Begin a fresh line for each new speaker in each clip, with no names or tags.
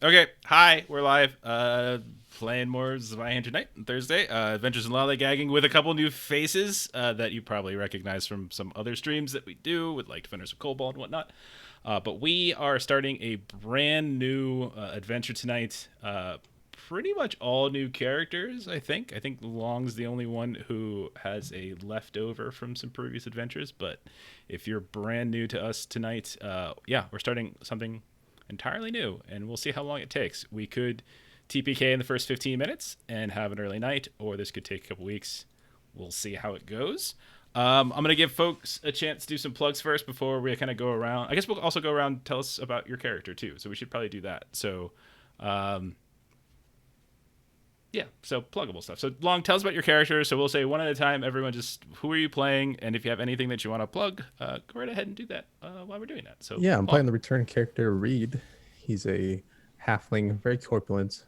Okay, hi, we're live. Playing more Zweihander Night on Thursday. Adventures in Lollygagging with a couple new faces that you probably recognize from some other streams that we do with like Defenders of Cobalt and whatnot. But we are starting a brand new adventure tonight. Pretty much all new characters, I think. I think Long's the only one who has a leftover from some previous adventures. But if you're brand new to us tonight, yeah, we're starting something entirely new, and we'll see how long it takes. We could TPK in the first 15 minutes and have an early night, or this could take a couple weeks. We'll see how it goes. I'm going to give folks a chance to do some plugs first before we kind of go around. I guess we'll also go around and tell us about your character, too, so we should probably do that. So, yeah, so pluggable stuff. So, Long, tell us about your character. So, we'll say one at a time. Everyone just, who are you playing? And if you have anything that you want to plug, go right ahead and do that while we're doing that. So,
yeah, I'm
Long.
playing the return character, Reed. He's a halfling, very corpulent.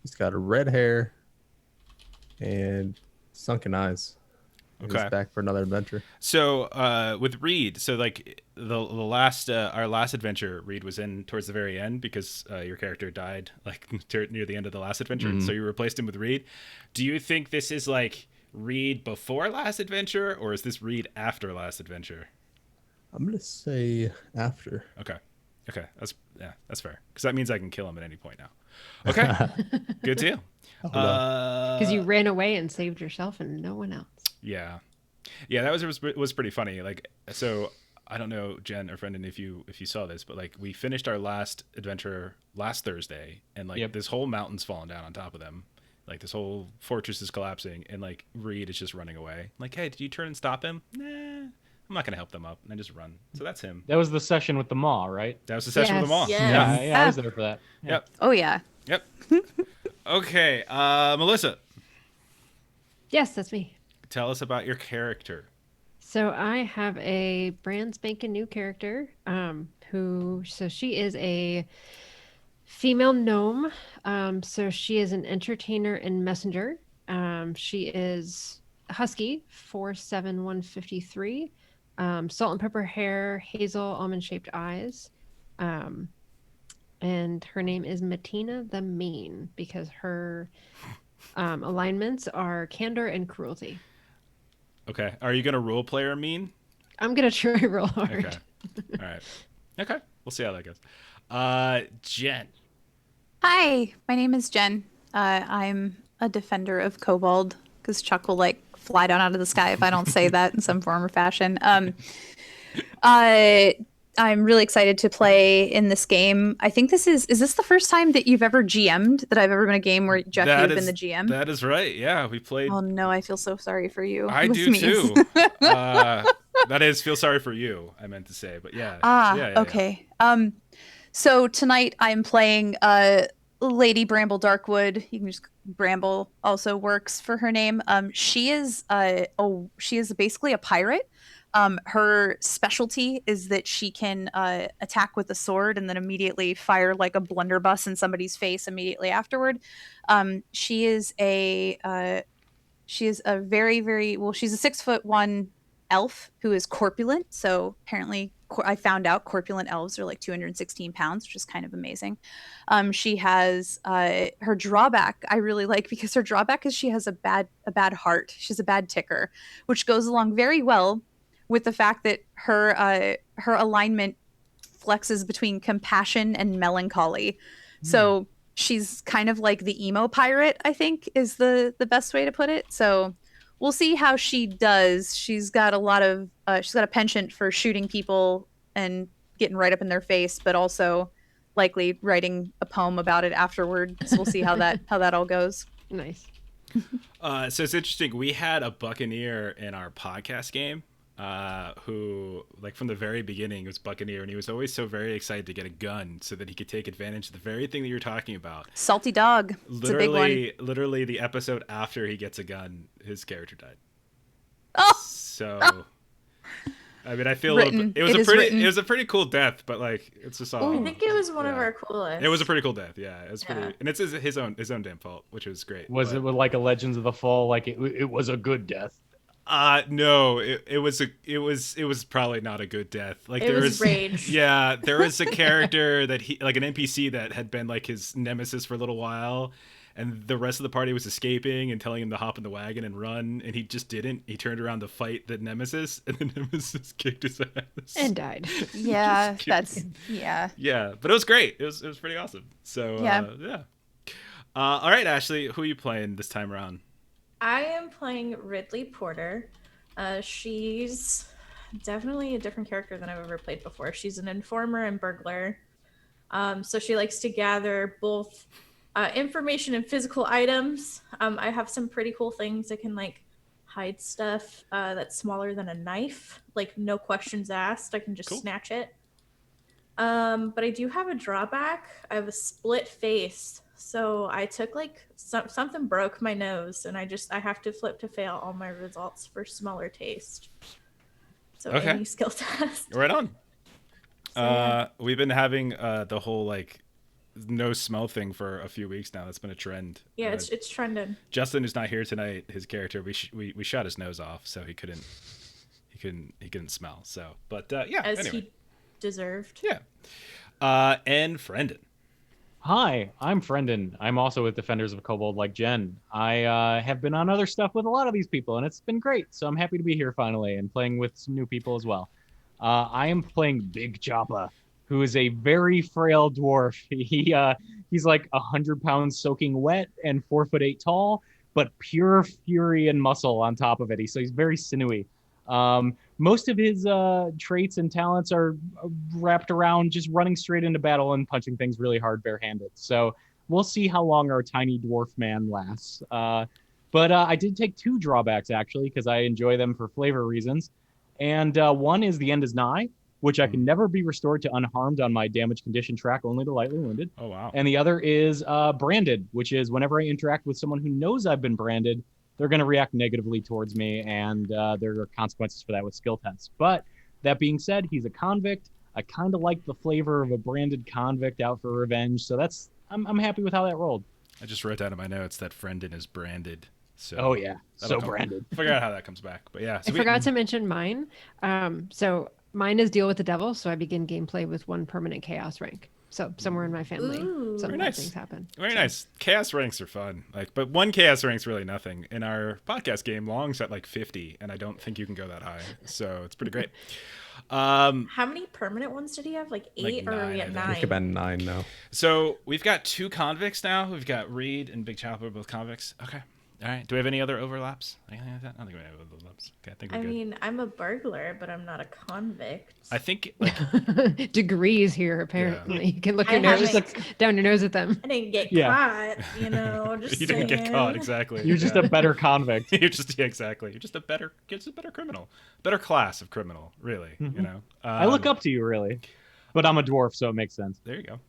He's got red hair and sunken eyes. And
Okay.
He's back for another adventure.
So with Reed, so like the last our last adventure, Reed was in towards the very end because your character died like near the end of the last adventure,
Mhm.
so you replaced him with Reed. Do you think this is like Reed before last adventure, or is this Reed after last adventure?
I'm going to say after.
Okay, that's fair because that means I can kill him at any point now. Okay, good deal.
Oh, no.
Because you ran away and saved yourself and no one else.
Yeah, that was pretty funny. Like, so I don't know, Jen or Brendan, if you saw this, but like we finished our last adventure last Thursday, and like this whole mountain's falling down on top of them. Like this whole fortress is collapsing, and like Reed is just running away. Like, hey, did you turn and stop him? Nah, I'm not gonna help them up, and I just run. So that's him.
That was the session with the maw, right?
That was the session with them all.
Yes.
Yeah, I was there for that. Yeah.
Yep.
Oh yeah.
Yep. Okay, Melissa,
Yes, that's me.
tell us about your character.
So I have a brand spanking new character, so she is a female gnome. So she is an entertainer and messenger. She is a husky, 4'7", 153. Salt and pepper hair, hazel almond shaped eyes. And her name is Matina the Mean because her alignments are candor and cruelty.
Okay, are you gonna role player mean?
I'm gonna try real hard.
Okay. All right. Okay. We'll see how that goes. Jen.
Hi, my name is Jen. I'm a defender of Kobold because Chuck will like fly down out of the sky if I don't say that in some form or fashion. I'm really excited to play in this game. I think is this the first time that you've ever GM'd, that I've ever been a game where Jeff, you've been the GM?
That is right. Yeah, we played.
Oh no, I feel so sorry for you.
I
This
do
means-
too. That is, feel sorry for you, I meant to say, but yeah.
Okay. So tonight I'm playing Lady Bramble Darkwood. You can just Bramble also works for her name. She is basically a pirate. Her specialty is that she can attack with a sword and then immediately fire like a blunderbuss in somebody's face immediately afterward. She is a very, very well. She's a 6'1" elf who is corpulent. So apparently, I found out corpulent elves are like 216 pounds, which is kind of amazing. She has her drawback I really like because her drawback is she has a bad heart. She's a bad ticker, which goes along very well with the fact that her alignment flexes between compassion and melancholy. So she's kind of like the emo pirate, I think is the best way to put it. So we'll see how she does. She's got she's got a penchant for shooting people and getting right up in their face, but also likely writing a poem about it afterward. So we'll see how that all goes.
Nice.
So it's interesting. We had a Buccaneer in our podcast game. Who, like, from the very beginning was Buccaneer, and he was always so very excited to get a gun so that he could take advantage of the very thing that you're talking about.
Salty dog. It's a big one.
Literally, the episode after he gets a gun, his character died.
Oh.
So, I mean, I feel
Written.
it was a pretty cool death, but like, it's just all.
I think it was one of our coolest.
It was a pretty cool death. Yeah, it was pretty, and it's his own damn fault, which was great.
Was it with like a Legends of the Fall? Like it was a good death.
No, it was probably not a good death. Like
It
there
was rage.
Yeah, there was a character that he like an NPC that had been like his nemesis for a little while, and the rest of the party was escaping and telling him to hop in the wagon and run, and he just didn't. He turned around to fight the nemesis, and the nemesis kicked his ass
And died.
Yeah,
Just
that's yeah.
yeah, but it was great. It was pretty awesome. So
Yeah.
yeah. All right, Ashley, who are you playing this time around?
I am playing Ridley Porter. She's definitely a different character than I've ever played before. She's an informer and burglar. So she likes to gather both information and physical items. I have some pretty cool things. I can like hide stuff that's smaller than a knife, like no questions asked. I can just
Cool.
snatch it. But I do have a drawback. I have a split face. So I took like something broke my nose, and I have to flip to fail all my results for smaller taste. So
Okay.
any skill test.
Right on.
So, yeah.
We've been having the whole like no smell thing for a few weeks now. That's been a trend.
Yeah, it's trending.
Justin is not here tonight. His character, we shot his nose off, so he couldn't smell. So, but yeah.
As
anyway.
he deserved.
Yeah. And Frendon.
Hi, I'm Frendon. I'm also with Defenders of Kobold like Jen. I have been on other stuff with a lot of these people, and it's been great. So I'm happy to be here finally and playing with some new people as well. I am playing Big Choppa, who is a very frail dwarf. He's like 100 pounds soaking wet and 4'8" tall, but pure fury and muscle on top of it. So he's very sinewy. Most of his traits and talents are wrapped around just running straight into battle and punching things really hard barehanded. So we'll see how long our tiny dwarf man lasts. But I did take 2 drawbacks, actually, because I enjoy them for flavor reasons. And one is the end is nigh, which I can never be restored to unharmed on my damage condition track, only to lightly wounded.
Oh, wow.
And the other is branded, which is whenever I interact with someone who knows I've been branded, they're going to react negatively towards me, and there are consequences for that with skill tests. But that being said, he's a convict. I kind of like the flavor of a branded convict out for revenge, so I'm happy with how that rolled.
I just wrote down in my notes that Frendon is branded. So
Oh yeah,
that'll
so branded.
Figure out how that comes back. But yeah.
I forgot to mention mine. So mine is Deal with the Devil. So I begin gameplay with 1 permanent chaos rank. So somewhere in my family,
Ooh.
some
Very
bad
nice.
things happen.
Very
So-
nice. Chaos ranks are fun. But 1 chaos rank's really nothing. In our podcast game, Long's at like 50, and I don't think you can go that high. So it's pretty great.
How many permanent ones did he have? Like 8,
Like
or are
9,
we
I
at
think.
I think
9?
about 9 now.
So we've got 2 convicts now. We've got Reed and Big Chopper, both convicts. Okay. All right. Do we have any other overlaps? Anything like that? I don't think we have overlaps. Okay, I think we're
I
good.
mean, I'm a burglar, but I'm not a convict.
I think like
Degrees here, apparently. You can look
I
your nose
haven't-
down your nose at them.
I didn't get
Yeah.
caught, you know. Just
you didn't get
saying.
caught exactly.
You're just
Yeah.
a better convict.
You're just exactly. You're just a better criminal, better class of criminal. Really, you know.
I look up to you, really. But I'm a dwarf, so it makes sense.
There you go.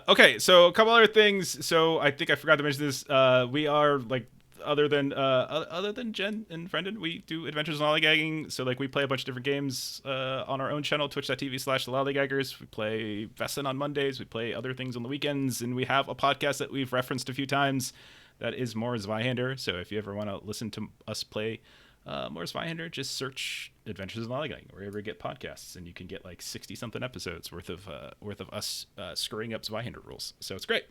Okay, so a couple other things. So I think I forgot to mention this. We are like other than Jen and Frendon, we do Adventures in Lollygagging. So like we play a bunch of different games on our own channel, twitch.tv/thelollygaggers. We play Vesson on Mondays. We play other things on the weekends, and we have a podcast that we've referenced a few times. That is more Zweihander. So if you ever want to listen to us play more Zweihander, just search Adventures in Lollygagging wherever you get podcasts, and you can get like 60-something episodes worth of us screwing up Zweihander rules. So it's great.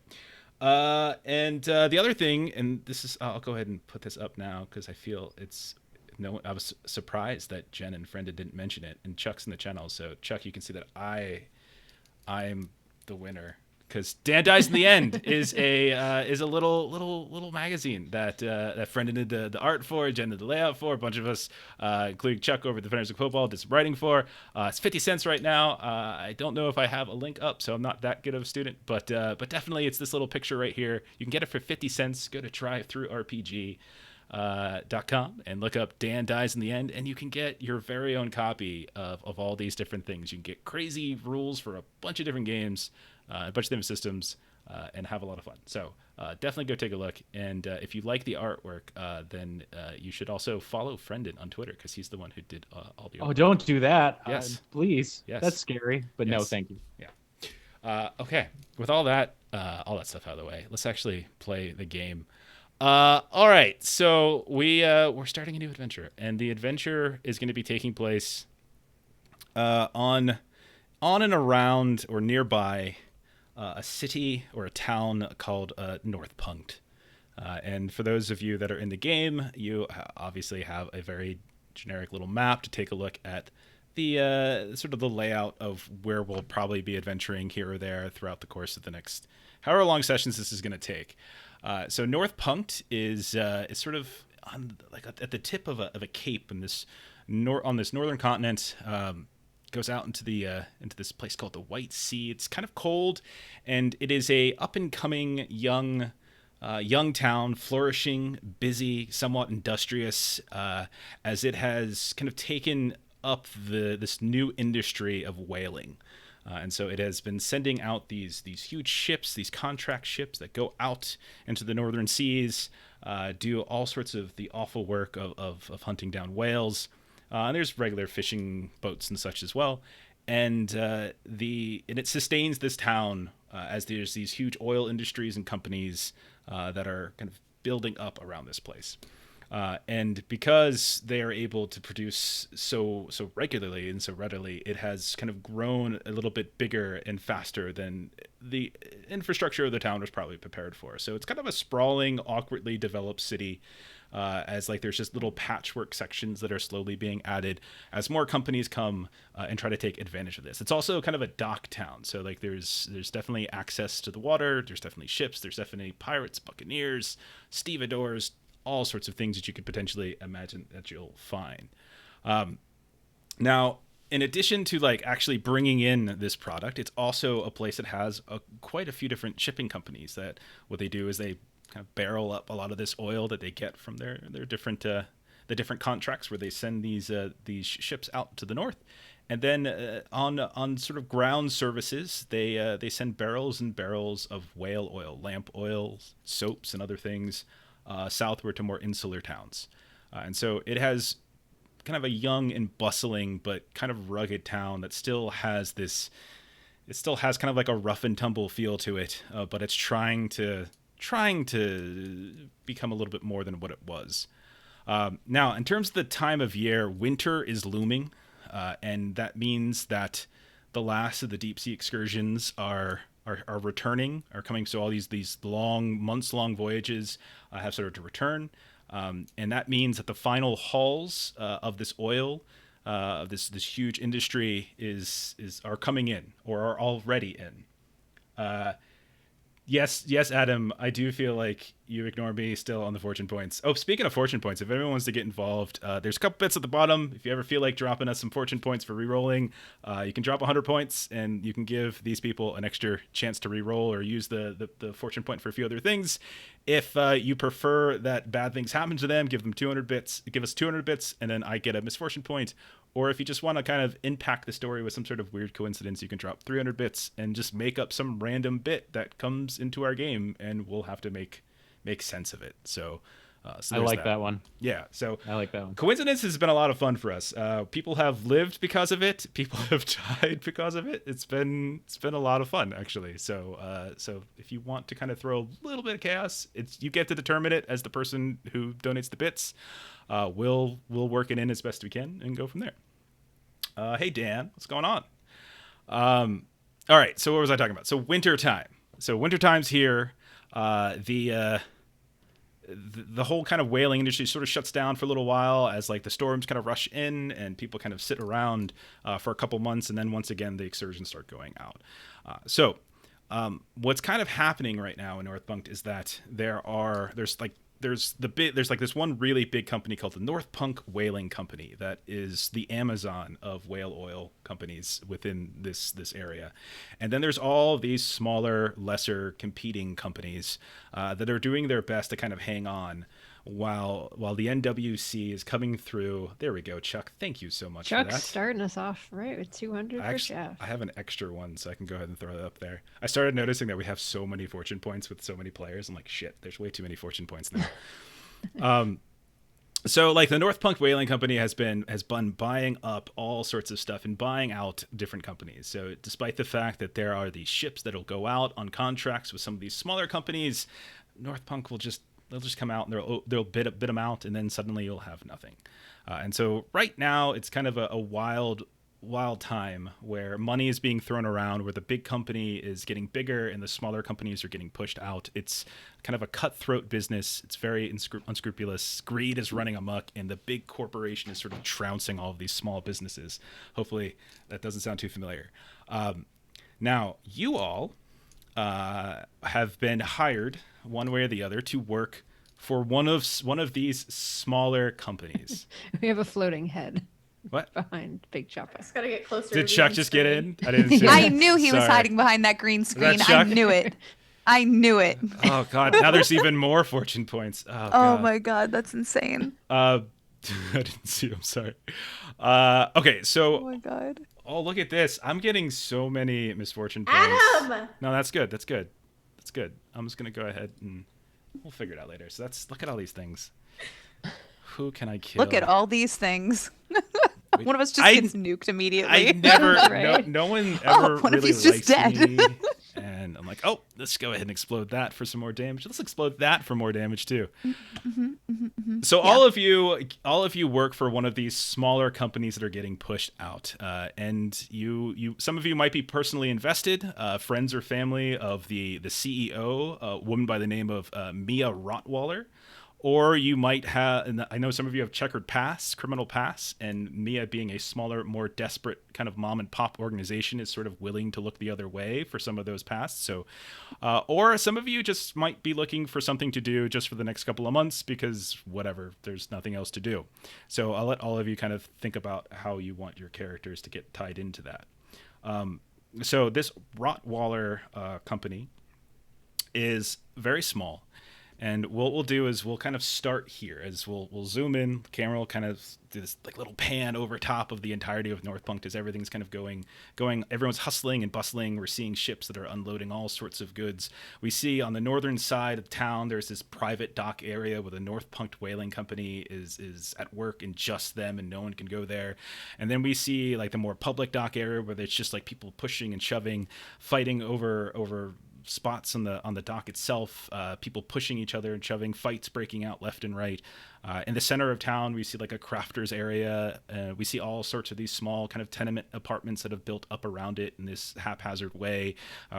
And the other thing, and this is, I'll go ahead and put this up now because I feel it's no. I was surprised that Jen and Frenda didn't mention it, and Chuck's in the channel. So Chuck, you can see that I'm the winner. Because Dan Dies in the End is a little magazine that Frendon did the art for, Jen did the layout for, a bunch of us, including Chuck over at Defenders of Football, did some writing for. It's 50 cents right now. I don't know if I have a link up, so I'm not that good of a student, but definitely it's this little picture right here. You can get it for 50 cents. Go to trythroughrpg.com and look up Dan Dies in the End, and you can get your very own copy of all these different things. You can get crazy rules for a bunch of different games, a bunch of different systems, and have a lot of fun. So definitely go take a look. And if you like the artwork, then you should also follow Frendon on Twitter because he's the one who did all the artwork.
Oh, don't do that.
Yes.
Please.
Yes.
That's scary, but no,
Yes.
thank you.
Okay, with all that stuff out of the way, let's actually play the game. All right, so we're starting a new adventure, and the adventure is going to be taking place on and around or nearby a city or a town called North Punkt. And for those of you that are in the game, you obviously have a very generic little map to take a look at the sort of the layout of where we'll probably be adventuring here or there throughout the course of the next however long sessions this is going to take. So North Punkt is sort of on like at the tip of a cape in this on this northern continent. Goes out into this place called the White Sea. It's kind of cold, and it is a up and coming young town, flourishing, busy, somewhat industrious, as it has kind of taken up this new industry of whaling. And so it has been sending out these huge ships, these contract ships that go out into the northern seas, do all sorts of the awful work of hunting down whales. And there's regular fishing boats and such as well. And it sustains this town as there's these huge oil industries and companies that are kind of building up around this place. And because they are able to produce so regularly and so readily, it has kind of grown a little bit bigger and faster than the infrastructure of the town was probably prepared for. So it's kind of a sprawling, awkwardly developed city. As like there's just little patchwork sections that are slowly being added as more companies come and try to take advantage of this. It's also kind of a dock town, so like there's definitely access to the water. There's definitely ships. There's definitely pirates, buccaneers, stevedores, all sorts of things that you could potentially imagine that you'll find. Now, in addition to like actually bringing in this product, it's also a place that has quite a few different shipping companies that what they do is they kind of barrel up a lot of this oil that they get from their different the different contracts where they send these ships out to the north, and then on sort of ground services they send barrels and barrels of whale oil, lamp oils, soaps, and other things southward to more insular towns, and so it has kind of a young and bustling but kind of rugged town that still has kind of like a rough and tumble feel to it, but it's trying to become a little bit more than what it was. Now, in terms of the time of year, winter is looming, and that means that the last of the deep sea excursions are returning, are coming. So all these months-long voyages have started to return, and that means that the final hauls of this oil, this huge industry, are coming in or are already in. Yes, Adam, I do feel like you ignore me still on the fortune points. Oh, speaking of fortune points, if anyone wants to get involved, there's a couple bits at the bottom. If you ever feel like dropping us some fortune points for re-rolling, you can drop 100 points, and you can give these people an extra chance to re-roll or use the fortune point for a few other things. If you prefer that bad things happen to them, give them 200 bits. Give us 200 bits, and then I get a misfortune point. Or if you just want to kind of impact the story with some sort of weird coincidence, you can drop 300 bits and just make up some random bit that comes into our game, and we'll have to make sense of it. So I
like that one.
Yeah, so
I like that one.
Coincidence has been a lot of fun for us. People have lived because of it. People have died because of it. It's been a lot of fun, actually. So if you want to kind of throw a little bit of chaos, you get to determine it as the person who donates the bits. We'll work it in as best we can and go from there. Hey Dan, what's going on? All right, so what was I talking about? So winter time. So wintertime's here. The whole kind of whaling industry sort of shuts down for a little while as like the storms kind of rush in and people kind of sit around for a couple months, and then once again the excursions start going out. So what's kind of happening right now in North Punkt is that there's this one really big company called the North Punkt Whaling Company that is the Amazon of whale oil companies within this area. And then there's all these smaller, lesser competing companies that are doing their best to kind of hang on while the NWC is coming through. There we go, Chuck. Thank you so much for that.
Chuck's starting us off right with 200 for Chef.
I have an extra one, so I can go ahead and throw it up there. I started noticing that we have so many fortune points with so many players. I'm like, shit, there's way too many fortune points now. So like the North Punkt Whaling Company has been buying up all sorts of stuff and buying out different companies. So despite the fact that there are these ships that'll go out on contracts with some of these smaller companies, North Punkt will just they'll just come out and they'll bid them out, and then suddenly you'll have nothing. And so right now it's kind of a wild time where money is being thrown around, where the big company is getting bigger and the smaller companies are getting pushed out. It's kind of a cutthroat business. It's very unscrupulous. Greed is running amok, and the big corporation is sort of trouncing all of these small businesses. Hopefully that doesn't sound too familiar. Now, you all have been hired one way or the other to work for one of these smaller companies.
We have a floating head
What?
behind Big Choppa.
Just gotta get closer.
Did
to the
Chuck
green
just get
screen.
in? I didn't see
I
it.
knew he was
Sorry.
hiding behind that green screen. I
Chuck?
knew it. I knew it.
Oh God! Now there's even more fortune points. Oh,
Oh
God.
my god, that's insane.
I didn't see it. I'm sorry. Okay,
Oh
so
my god.
look at this. I'm getting so many misfortune points.
Adam!
No, that's good. That's good. That's good. I'm just gonna go ahead and we'll figure it out later. So look at all these things. Who can I kill?
Look at all these things. One of us just
I-
gets nuked immediately.
I never.
Right.
No one
Oh,
ever
one of
really
these just
likes
dead.
me. And I'm like, oh, let's go ahead and explode that for some more damage. Let's explode that for more damage too. So all of you work for one of these smaller companies that are getting pushed out, and you some of you might be personally invested, friends or family of the CEO, a woman by the name of Mia Rottweiler. Or you might have, and I know some of you have checkered past, criminal past, and Mia, being a smaller, more desperate kind of mom and pop organization, is sort of willing to look the other way for some of those pasts. So, or some of you just might be looking for something to do just for the next couple of months because whatever, there's nothing else to do. So I'll let all of you kind of think about how you want your characters to get tied into that. So this Rottweiler company is very small. And what we'll do is we'll kind of start here as we'll zoom in. The camera will kind of do this like little pan over top of the entirety of Northpunkt as everything's kind of going. Everyone's hustling and bustling. We're seeing ships that are unloading all sorts of goods. We see on the northern side of town there's this private dock area where the Northpunkt Whaling Company is at work, and just them, and no one can go there. And then we see like the more public dock area where it's just like people pushing and shoving, fighting over spots on the dock itself, people pushing each other and shoving, fights breaking out left and right. In the center of town, we see like a crafter's area. We see all sorts of these small kind of tenement apartments that have built up around it in this haphazard way.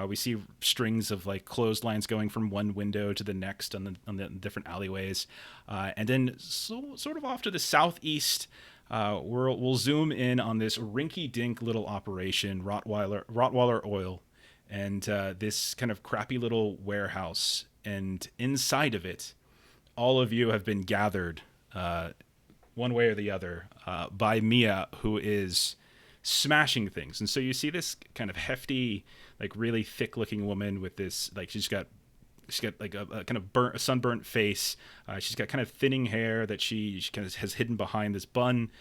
We see strings of like clotheslines going from one window to the next on the different alleyways. And then sort of off to the southeast, we'll zoom in on this rinky-dink little operation, Rottweiler Oil. And this kind of crappy little warehouse, and inside of it, all of you have been gathered one way or the other by Mia, who is smashing things. And so you see this kind of hefty, like really thick-looking woman with this, like she's got like a kind of a sunburnt face. She's got kind of thinning hair that she kind of has hidden behind this bun,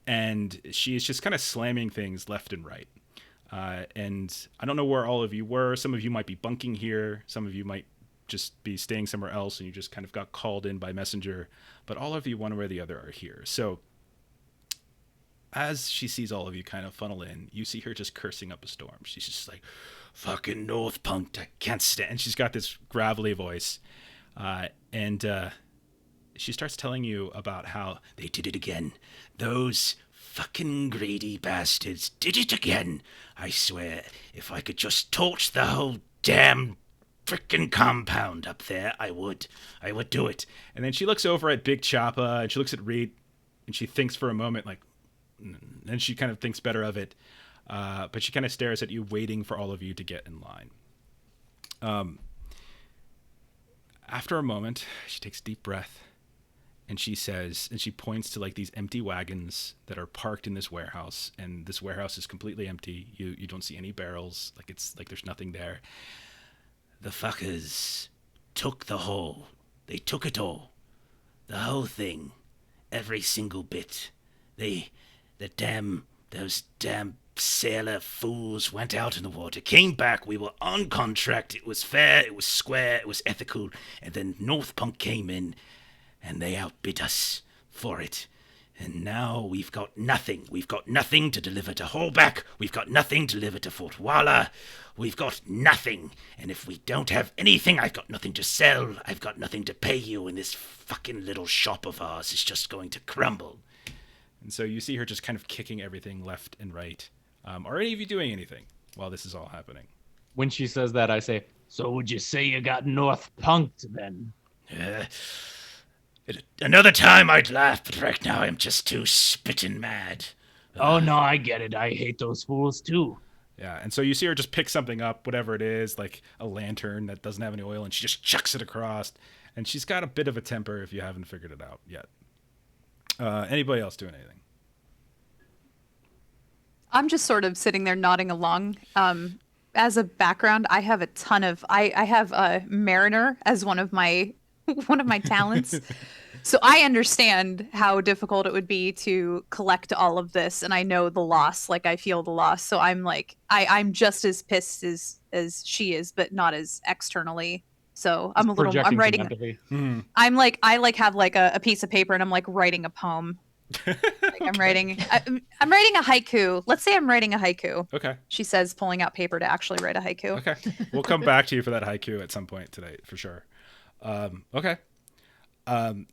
and she's just kind of slamming things left and right. And I don't know where all of you were. Some of you might be bunking here. Some of you might just be staying somewhere else, and you just kind of got called in by messenger. But all of you, one way or the other, are here. So as she sees all of you kind of funnel in, you see her just cursing up a storm. She's just like, fucking Northpunkt, I can't stand. And she's got this gravelly voice. And she starts telling you about how they did it again. Those fucking greedy bastards did it again. I swear, if I could just torch the whole damn frickin' compound up there, I would do it. And then she looks over at Big Choppa, and she looks at Reed, and she thinks for a moment, like, and she kind of thinks better of it. But she kind of stares at you, waiting for all of you to get in line. After a moment, she takes a deep breath. And she says, and she points to like these empty wagons that are parked in this warehouse, and this warehouse is completely empty. You don't see any barrels, like it's like there's nothing there. The fuckers took the whole. They took it all. The whole thing. Every single bit. Those damn sailor fools went out in the water, came back, we were on contract, it was fair, it was square, it was ethical, and then Northpunkt came in, and they outbid us for it.
And now we've got nothing. We've got nothing to deliver to Holbeck. We've got nothing to deliver to Fort Walla. We've got nothing. And if we don't have anything, I've got nothing to sell. I've got nothing to pay you. And this fucking little shop of ours is just going to crumble.
And so you see her just kind of kicking everything left and right. Are any of you doing anything while this is all happening?
When she says that, I say, "So would you say you got North punked then?"
Another time I'd laugh, but right now I'm just too spittin' mad.
Oh, no, I get it. I hate those fools, too.
Yeah, and so you see her just pick something up, whatever it is, like a lantern that doesn't have any oil, and she just chucks it across. And she's got a bit of a temper if you haven't figured it out yet. Anybody else doing anything?
I'm just sort of sitting there nodding along. As a background, I have a ton of I have a mariner as one of my talents. So I understand how difficult it would be to collect all of this, and I know the loss, like I feel the loss. So I'm like I'm just as pissed as she is, but not as externally. So I'm
Projecting some
writing
empathy.
I'm like I have like a piece of paper and I'm like writing a poem. Like I'm writing a haiku. Let's say I'm writing a haiku.
Okay.
She says, pulling out paper to actually write a haiku.
Okay. We'll come back to you for that haiku at some point today, for sure. Okay.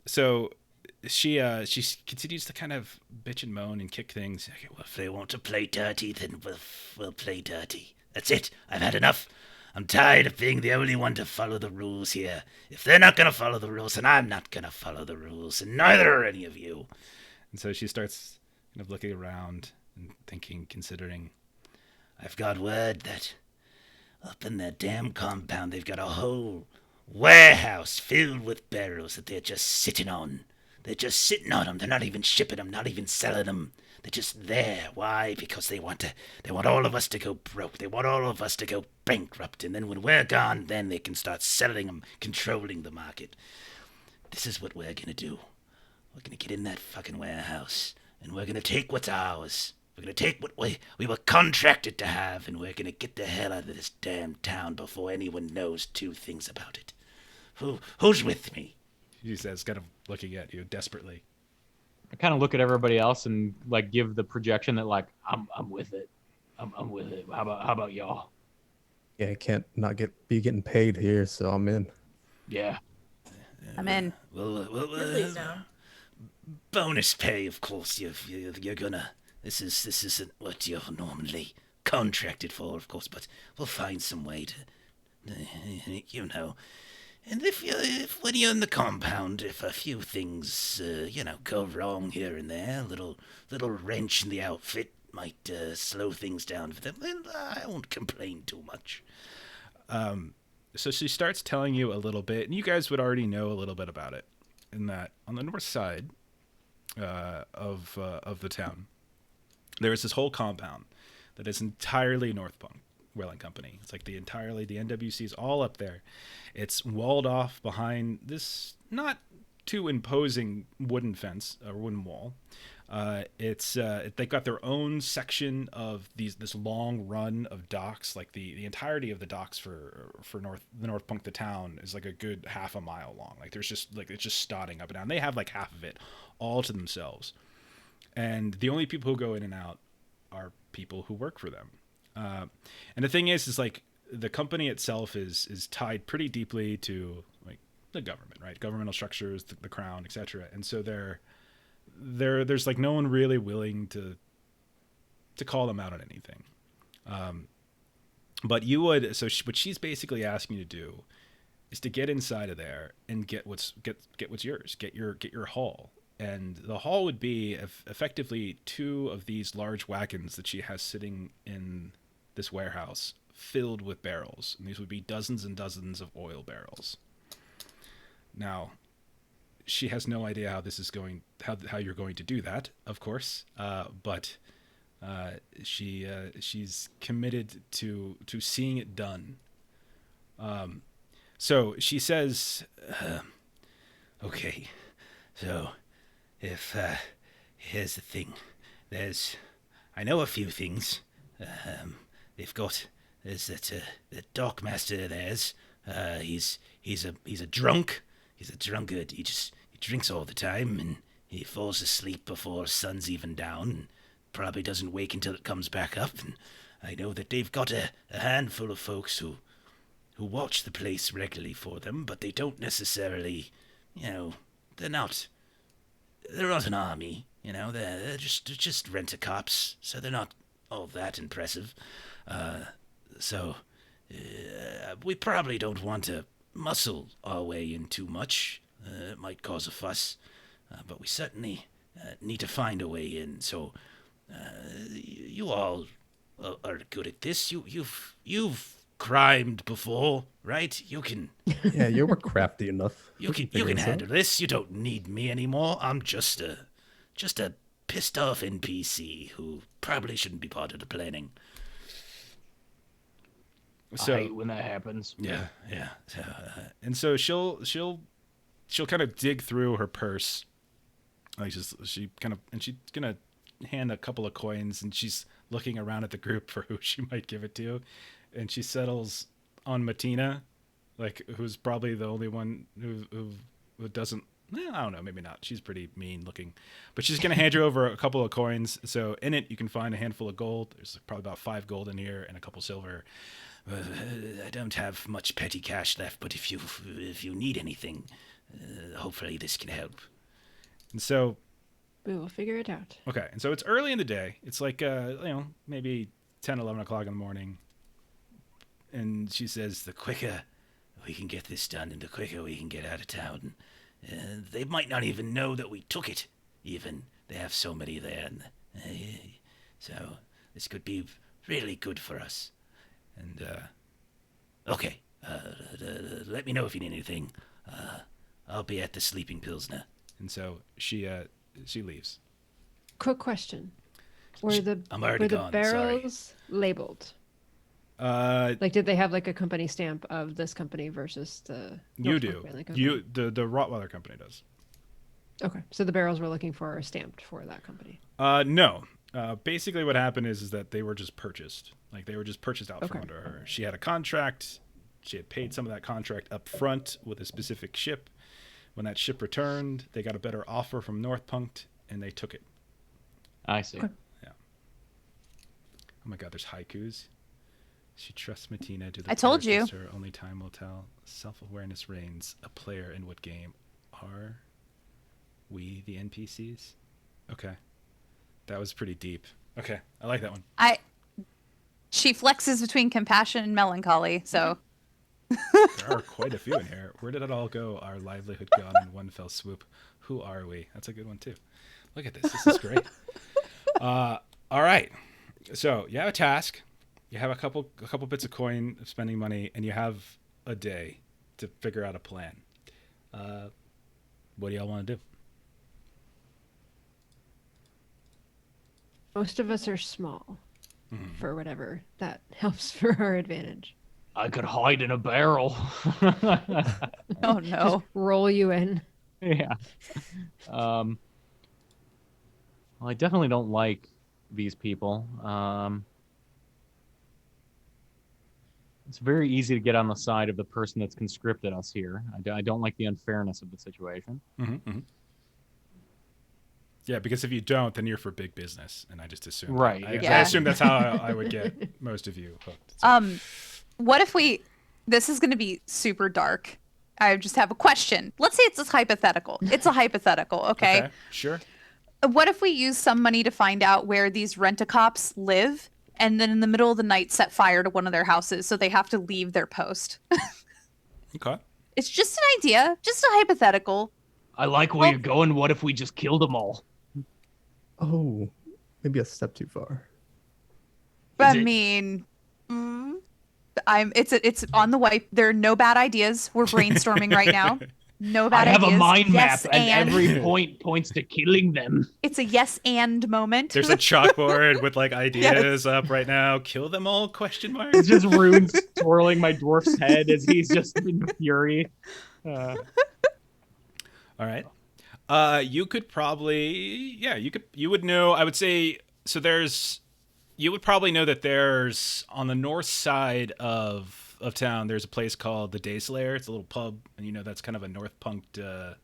So she continues to kind of bitch and moan and kick things.
Okay, well, if they want to play dirty, then we'll play dirty. That's it. I've had enough. I'm tired of being the only one to follow the rules here. If they're not going to follow the rules, then I'm not going to follow the rules, and neither are any of you.
And so she starts kind of looking around and thinking, considering.
I've got word that up in their damn compound, they've got a whole warehouse filled with barrels that they're just sitting on. They're just sitting on them. They're not even shipping them, not even selling them. They're just there. Why? Because they want all of us to go broke. They want all of us to go bankrupt. And then when we're gone, then they can start selling them, controlling the market. This is what we're going to do. We're going to get in that fucking warehouse, and we're going to take what's ours. We're going to take what we were contracted to have, and we're going to get the hell out of this damn town before anyone knows two things about it. Who's with me?
She says, kind of looking at you desperately.
I kind of look at everybody else and like give the projection that like I'm with it. I'm with it. How about y'all?
Yeah, I can't not be getting paid here, so I'm in.
Yeah.
I'm in.
Ridley's down.
Bonus pay, of course. You're gonna. This isn't what you're normally contracted for, of course. But we'll find some way to, And if when you're in the compound, if a few things, go wrong here and there, little wrench in the outfit might slow things down for them, then I won't complain too much.
So she starts telling you a little bit, and you guys would already know a little bit about it. In that, on the north side of the town, there is this whole compound that is entirely North Punk Whaling Company. It's like the NWC is all up there. It's walled off behind this not too imposing wooden fence or wooden wall. They've got their own section of this long run of docks. Like the entirety of the docks for the North Punk, the town, is like a good half a mile long. Like there's just like it's just stotting up and down. They have like half of it all to themselves, and the only people who go in and out are people who work for them. And the thing is like the company itself is tied pretty deeply to like the government, right? Governmental structures, the crown, etc. And so there's like no one really willing to call them out on anything. But you would, what she's basically asking you to do is to get inside of there and get what's yours, get your haul. And the haul would be effectively 2 of these large wagons that she has sitting in this warehouse filled with barrels. And these would be dozens and dozens of oil barrels. Now, she has no idea how this is going, how you're going to do that, of course. But she's committed to seeing it done. So she says,
Okay, so if here's the thing, I know a few things. There's the dockmaster of theirs. He's a drunk. He's a drunkard. He drinks all the time, and he falls asleep before sun's even down, and probably doesn't wake until it comes back up. And I know that they've got a handful of folks who watch the place regularly for them, but they don't necessarily, they're not an army, they're just rent-a-cops, so they're not all that impressive. So we probably don't want to muscle our way in too much. It might cause a fuss, but we certainly need to find a way in. So you all are good at this. You've crimed before, right? You can.
Yeah, you were crafty enough.
You can handle this. You don't need me anymore. I'm just a pissed off NPC who probably shouldn't be part of the planning.
So,
I hate when that happens.
Yeah. So,
and so she'll kind of dig through her purse, like she's gonna hand a couple of coins, and she's looking around at the group for who she might give it to, and she settles on Matina, like who's probably the only one who doesn't. I don't know, maybe not. She's pretty mean looking, but she's gonna hand you over a couple of coins. So in it, you can find a handful of gold. There's probably about 5 gold in here and a couple silver.
I don't have much petty cash left, but if you need anything, hopefully this can help.
And so,
We will figure it out.
okay, and so it's early in the day. It's like maybe 10, 11 o'clock in the morning. And she says,
The quicker we can get this done, and the quicker we can get out of town. They might not even know that we took it. Even they have so many there, and so this could be really good for us. And okay, let me know if you need anything. I'll be at the Sleeping Pilsner.
and so she leaves.
Quick question: Were the
I'm already gone, sorry.
barrels labeled?
Uh,
Like, did they have like a company stamp of this company versus the?
you
North
do.
Fork Whaling Company?
The Rottweiler company does.
Okay, so the barrels we're looking for are stamped for that company.
No. Basically, what happened is that they were just purchased. Like they were just purchased out from
Okay.
under her. She had a contract. She had paid some of that contract up front with a specific ship. When that ship returned, they got a better offer from North Punkt, and they took it.
I see.
Okay.
Oh my God, there's haikus. She trusts Matina to the
I told
core,
you.
just her only time will tell. Self-awareness reigns. A player in what game? Are we the NPCs? Okay. That was pretty deep. Okay, I like that one.
She flexes between compassion and melancholy, so
There are quite a few in here. Where did it all go? Our livelihood gone in one fell swoop. Who are we? That's a good one too. Look at this. This is great. All right. So you have a task. You have a couple bits of coin, spending money, and you have a day to figure out a plan. What do y'all want to do?
Most of us are small, for whatever that helps for our advantage.
I could hide in a barrel.
oh no.
Roll you in.
Yeah. Well, I definitely don't like these people. It's very easy to get on the side of the person that's conscripted us here. I don't like the unfairness of the situation.
Yeah, because if you don't, then you're for big business, and I just assume.
Right,
I
yeah.
assume that's how I would get most of you hooked. So,
What if this is going to be super dark. I just have a question. Let's say it's a hypothetical. It's a hypothetical, okay?
Sure.
What if we use some money to find out where these rent-a-cops live, and then in the middle of the night set fire to one of their houses so they have to leave their post?
Okay.
It's just an idea, just a hypothetical.
I like where you're going. What if we just killed them all?
Oh, maybe a step too far.
I
it-
mean, it's on the wipe. There are no bad ideas. We're brainstorming right now. No bad
I have
ideas.
a mind
Yes,
map, and every point points to killing them.
It's a yes and moment.
There's a chalkboard with like ideas up right now. Kill them all? Question mark.
It's just runes twirling my dwarf's head as he's just in fury.
All right. You could probably, you would know, I would say, so you would probably know that there's, on the north side of town, there's a place called the Day Slayer. It's a little pub, and that's kind of a North Punked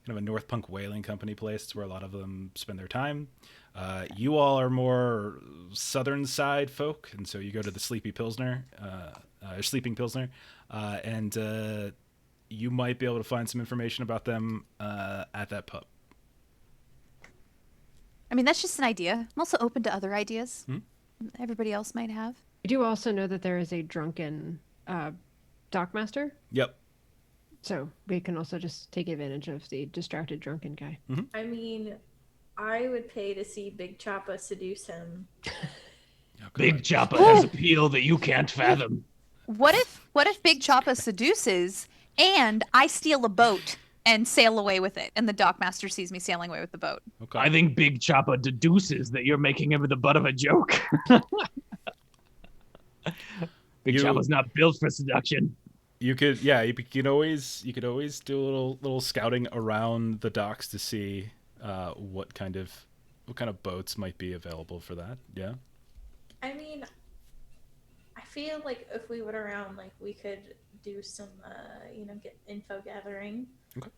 kind of a North Punk whaling company place. It's where a lot of them spend their time. You all are more southern side folk, and so you go to the Sleeping Pilsner, and you might be able to find some information about them at that pub.
I mean, that's just an idea. I'm also open to other ideas everybody else might have.
We do also know that there is a drunken dockmaster,
Yep.
so we can also just take advantage of the distracted drunken guy.
I mean, I would pay to see Big Choppa seduce him.
Big Choppa has appeal that you can't fathom.
What if Big Choppa seduces and I steal a boat and sail away with it, and the dockmaster sees me sailing away with the boat?
Okay.
I think Big Choppa deduces that you're making him the butt of a joke. Big Choppa's not built for seduction.
You could, yeah, you could always do a little scouting around the docks to see what kind of boats might be available for that. Yeah.
I mean, I feel like if we went around, like, we could do some, get info gathering.
Okay.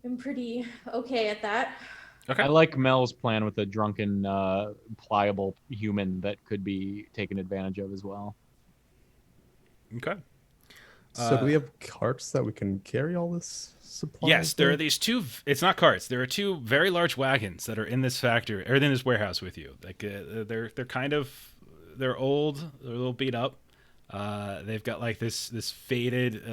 I'm pretty okay at that.
Okay.
I like Mel's plan with a drunken, pliable human that could be taken advantage of as well.
Okay.
So do we have carts that we can carry all this supply?
Yes, there are these two. It's not carts. There are two very large wagons that are in this factory or in this warehouse with you. Like they're old. They're a little beat up. They've got like this faded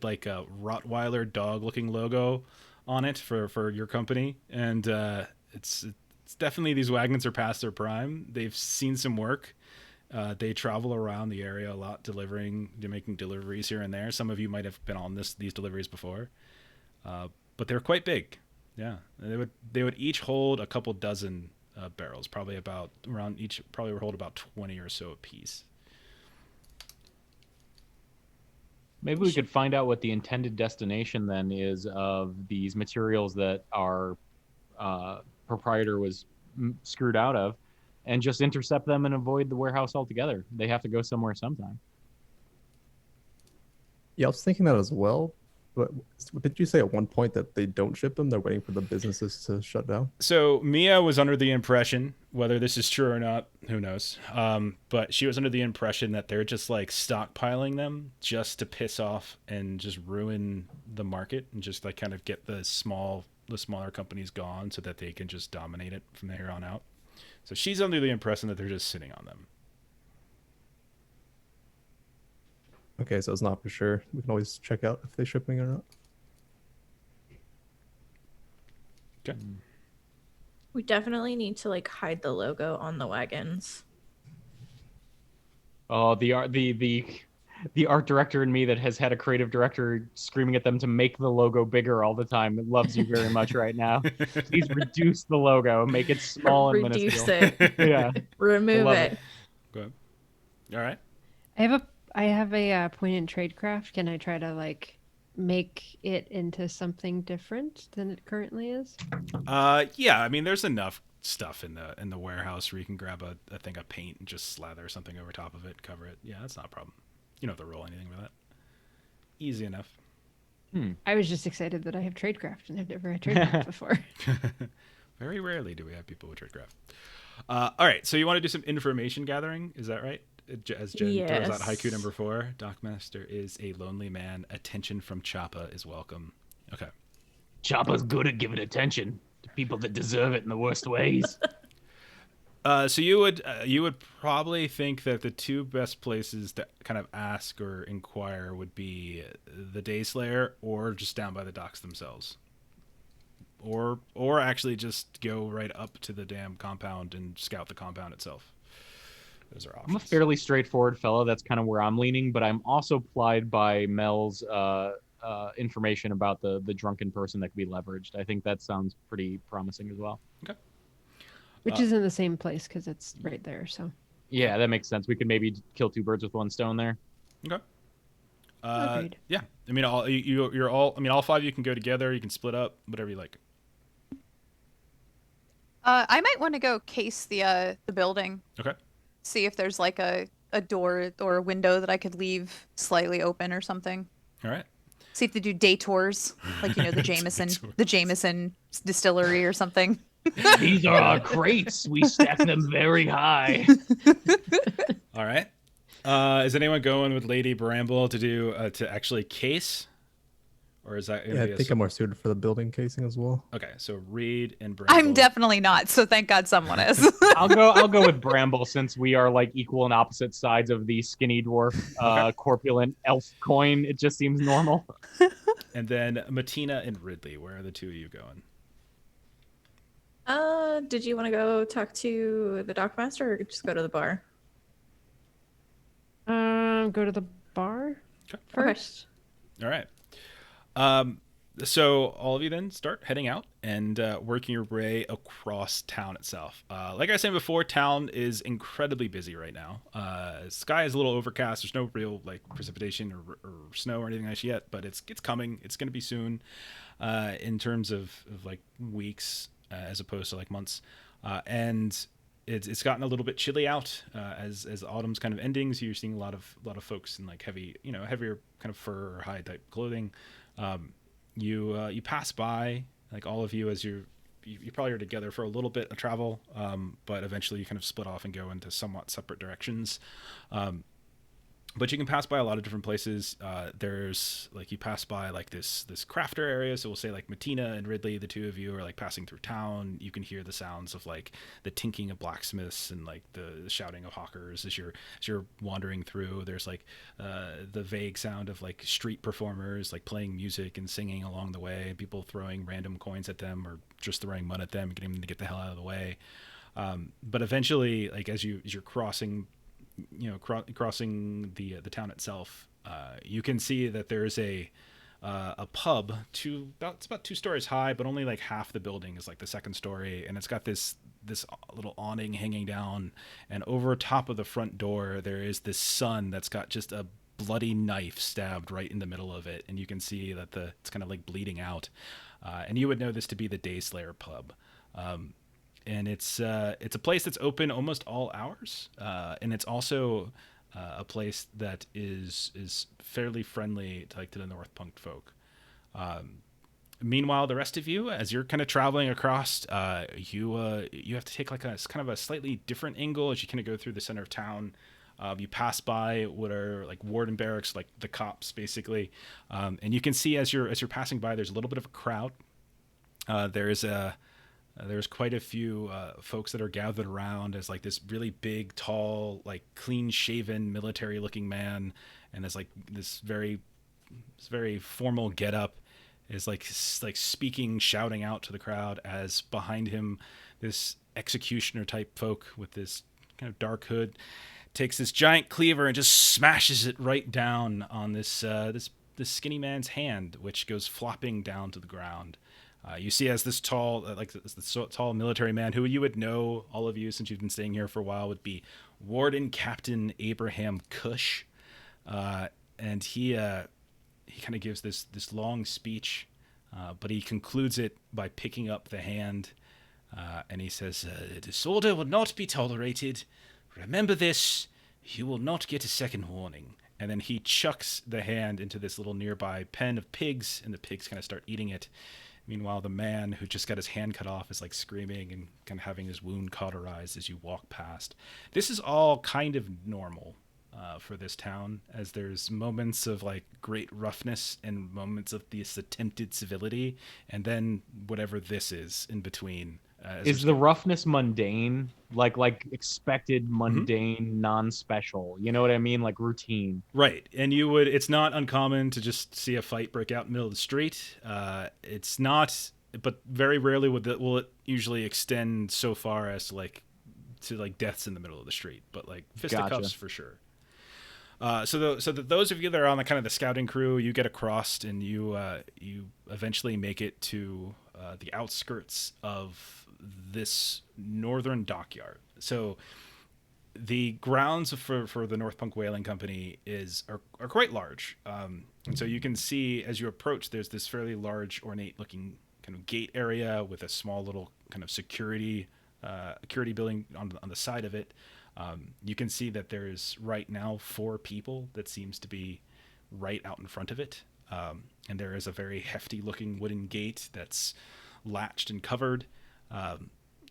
like Rottweiler dog looking logo on it for your company, and it's definitely, these wagons are past their prime. They've seen some work. They travel around the area a lot, making deliveries here and there. Some of you might have been on these deliveries before, but they're quite big. Yeah, they would each hold a couple dozen barrels, probably hold about 20 or so apiece.
Maybe we could find out what the intended destination then is of these materials that our proprietor was screwed out of, and just intercept them and avoid the warehouse altogether. They have to go somewhere sometime.
Yeah, I was thinking that as well. But did you say at one point that they don't ship them? They're waiting for the businesses to shut down?
So Mia was under the impression, whether this is true or not, who knows, but she was under the impression that they're just like stockpiling them just to piss off and just ruin the market and just like kind of get the smaller companies gone so that they can just dominate it from there on out. So she's under the impression that they're just sitting on them.
Okay, so it's not for sure. We can always check out if they're shipping or not.
Okay.
We definitely need to like hide the logo on the wagons.
Oh, the art director in me that has had a creative director screaming at them to make the logo bigger all the time. It loves you very much right now. Please reduce the logo, make it small and
Reduce
minuscule.
it.
Yeah.
Remove
love
it.
it.
Go ahead. All right.
I have a point in tradecraft. Can I try to like make it into something different than it currently is?
Yeah. I mean, there's enough stuff in the warehouse where you can grab a thing of paint and just slather something over top of it, cover it. Yeah, that's not a problem. You don't have to roll anything with that. Easy enough.
I was just excited that I have tradecraft and I've never had tradecraft before.
Very rarely do we have people with tradecraft. All right, so you want to do some information gathering, is that right? As Jen throws out haiku number 4, Dockmaster is a lonely man. Attention from Choppa is welcome. Okay.
Choppa's good at giving attention to people that deserve it in the worst ways.
So you would probably think that the two best places to kind of ask or inquire would be the Dayslayer or just down by the docks themselves. Or actually just go right up to the damn compound and scout the compound itself. Those are options.
I'm a fairly straightforward fellow. That's kind of where I'm leaning, but I'm also plied by Mel's information about the drunken person that could be leveraged. I think that sounds pretty promising as well.
Okay.
Which is in the same place because it's right there. So
Yeah, that makes sense. We could maybe kill two birds with one stone there.
Okay.
Agreed.
Yeah. I mean, all 5 of you can go together. You can split up, whatever you like.
I might want to go case the building.
Okay.
See if there's like a door or a window that I could leave slightly open or something.
All right.
See if they do day tours, like the Jameson distillery or something.
These are our crates. We stack them very high.
All right. Is anyone going with Lady Bramble to do to actually case, or is that?
Yeah, I think I'm more suited for the building casing as well.
Okay, so Reed and Bramble.
I'm definitely not. So thank God someone is.
I'll go with Bramble since we are like equal and opposite sides of the skinny dwarf, corpulent elf coin. It just seems normal.
And then Matina and Ridley. Where are the two of you going?
Did you want to go talk to the dockmaster or just go to the bar?
Go to the bar
Okay.
first.
All right. So all of you then start heading out and working your way across town itself. Like I said before, town is incredibly busy right now. Sky is a little overcast. There's no real like precipitation or snow or anything like that yet, but it's coming. It's going to be soon. In terms of like weeks as opposed to like months, and it's gotten a little bit chilly out as autumn's kind of ending. So you're seeing a lot of folks in like heavier kind of fur or hide type clothing. You pass by, like all of you, as you probably are together for a little bit of travel, but eventually you kind of split off and go into somewhat separate directions. But you can pass by a lot of different places. There's like you pass by like this crafter area. So we'll say like Matina and Ridley, the two of you are like passing through town. You can hear the sounds of like the tinking of blacksmiths and like the shouting of hawkers as you're wandering through. There's like the vague sound of like street performers like playing music and singing along the way. People throwing random coins at them or just throwing mud at them, getting them to get the hell out of the way. But eventually, like as you're crossing the town itself, you can see that there's a pub it's about 2 stories high, but only like half the building is like the second story, and it's got this little awning hanging down, and over top of the front door there is this sun that's got just a bloody knife stabbed right in the middle of it, and you can see that it's kind of like bleeding out, and you would know this to be the Dayslayer pub. And it's a place that's open almost all hours, and it's also a place that is fairly friendly to the North Punk folk. Meanwhile, the rest of you, as you're kind of traveling across, you have to take like a kind of a slightly different angle as you kind of go through the center of town. You pass by what are like warden barracks, like the cops basically, and you can see as you're passing by, there's a little bit of a crowd. There's quite a few folks that are gathered around as like this really big, tall, like clean-shaven, military-looking man, and there's like this very formal getup is like speaking, shouting out to the crowd, as behind him this executioner type folk with this kind of dark hood takes this giant cleaver and just smashes it right down on this skinny man's hand, which goes flopping down to the ground. You see as this tall, tall military man, who you would know, all of you, since you've been staying here for a while, would be Warden Captain Abraham Cush. And he kind of gives this long speech, but he concludes it by picking up the hand, and he says, "Disorder will not be tolerated. Remember this, you will not get a second warning." And then he chucks the hand into this little nearby pen of pigs, and the pigs kind of start eating it. Meanwhile, the man who just got his hand cut off is like screaming and kind of having his wound cauterized as you walk past. This is all kind of normal for this town, as there's moments of like great roughness and moments of this attempted civility, and then whatever this is in between.
Is the roughness mundane, like expected, mundane, non-special? You know what I mean, like routine.
Right, and it's not uncommon to just see a fight break out in the middle of the street. It's not, but very rarely will it usually extend so far as to deaths in the middle of the street. But like fisticuffs for sure. So those of you that are on the kind of the scouting crew, you get across and you eventually make it to the outskirts of this northern dockyard. So the grounds for the North Punk Whaling Company are quite large, and so you can see as you approach, there's this fairly large, ornate looking kind of gate area with a small little kind of security building on the side of it. You can see that there's right now 4 people that seems to be right out in front of it. And there is a very hefty looking wooden gate that's latched and covered.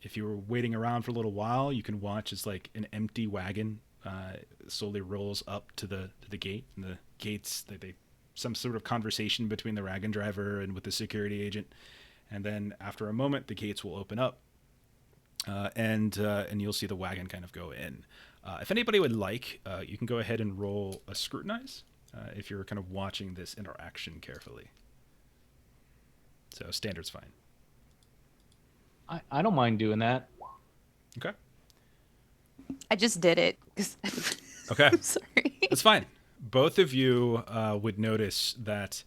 If you were waiting around for a little while, you can watch as like an empty wagon slowly rolls up to the gate, and the gates they some sort of conversation between the wagon driver and with the security agent, and then after a moment the gates will open up, and you'll see the wagon kind of go in. If anybody would like, you can go ahead and roll a scrutinize if you're kind of watching this interaction carefully. So standard's fine.
I don't mind doing that.
Okay.
I just did it.
Okay.
I'm sorry.
That's fine. Both of you would notice that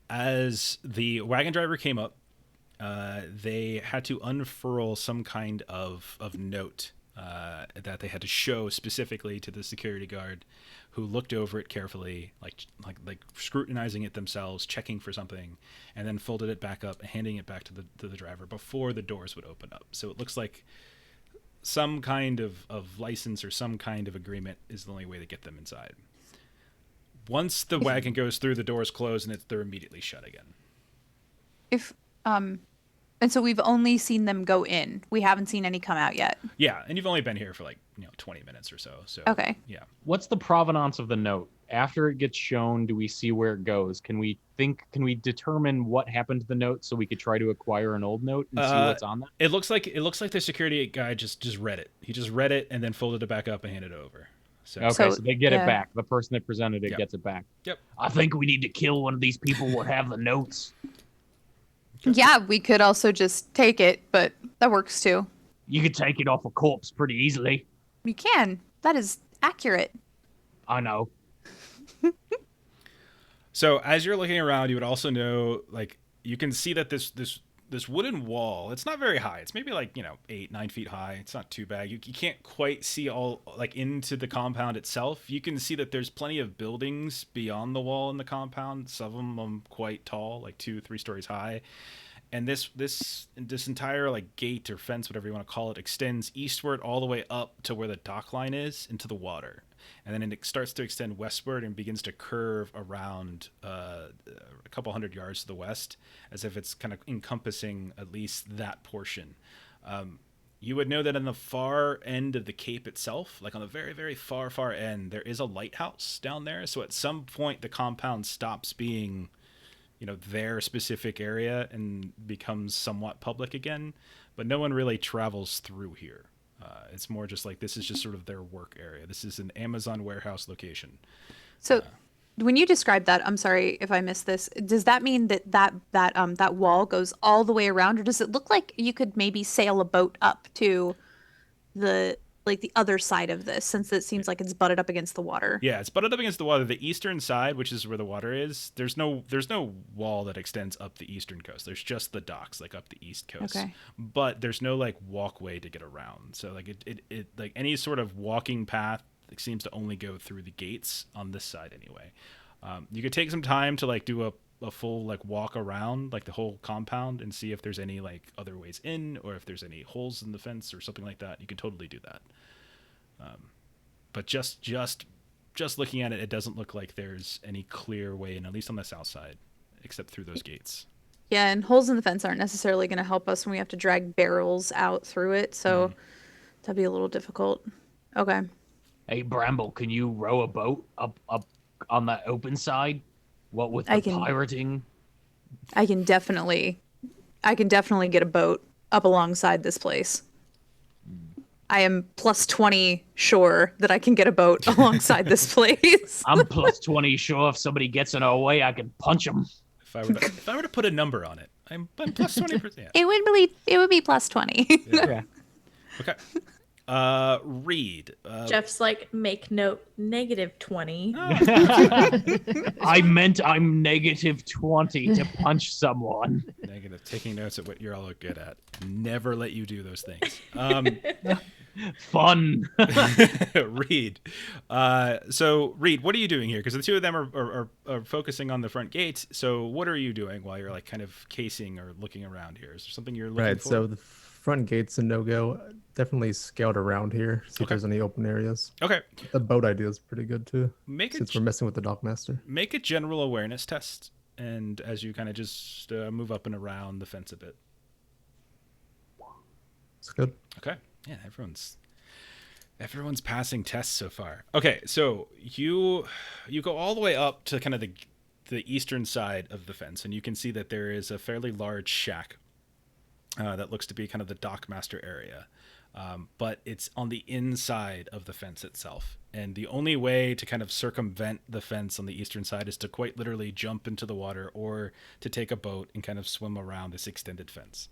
as the wagon driver came up, they had to unfurl some kind of note that they had to show specifically to the security guard, who looked over it carefully, like scrutinizing it themselves, checking for something, and then folded it back up, handing it back to the driver before the doors would open up. So it looks like some kind of license or some kind of agreement is the only way to get them inside. Once the wagon goes through, the doors close and they're immediately shut again.
And so we've only seen them go in. We haven't seen any come out yet.
Yeah, and you've only been here for 20 minutes or so. So
Okay.
Yeah.
What's the provenance of the note? After it gets shown, do we see where it goes? Can we determine what happened to the note so we could try to acquire an old note and see what's on that?
It looks like the security guy just read it. He just read it and then folded it back up and handed it over.
Okay, so they get
yeah.
it back. The person that presented it
Yep.
gets it back.
Yep.
I think we need to kill one of these people who have the notes.
Yeah, we could also just take it, but that works too.
You could take it off a corpse pretty easily.
We can. That is accurate.
I know.
So as you're looking around, you would also know, you can see that this wooden wall, it's not very high. It's maybe 8-9 feet high. It's not too bad. You can't quite see all into the compound itself. You can see that there's plenty of buildings beyond the wall in the compound. Some of them quite tall, 2-3 stories high. And this entire gate or fence, whatever you want to call it, extends eastward all the way up to where the dock line is into the water. And then it starts to extend westward and begins to curve around a couple hundred yards to the west, as if it's kind of encompassing at least that portion. You would know that on the far end of the cape itself, on the very, very far, far end, there is a lighthouse down there. So at some point, the compound stops being their specific area and becomes somewhat public again. But no one really travels through here. It's more just this is just sort of their work area. This is an Amazon warehouse location.
So when you describe that, I'm sorry if I missed this. Does that mean that wall goes all the way around, or does it look like you could maybe sail a boat up to the other side of this, since it seems like it's butted up against the water?
Yeah, it's butted up against the water. The eastern side, which is where the water is, there's no wall that extends up the eastern coast. There's just the docks up the east coast. Okay. But there's no walkway to get around. So it any sort of walking path seems to only go through the gates on this side anyway. You could take some time to do a full walk around the whole compound and see if there's any other ways in, or if there's any holes in the fence or something like that. You can totally do that. But just looking at it, it doesn't look like there's any clear way in, at least on the south side, except through those gates.
Yeah, and holes in the fence aren't necessarily going to help us when we have to drag barrels out through it, so that'd be a little difficult. Okay.
Hey, Bramble, can you row a boat up on that open side? What with the pirating?
I can definitely get a boat up alongside this place. I am plus 20 sure that I can get a boat alongside this place.
I'm plus 20 sure if somebody gets in our way, I can punch them.
If I were to put a number on it, I'm plus 20%.
It would be plus 20.
Yeah. Okay. Reed.
Jeff's make note -20.
I meant I'm -20 to punch someone.
Negative. Taking notes of what you're all good at. Never let you do those things.
Fun.
Reed. So Reed, what are you doing here? Because the two of them are focusing on the front gate. So what are you doing while you're kind of casing or looking around here? Is there something you're looking for?
So the front gate's a no-go. Definitely scout around here, see if there's any open areas.
Okay.
The boat idea is pretty good too,
Since
we're messing with the dockmaster.
Make a general awareness test. and as you kind of just move up and around the fence a bit.
It's good.
Okay. Yeah, everyone's passing tests so far. Okay, so you go all the way up to kind of the eastern side of the fence, and you can see that there is a fairly large shack that looks to be kind of the dockmaster area. But it's on the inside of the fence itself. And the only way to kind of circumvent the fence on the eastern side is to quite literally jump into the water or to take a boat and kind of swim around this extended fence.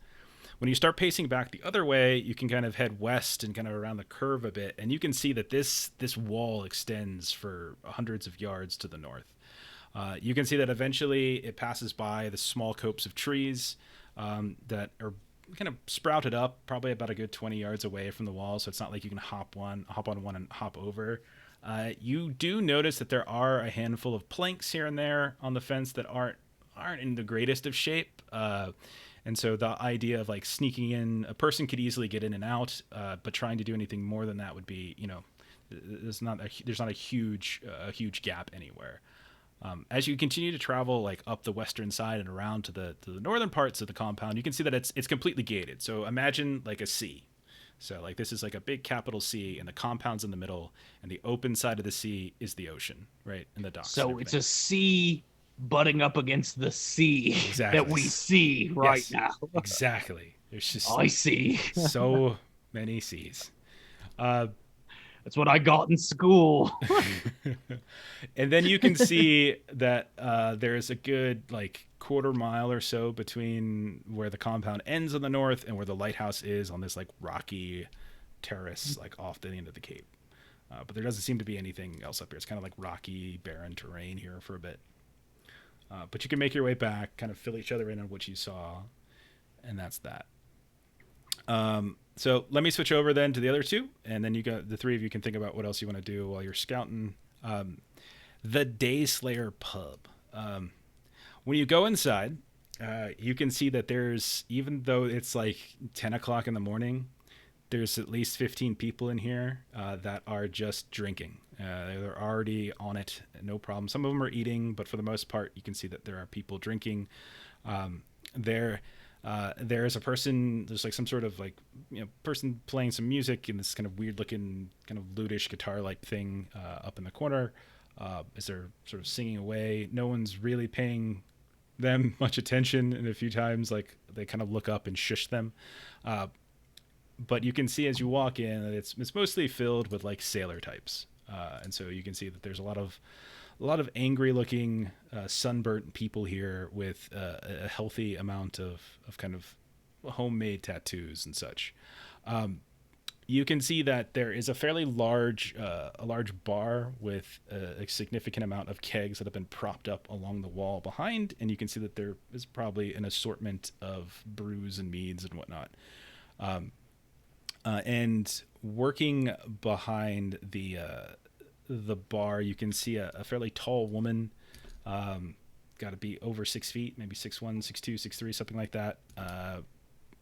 When you start pacing back the other way, you can kind of head west and kind of around the curve a bit, and you can see that this wall extends for hundreds of yards to the north. You can see that eventually it passes by the small copse of trees that are kind of sprouted up, probably about a good 20 yards away from the wall, so it's not like you can hop on one and hop over. You do notice that there are a handful of planks here and there on the fence that aren't in the greatest of shape. And so the idea of like sneaking in, a person could easily get in and out, but trying to do anything more than that would be, there's not a huge gap anywhere. As you continue to travel like up the western side and around to the northern parts of the compound, you can see that it's completely gated. So imagine like a C. So like this is like a big capital C, and the compound's in the middle, and the open side of the C is the ocean, right? And the docks.
So it's a C butting up against the sea that we see right now.
Exactly. There's just
I see.
so many C's.
That's what I got in school.
And then you can see that there's a good like quarter mile or so between where the compound ends on the north and where the lighthouse is on this like rocky terrace like off the end of the cape. But there doesn't seem to be anything else up here. It's kind of like rocky, barren terrain here for a bit. But you can make your way back, kind of fill each other in on what you saw, and that's that. So let me switch over then to the other two, and then the three of you can think about what else you want to do while you're scouting. The Dayslayer Pub. When you go inside, you can see that there's, even though it's like 10 o'clock in the morning, there's at least 15 people in here that are just drinking. They're already on it, no problem. Some of them are eating, but for the most part, you can see that there are people drinking. There's a person, there's like some sort of like, person playing some music in this kind of weird looking, kind of lutish guitar like thing up in the corner as they're sort of singing away. No one's really paying them much attention, and a few times like they kind of look up and shush them. But you can see as you walk in that it's mostly filled with like sailor types. And so you can see that there's a lot of angry looking sunburnt people here with a healthy amount of kind of homemade tattoos and such. You can see that there is a fairly large bar with a significant amount of kegs that have been propped up along the wall behind, and you can see that there is probably an assortment of brews and meads and whatnot. And working behind the bar, you can see a fairly tall woman, got to be over 6 feet, maybe 6'1", 6'2", 6'3", something like that.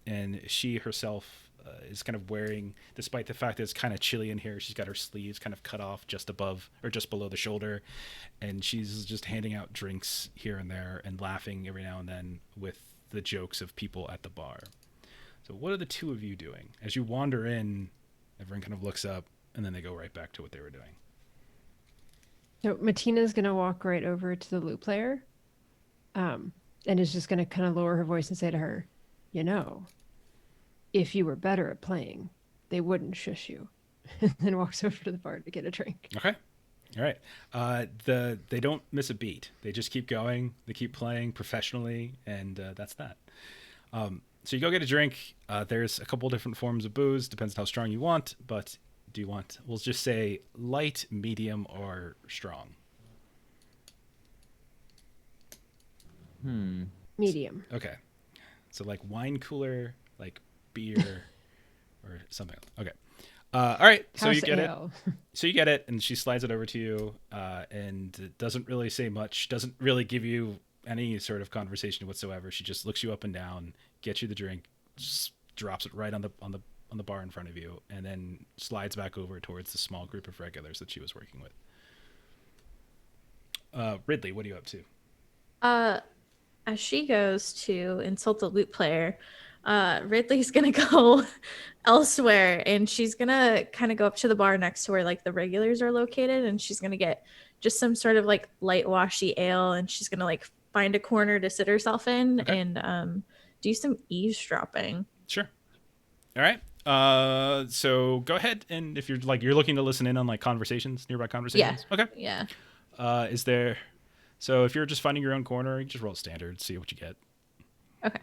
And she herself is kind of wearing, despite the fact that it's kind of chilly in here, she's got her sleeves kind of cut off just above or just below the shoulder, and she's just handing out drinks here and there and laughing every now and then with the jokes of people at the bar. So what are the two of you doing? As you wander in, everyone kind of looks up, and then they go right back to what they were doing.
So Matina's going to walk right over to the lute player and is just going to kind of lower her voice and say to her, if you were better at playing, they wouldn't shush you. And then walks over to the bar to get a drink.
Okay. All right. They don't miss a beat. They just keep going. They keep playing professionally, and that's that. So you go get a drink. There's a couple different forms of booze. Depends on how strong you want. But do you want, we'll just say light, medium, or strong?
Medium.
Okay. So like wine cooler, like beer, or something else. Okay. All right. So
House
you get
ale.
it. So you get it, and she slides it over to you, and it doesn't really say much. Doesn't really give you any sort of conversation whatsoever. She just looks you up and down, gets you the drink, just drops it right on the bar in front of you, and then slides back over towards the small group of regulars that she was working with. Ridley, what are you up to?
As she goes to insult the lute player, Ridley's gonna go elsewhere, and she's gonna kind of go up to the bar next to where like the regulars are located, and she's gonna get just some sort of like light washy ale, and she's gonna like find a corner to sit herself in
Okay.
and do some eavesdropping.
Sure. All right. So go ahead, and if you're looking to listen in on like nearby conversations.
Yeah.
Okay.
Yeah.
Is there? So if you're just finding your own corner, you just roll standard, see what you get.
Okay.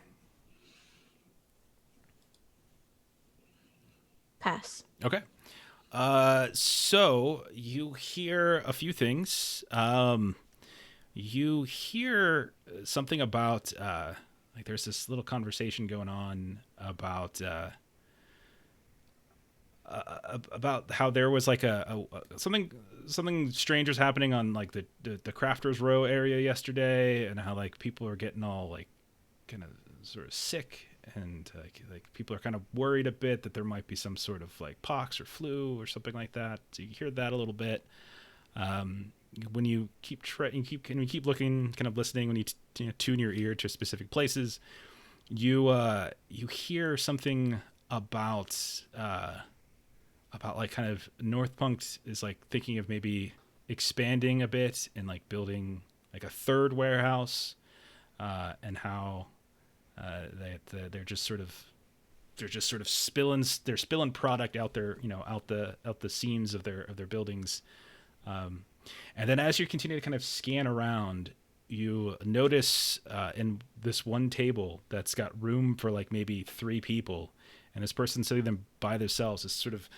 Pass.
Okay. So you hear a few things. You hear something about like there's this little conversation going on about how there was like something strange was happening on like the crafters row area yesterday, and how like people are getting all like kind of sort of sick, and like people are kind of worried a bit that there might be some sort of like pox or flu or something like that. So you hear that a little bit. When you keep looking, kind of listening, when you tune your ear to specific places, you hear something about like kind of North Punk is like thinking of maybe expanding a bit and like building like a third warehouse, and how they're just sort of spilling product out there, out the seams of their buildings. And then as you continue to kind of scan around, you notice in this one table that's got room for like maybe 3 people, and this person sitting them by themselves is sort of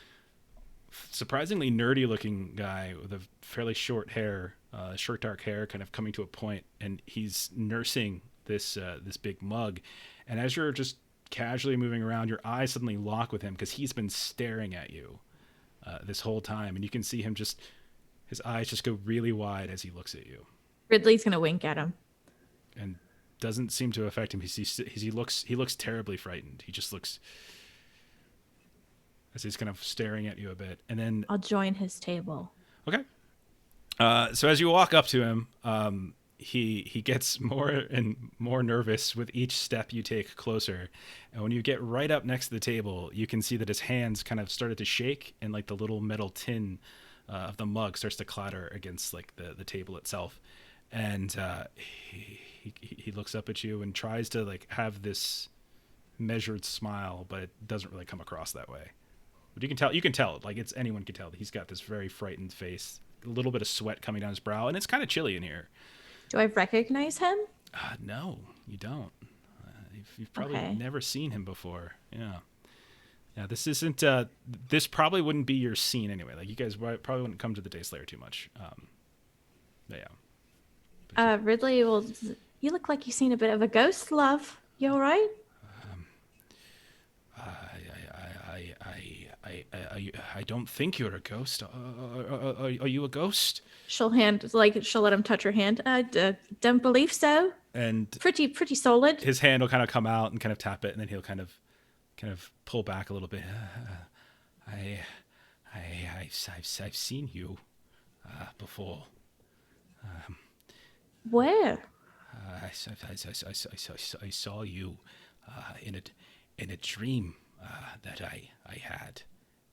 surprisingly nerdy looking guy with a fairly short dark hair, kind of coming to a point, and he's nursing this big mug. And as you're just casually moving around, your eyes suddenly lock with him because he's been staring at you this whole time, and you can see him his eyes just go really wide as he looks at you.
Ridley's gonna wink at him.
And doesn't seem to affect him. He looks terribly frightened. He just looks as he's kind of staring at you a bit. And then
I'll join his table.
okay. So as you walk up to him, he gets more and more nervous with each step you take closer. And when you get right up next to the table, you can see that his hands kind of started to shake, and like the little metal tin of the mug starts to clatter against like the table itself. And he looks up at you and tries to like have this measured smile, but it doesn't really come across that way. But you can tell like anyone can tell that he's got this very frightened face, a little bit of sweat coming down his brow, and it's kind of chilly in here.
Do I recognize him?
No, you don't. You've probably never seen him before. Yeah, this isn't. This probably wouldn't be your scene anyway. Like you guys probably wouldn't come to the Dayslayer too much. But yeah.
Ridley will. You look like you've seen a bit of a ghost, love. You all right?
I don't think you're a ghost. Are you a ghost?
She'll let him touch her hand. Don't believe so.
And
Pretty solid.
his hand will kind of come out and kind of tap it, and then he'll kind of pull back a little bit. I've seen you before.
Where?
I saw you in a dream that I had.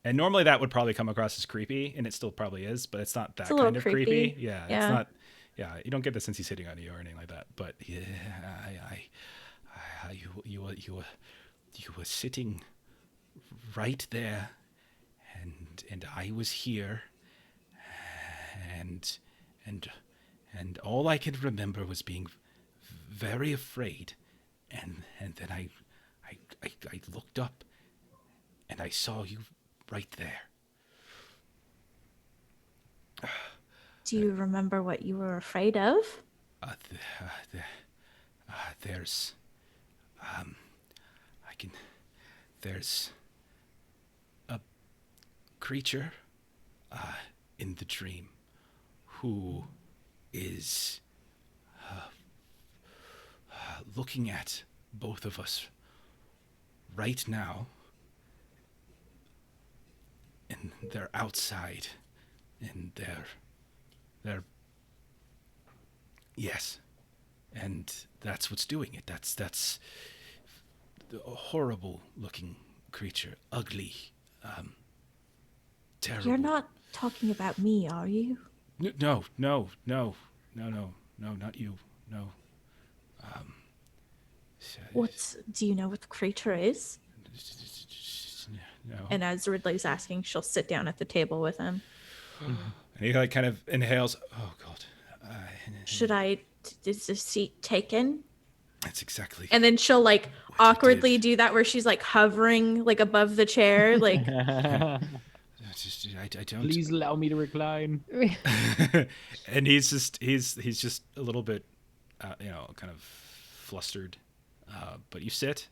And normally that would probably come across as creepy, and it still probably is, but it's not that kind of creepy. Yeah, it's not. Yeah, you don't get this since he's hitting on you or anything like that. But yeah, you were sitting right there, and I was here, and all I could remember was being very afraid, and then I looked up, and I saw you right there.
Do you remember what you were afraid of?
There's a creature in the dream who is looking at both of us right now, and they're outside, and they're yes, and that's what's doing it. That's a horrible looking creature, ugly, terrible.
You're not talking about me, are you?
No, not you. No.
Do you know what the creature is?
No.
And as Ridley's asking, she'll sit down at the table with him.
And he like kind of inhales. Oh God.
Should I? Is the seat taken?
That's exactly.
And then she'll like
What you
awkwardly
did.
do that where she's like hovering like above the chair, like.
I don't.
Please allow me to recline.
And he's just a little bit, kind of flustered. But you sit,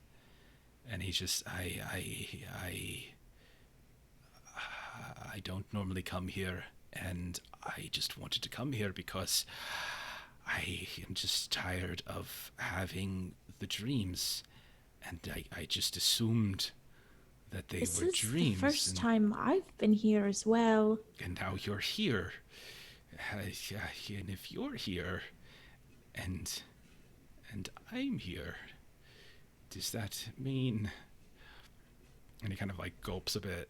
and he's just I don't normally come here, and I just wanted to come here because I am just tired of having the dreams, and I just assumed that they
This
were
is
dreams.
the first
and,
time I've been here as well.
and now you're here. And if you're here, and I'm here, does that mean? And he kind of like gulps a bit,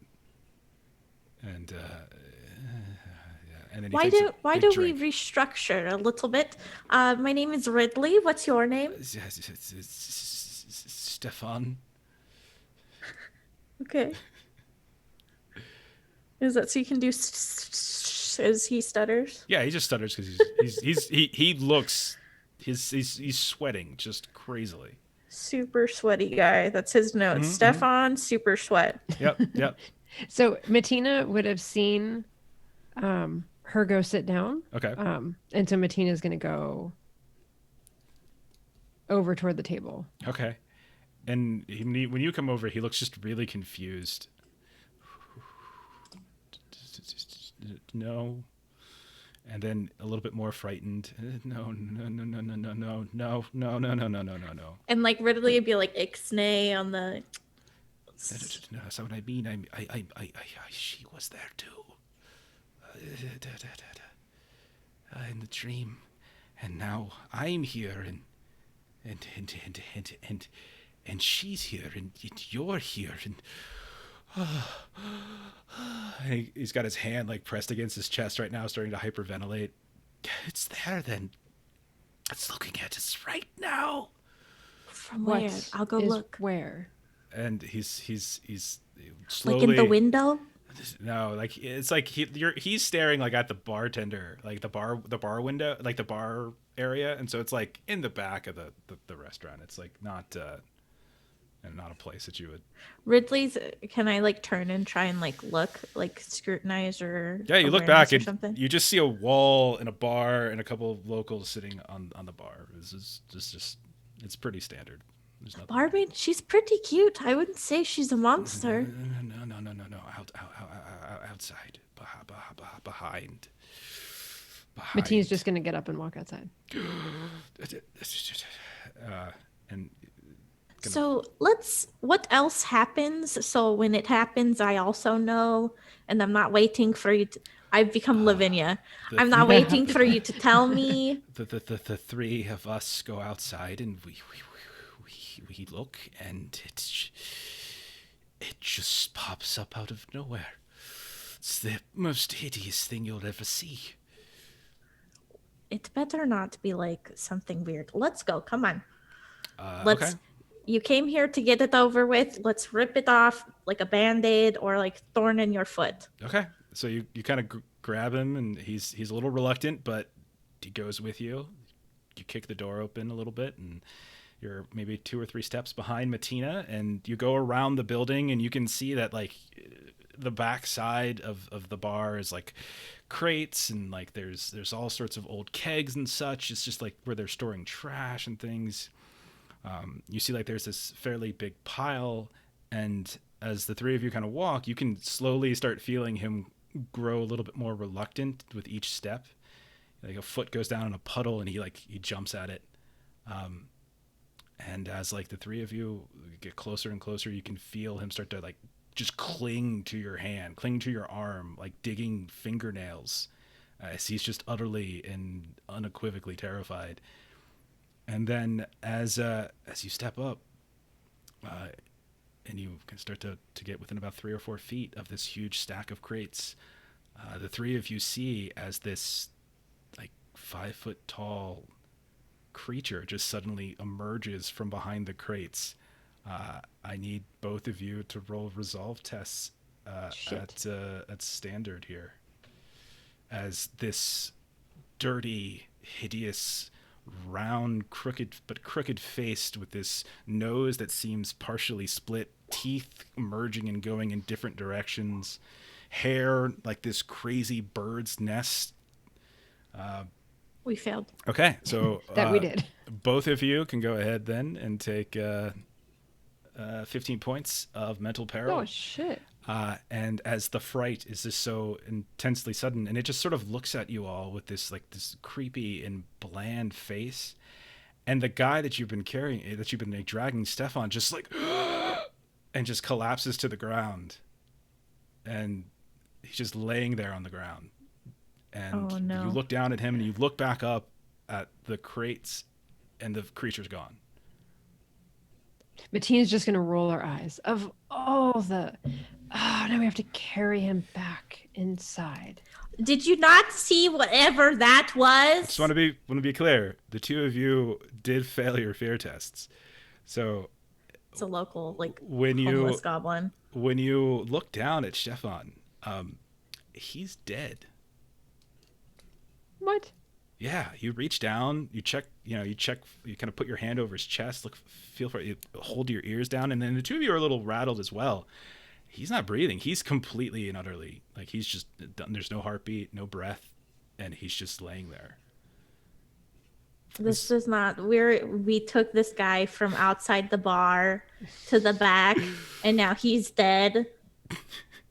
and and then he takes a
Why
big
don't we
drink.
restructure a little bit? My name is Ridley. What's your name?
Stefan.
Okay. Is that so you can do as he stutters?
Yeah, he just stutters because he looks he's sweating just crazily.
Super sweaty guy. That's his note. Stefan, super sweat.
Yep.
So Matina would have seen her go sit down.
Okay.
And so Matina's going to go over toward the table.
Okay. And when you come over, he looks just really confused. No. And then a little bit more frightened. No.
And like Ridley would be like ixnay on the.
No, that's not what I mean. She was there too. In the dream, and now I'm here, and she's here, and you're here, and he's got his hand like pressed against his chest right now, starting to hyperventilate. It's there, then. It's looking at us right now.
From where? I'll go look.
Where?
And he's slowly
Like in the window.
No, like it's like he's staring like at the bartender, like the bar window, like the bar area, and so it's like in the back of the restaurant. It's like not a place that you would.
Ridley's. Can I like turn and try and like look, like scrutinize or?
Yeah, you look
awareness
back
or
and
something?
you just see a wall and a bar and a couple of locals sitting on the bar. It's just it's pretty standard. There's nothing.
Barmaid, she's pretty cute. I wouldn't say she's a monster.
No. Outside, behind.
Matina's just going to get up and walk outside.
And
So what else happens? So when it happens, I also know, and I'm not waiting for you to, I've become Lavinia. I'm not waiting for you to tell me.
the three of us go outside and we look, and it just pops up out of nowhere. It's the most hideous thing you'll ever see.
It better not be like something weird. Let's go. Come on.
Okay.
You came here to get it over with. Let's rip it off like a band-aid or like thorn in your foot.
Okay. So you kind of grab him, and he's a little reluctant, but he goes with you. You kick the door open a little bit, and you're maybe 2 or 3 steps behind Matina, and you go around the building, and you can see that like the back side of the bar is like crates, and like there's all sorts of old kegs and such. It's just like where they're storing trash and things. You see like there's this fairly big pile, and as the three of you kind of walk, you can slowly start feeling him grow a little bit more reluctant with each step. Like a foot goes down in a puddle, and he jumps at it. And as like the three of you get closer and closer, you can feel him start to like just cling to your hand, cling to your arm, like digging fingernails. As he's just utterly and unequivocally terrified. And then as you step up, and you can start to get within about 3 or 4 feet of this huge stack of crates, the three of you see as this like 5-foot tall creature just suddenly emerges from behind the crates. I need both of you to roll resolve tests at standard here, as this dirty, hideous, round, crooked faced, with this nose that seems partially split, teeth merging and going in different directions, hair like this crazy bird's nest.
We failed.
Okay, so
That we did.
both of you can go ahead then and take 15 points of mental peril.
Oh shit.
And as the fright is just so intensely sudden, and it just sort of looks at you all with this like this creepy and bland face, and the guy that you've been carrying, that you've been like, dragging Stefan, just like and just collapses to the ground, and he's just laying there on the ground. And
Oh, no.
you look down at him, and you look back up at the crates, and the creature's gone.
Matina's just gonna roll her eyes. Of all the, now we have to carry him back inside.
Did you not see whatever that
I
was?
just want to be clear. The two of you did fail your fear tests, so
It's a local, like,
when
homeless goblin.
you look down at Stefan, he's dead.
What?
Yeah, you reach down, you check, you kind of put your hand over his chest, feel for it, hold your ears down, and then the two of you are a little rattled as well. He's not breathing. He's completely and utterly, like, he's just done. There's no heartbeat, no breath, and he's just laying there.
This is not. We took this guy from outside the bar to the back, and now he's dead.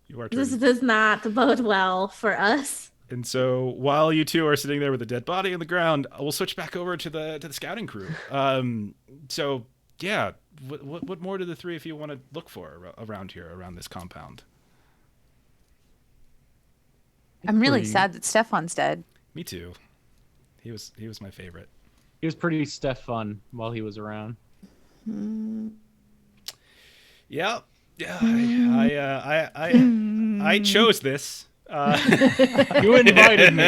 You are
This
turning.
does not bode well for us.
And so while you two are sitting there with a dead body on the ground, we'll switch back over to the scouting crew. So yeah, what more do the three of you want to look for around here, around this compound?
I'm really
Pretty-
sad that Stefan's dead.
Me too. He was my favorite.
He was pretty fun while he was around.
Yeah. I chose this.
You invited me.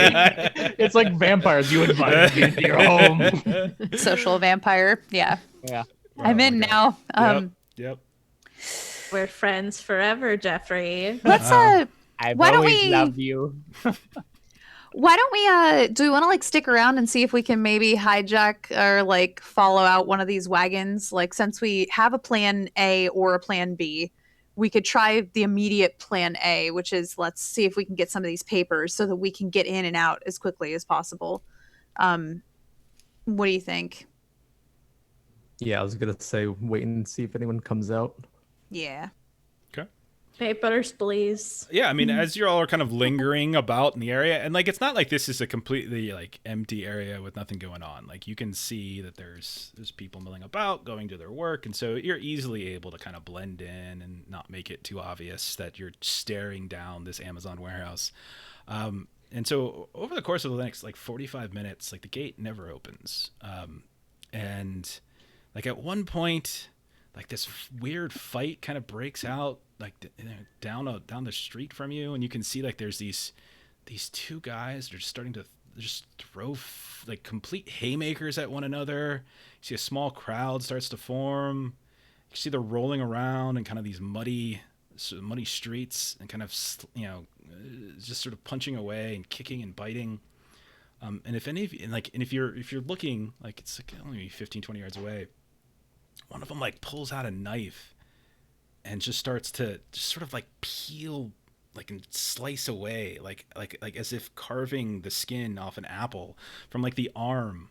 It's like vampires. You invited me into your home.
Social vampire. Yeah.
Yeah.
I'm in now.
Yep.
We're friends forever, Jeffrey.
Let's
I've
Why don't
always
we-
loved you.
why don't we do we want to like stick around and see if we can maybe hijack or like follow out one of these wagons? Like, since we have a plan A or a plan B, we could try the immediate plan A, which is let's see if we can get some of these papers so that we can get in and out as quickly as possible. What do you think?
Yeah, I was gonna say wait and see if anyone comes out.
Yeah.
Papers, please.
Yeah, I mean, as you all are kind of lingering about in the area, and like it's not like this is a completely like empty area with nothing going on. Like you can see that there's people milling about, going to their work, and so you're easily able to kind of blend in and not make it too obvious that you're staring down this Amazon warehouse. And so over the course of the next like 45 minutes, like the gate never opens, and like at one point, like this weird fight kind of breaks out like down the street from you, and you can see like there's these two guys that are just starting to just throw like complete haymakers at one another. You see a small crowd starts to form. You see they're rolling around in kind of these muddy streets and kind of just sort of punching away and kicking and biting. And if any of you, and if you're looking, like it's like only 15-20 yards away, one of them like pulls out a knife and just starts to just sort of like peel like and slice away like as if carving the skin off an apple from like the arm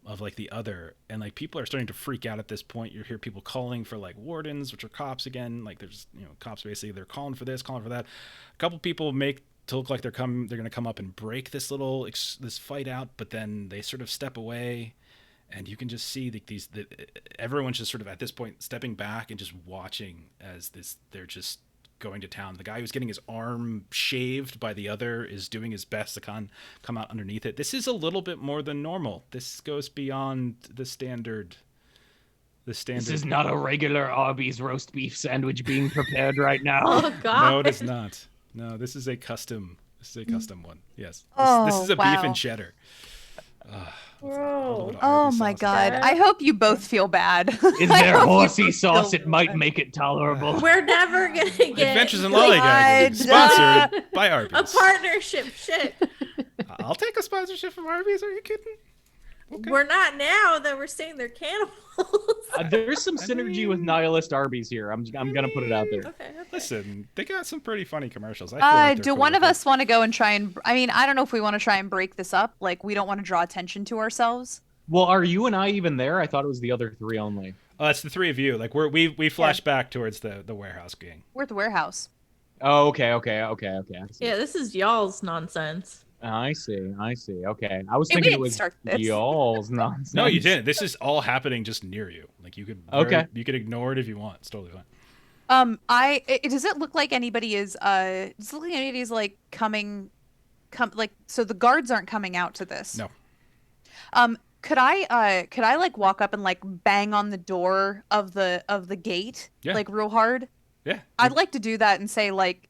of like the other. And like people are starting to freak out at this point. You hear people calling for like wardens, which are cops again. Like there's cops basically, they're calling for this, calling for that. A couple people make to look like they're going to come up and break this fight out, but then they sort of step away. And you can just see everyone's just sort of at this point stepping back and just watching as they're just going to town. The guy who's getting his arm shaved by the other is doing his best to come out underneath it. This is a little bit more than normal. This goes beyond the standard. This is
not a regular Arby's roast beef sandwich being prepared right now.
Oh God.
No, it is not. No, this is a custom. This is a custom one. Yes.
Oh,
this is a
wow.
beef and cheddar.
Bro.
Oh my God! I hope you both feel bad.
Is there horsey sauce? It might make it tolerable.
We're never gonna get
Adventures in
God.
Lollygagging, sponsored by Arby's.
a partnership. Shit.
I'll take a sponsorship from Arby's. Are you kidding? Okay.
We're not now that we're saying they're cannibals.
There's some synergy with nihilist Arby's here. I'm gonna put it out there.
Okay.
Listen, they got some pretty funny commercials. I feel like they're
Do
cool
one
with
of
it.
us want to go and try and? I mean, I don't know if we want to try and break this up. Like, we don't want to draw attention to ourselves.
Well, are you and I even there? I thought it was the other three only.
It's the three of you. Like we flash back towards the warehouse gang.
We're at the warehouse.
Oh, okay. I see.
Yeah, this is y'all's nonsense.
I see. Okay. I was
Hey, we
thinking it
didn't
was
start this.
y'all's nonsense.
No, you didn't. This is all happening just near you. Like you could. You could ignore it if you want. It's totally fine.
Does it look like anybody is? Does it look like anybody is like like? So the guards aren't coming out to this.
No.
Could I like walk up and like bang on the door of the gate
Yeah.
like real hard?
Yeah.
I'd like to do that and say like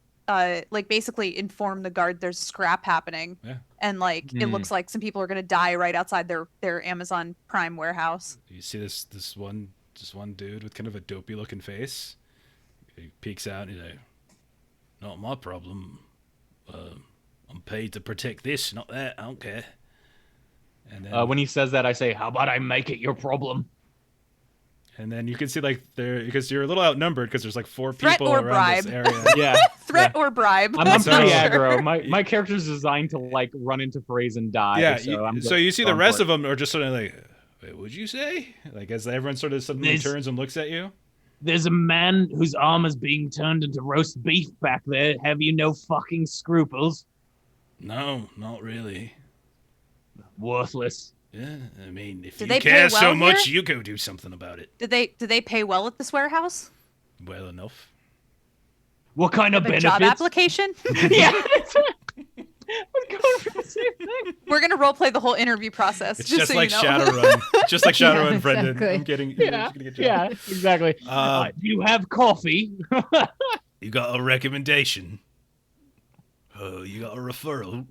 basically inform the guard there's scrap happening.
Yeah.
And like it looks like some people are gonna die right outside their Amazon Prime warehouse.
You see this one dude with kind of a dopey looking face. He peeks out and he's like, "Not my problem. I'm paid to protect this, not that. I don't care." And then,
When he says that, I say, "How about I make it your problem?"
and then you can see like because you're a little outnumbered because there's like 4
Threat
people
or
around this
bribe.
area.
Yeah.
Threat or bribe.
I'm
So-
pretty aggro. My character's designed to like run into phrase and die.
Yeah,
So,
you see the
going
rest
for
of them are just sort of like, "Wait, what'd you say?" Like as everyone sort of suddenly
This-
turns and looks at you.
There's a man whose arm is being turned into roast beef back there. Have you no fucking scruples?
No, not really.
Worthless.
Yeah, I mean, if
Do
you
they pay
care so
well
much,
here?
you go do something about it.
Did they pay well at this warehouse?
Well enough.
What kind of
A
benefits?
job application?
Yeah. I was going for the same thing.
We're gonna role play the whole interview process.
It's
just
just
so
like
you know.
Shadowrun. Just like Shadowrun,
Yeah,
Brendan.
exactly.
I'm kidding.
Yeah, yeah, exactly. Do you have coffee?
You got a recommendation? You got a referral?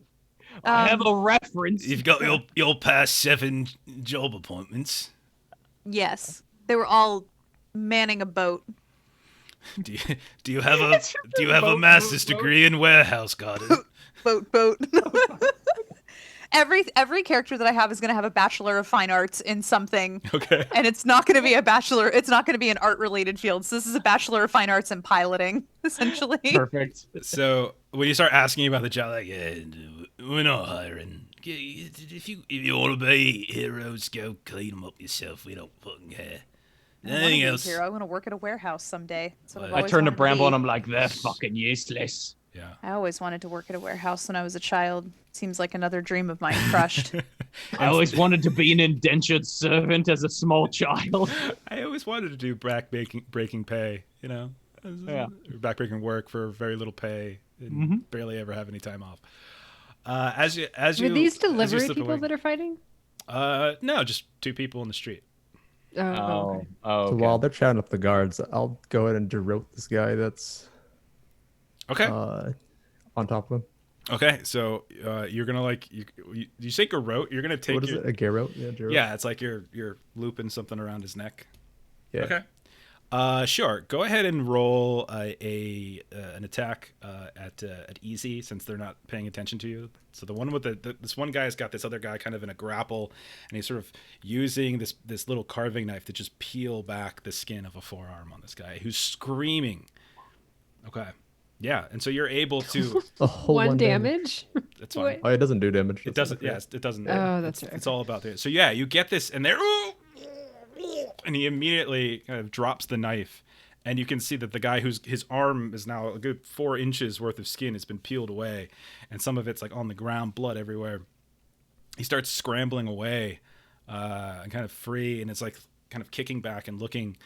I have a reference.
You've got your past 7 job appointments.
Yes, they were all manning a boat.
Do you have a master's degree in warehouse garden?
Boat. Every character that I have is going to have a Bachelor of Fine Arts in something,
Okay.
and it's not going to be a bachelor. It's not going to be an art-related field. So this is a Bachelor of Fine Arts in piloting, essentially.
Perfect.
So when you start asking about the job, like, yeah, we're not hiring. If you want to be heroes, go clean them up yourself. We don't fucking care.
I wanna
Anything
be a
else?
hero. I want to work at a warehouse someday. That's what I've
I
I
always
turn to
wanted
Bramble and
be.
I'm like, they're fucking useless.
Yeah.
I always wanted to work at a warehouse when I was a child. Seems like another dream of mine crushed.
I always wanted to be an indentured servant as a small child.
I always wanted to do breaking pay, you know?
Yeah.
Backbreaking work for very little pay and
Mhm.
barely ever have any time off. As you
Are these
as you
delivery
slip
people
away-
that are fighting?
No, just 2 people in the street.
Oh, okay.
Oh,
So
okay.
while they're chatting up the guards, I'll go ahead and derote this guy that's
Okay.
on top of him.
Okay. So you're gonna like you say garrote. You're gonna take
What is
your,
it? A garrote? Yeah, garrote.
Yeah, it's like you're looping something around his neck.
Yeah.
Okay. Sure. Go ahead and roll an attack at easy since they're not paying attention to you. So the one with this one guy's got this other guy kind of in a grapple, and he's sort of using this little carving knife to just peel back the skin of a forearm on this guy who's screaming. Okay. Yeah, and so you're able to.
A whole
One damage?
That's fine.
Wait.
Oh, it doesn't do damage.
It doesn't. Yes, it doesn't.
Oh, that's
it's,
right.
It's all about there. So yeah, you get this, and they're. And he immediately kind of drops the knife, and you can see that the guy his arm is now a good 4 inches worth of skin has been peeled away, and some of it's like on the ground, blood everywhere. He starts scrambling away, and kind of free, and it's like kind of kicking back and looking,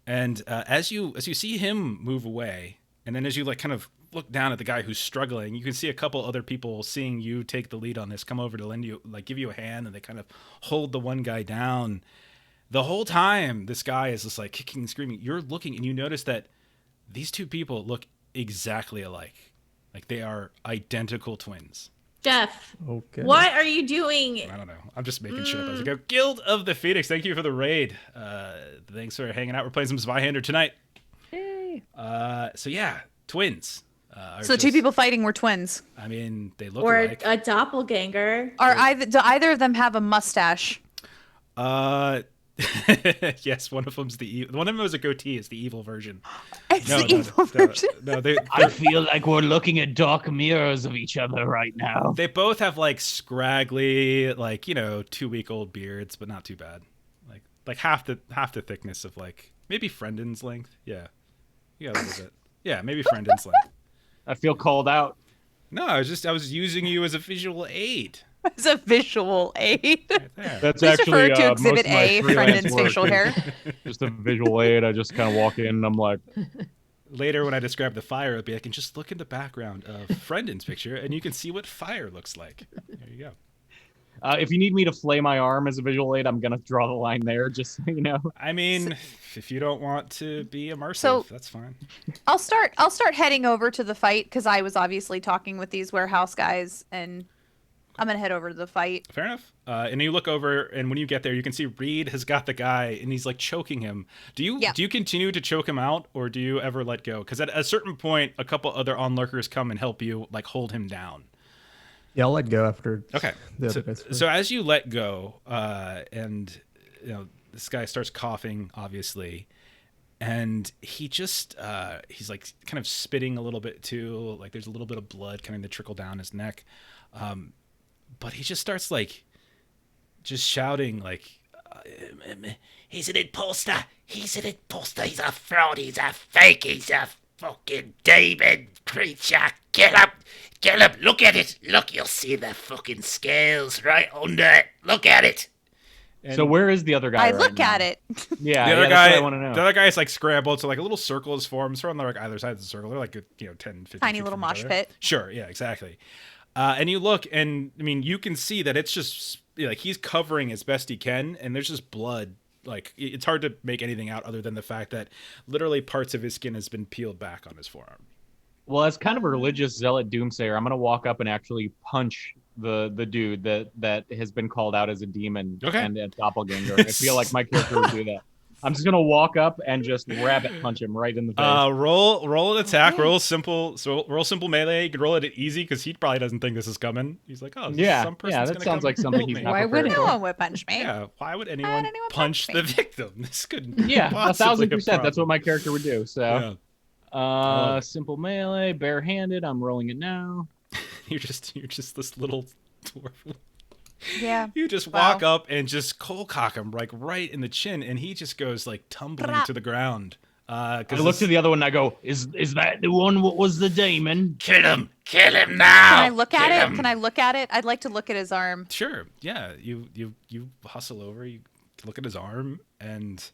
and as you see him move away, And then as you like kind of look down at the guy who's struggling, you can see a couple other people seeing you take the lead on this come over to lend you, like, give you a hand, and they kind of hold the one guy down. The whole time this guy is just like kicking and screaming. You're looking and you notice that these two people look exactly alike. Like they are identical twins.
Jeff,
Okay.
what are you doing?
I don't know. I'm just making shit up as I go. Guild of the Phoenix, thank you for the raid. Thanks for hanging out. We're playing some Zweihander tonight.
Yay.
So yeah, twins.
So two people fighting were twins.
I mean, they look
Or
alike.
a doppelganger.
Do either of them have a mustache?
Yes, one of them's one of them has a goatee. Is the evil version.
It's the evil version.
No,
I feel like we're looking at dark mirrors of each other right now.
they both have like scraggly, like 2-week-old beards, but not too bad. Like half the thickness of like maybe Frendon's length. Yeah, a little bit. Yeah, maybe Frendon's length.
I feel called out.
No, I was using you as a visual aid.
It's a visual aid.
Right there.
That's
Please
actually
refer to
most of
Exhibit
my
A,
freelance
Brendan's
work
facial
is
hair.
Just a visual aid. I just kind of walk in and I'm like,
Later, when I describe the fire, it'll be like, and just look in the background of Frendon's picture, and you can see what fire looks like. There you go.
if you need me to flay my arm as a visual aid, I'm gonna draw the line there. Just so you know.
I mean, if you don't want to be immersive,
So-
that's fine.
I'll start heading over to the fight because I was obviously talking with these warehouse guys, and I'm gonna head over to the fight.
Fair enough. And you look over, and when you get there, you can see Reed has got the guy, and he's like choking him. Do you continue to choke him out, or do you ever let go? Because at a certain point, a couple other onlookers come and help you, like hold him down.
Yeah, I'll let go after.
Okay.
The other guys.
So as you let go, and this guy starts coughing, obviously, and he just he's like kind of spitting a little bit too. Like there's a little bit of blood kind of trickle down his neck. But he just starts like just shouting like,
He's an imposter. He's an imposter. He's a fraud. He's a fake. He's a fucking demon creature. Get up. Get up. Look at it. Look, you'll see the fucking scales right under it. Look at it.
and
So where is the other guy?
I
right
look
now?
at it.
Yeah,
the other
that's
guy,
what I want to know.
the other guy is like scrambled, so like a little circle is formed. So on like either side of the circle, they're like 10, 15
Tiny
feet
little
from each
mosh
other.
pit.
Sure, yeah, exactly. And you look, and I mean, you can see that it's just like he's covering as best he can, and there's just blood. Like it's hard to make anything out other than the fact that literally parts of his skin has been peeled back on his forearm.
Well, as kind of a religious zealot doomsayer, I'm gonna walk up and actually punch the dude that has been called out as a demon and a doppelganger. I feel like my character would do that. I'm just gonna walk up and just rabbit punch him right in the face.
Roll an attack. Roll simple melee. You can roll it at easy because he probably doesn't think this is coming. He's like, oh, some person's
that
gonna
sounds
come
like something
help
he's
me.
not
Why
prepared
would
No
for.
one would punch me.
Yeah, why would anyone
anyone
punch
punch
the
me?
victim? This couldn't
Yeah,
possibly
1,000%. That's what my
problem.
character would do. So,
Yeah.
simple melee, barehanded. I'm rolling it now.
You're just this little dwarf.
Yeah.
You just walk up and just cold cock him like right in the chin, and he just goes like tumbling to the ground.
I look to the other one and I go, "Is that the one? What was the demon?"
Kill him. Kill him now.
Can I look at
Kill
it?
him.
Can I look at it? I'd like to look at his arm.
Sure, yeah. You hustle over. You look at his arm, and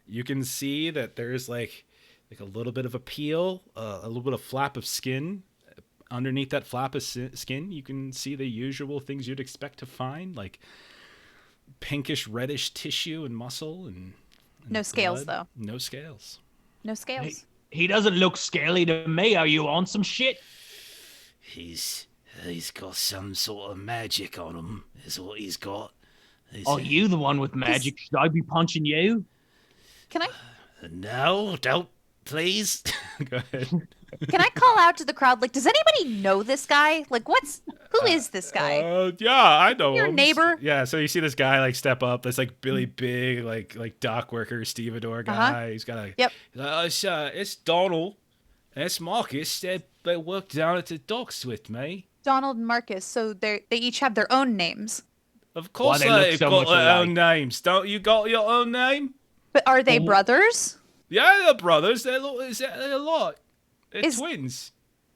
you can see that there's like a little bit of a peel, a little bit of flap of skin. Underneath that flap of skin, you can see the usual things you'd expect to find, like pinkish reddish tissue and muscle and
No scales,
blood.
though.
No scales.
No scales.
He doesn't look scaly to me. Are you on some shit?
He's got some sort of magic on him, is what he's got.
Are you the one with magic? Should I be punching you?
Can I
No, don't, please.
Go ahead.
can I call out to the crowd? Like, does anybody know this guy? Like, who is this guy?
Yeah, I know
Your
him.
neighbor?
Yeah, so you see this guy like step up. That's like Billy Big, like dock worker, stevedore guy. He's got a
Yep.
It's Donald. It's Marcus. They work down at the docks with me.
Donald and Marcus. So they each have their own names.
Of course,
they look
they've
so
got
much
their
alike.
own names. Don't you got your own name?
But are they brothers?
Yeah, they're brothers. They're a lot. They're
Is-
twins.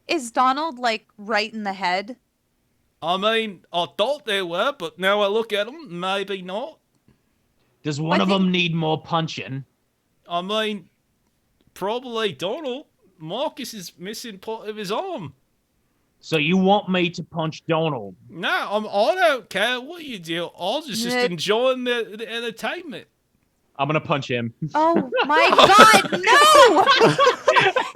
Is Donald like right in the head?
I mean, I thought they were, but now I look at them, maybe not.
Does one
I
of
think-
them need more punching?
I mean, probably Donald. Marcus is missing part of his arm.
So you want me to punch Donald?
No, I don't care what you do. I was just enjoying the entertainment.
I'm gonna punch him.
Oh my god, no!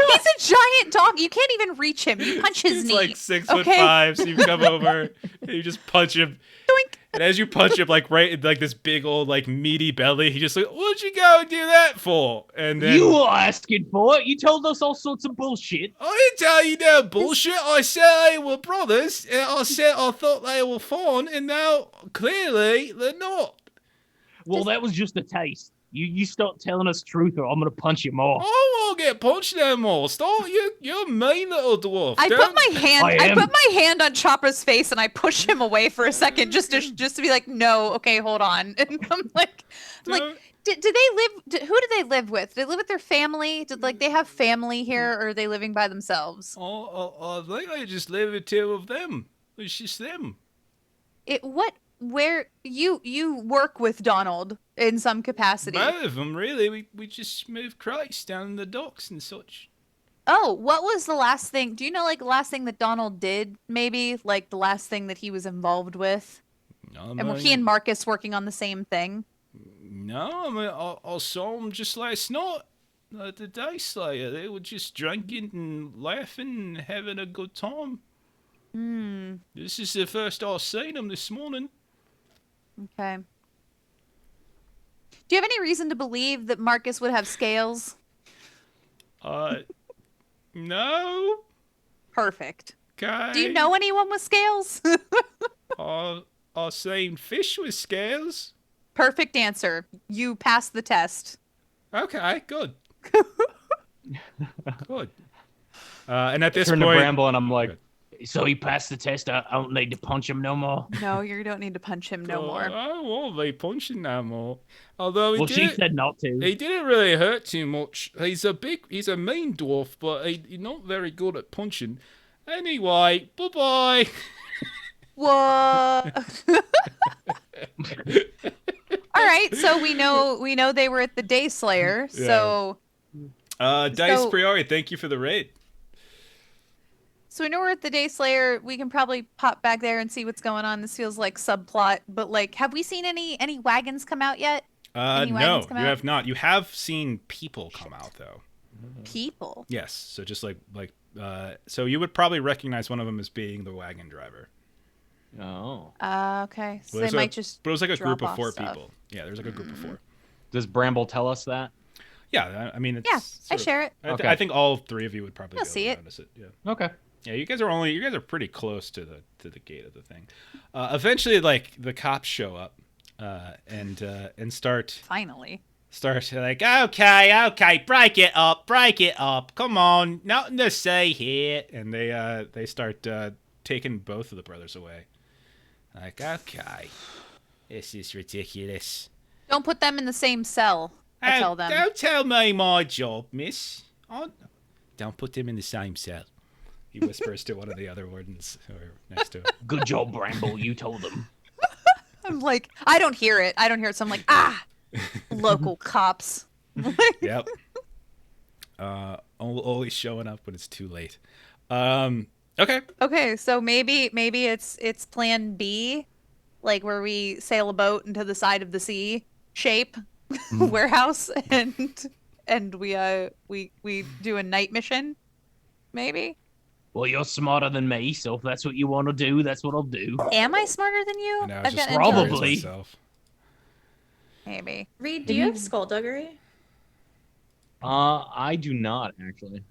He's a giant dog. You can't even reach him. You punch his
He's
knee.
like 6'5", so you come over and you just punch him.
Doink.
And as you punch him, like right in like this big old like meaty belly, he just like, what'd you go and do that for? And then
You were asking for it. You told us all sorts of bullshit.
I didn't tell you no bullshit. I said they were brothers, and I said I thought they were fun, and now clearly they're not.
Well, that was just a taste. You start telling us truth, or I'm gonna punch you more.
I won't get punched no more. Stop! You're a mean little dwarf.
I
Don't-
put my
I
hand on Chopper's face and I push him away for a second just to be like, no, okay, hold on. And I'm like,
don't-
do they live? Who do they live with? Do they live with their family? Did like they have family here, or are they living by themselves?
I think I just live with two of them. It's just them.
Where you work with Donald in some capacity?
Both of them, really. We just moved crates down in the docks and such.
Oh, what was the last thing? Do you know like the last thing that Donald did? Maybe like the last thing that he was involved with. And were he and Marcus working on the same thing?
No, I mean, I saw them just last night at the Day Slayer. They were just drinking and laughing and having a good time. This is the first I've seen them this morning.
Okay. Do you have any reason to believe that Marcus would have scales?
No.
Perfect.
Okay.
Do you know anyone with scales?
I've seen fish with scales.
Perfect answer. You passed the test.
Okay, good. Good. And at this
Turn
point,
to Bramble and I'm like, so he passed the test. I don't need to punch him no more.
No, you don't need to punch him no more.
I won't be punching no more. Although
She said not to.
he didn't really hurt too much. He's a mean dwarf, but he's not very good at punching. Anyway, bye-bye.
What? All right, so we know they were at the Day Slayer. So
Dice Priori, thank you for the raid.
So we know we're at the Day Slayer. We can probably pop back there and see what's going on. This feels like subplot, but like, have we seen any wagons come out yet?
No, you have not. You have seen people come out though.
People.
Yes, so just so you would probably recognize one of them as being the wagon driver.
Oh.
Okay. So
But
they might just.
But it was like a group
drop
of 4
off stuff.
people. Yeah, there's like a group of 4.
Does Bramble tell us that?
Yeah, I mean, it's
Yeah,
sort
I
of-
share it.
I think all 3 of you would probably
You'll
be able
see
to
it.
notice it. Yeah.
Okay.
Yeah, you guys are pretty close to the gate of the thing. Eventually, like the cops show up and start
Finally.
like, okay, break it up, come on, nothing to say here, and they start taking both of the brothers away. Like, okay, this is ridiculous.
Don't put them in the same cell. I tell them.
Don't tell me my job, miss. Don't put them in the same cell. He whispers to one of the other wardens who are next to him.
Good job, Bramble. You told them.
I'm like, I don't hear it. So I'm like, local cops.
Yep. Always showing up when it's too late. Okay.
Okay, so maybe it's plan B, like where we sail a boat into the side of the sea shape warehouse and we do a night mission, maybe.
Well, you're smarter than me, so if that's what you want to do, that's what I'll do.
Am I smarter than you?
I know,
I've
just
got
probably.
intelligence.
myself.
Maybe.
Reed, do you have skullduggery?
I do not actually.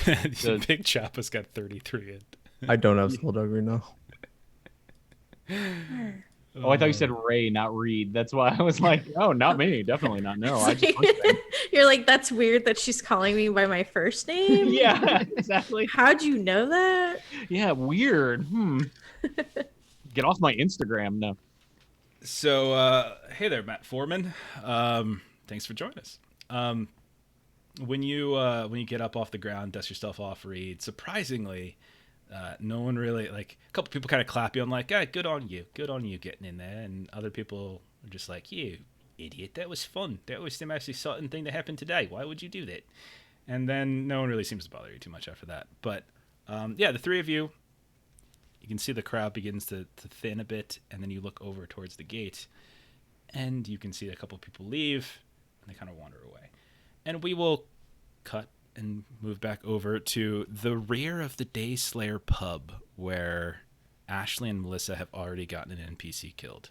The Big Choppa's got 33 in.
I don't have skullduggery, no.
Oh, I thought you said Ray, not Reed. That's why I was like, oh, not me. Definitely not. No, I just punched them.
You're like, that's weird that she's calling me by my first name.
Yeah, exactly.
How'd you know that?
Yeah, weird. Get off my Instagram now.
So, hey there, Matt Foreman. Thanks for joining us. When you get up off the ground, dust yourself off, Reed, surprisingly, no one really, like, a couple people kind of clap you on, like, hey, good on you getting in there, and other people are just like, you idiot, that was fun, that was the most exciting thing that happened today, why would you do that? And then no one really seems to bother you too much after that. But the three of you, you can see the crowd begins to thin a bit, and then you look over towards the gate, and you can see a couple people leave, and they kind of wander away. And we will cut and move back over to the rear of the Dayslayer pub, where Ashley and Melissa have already gotten an NPC killed.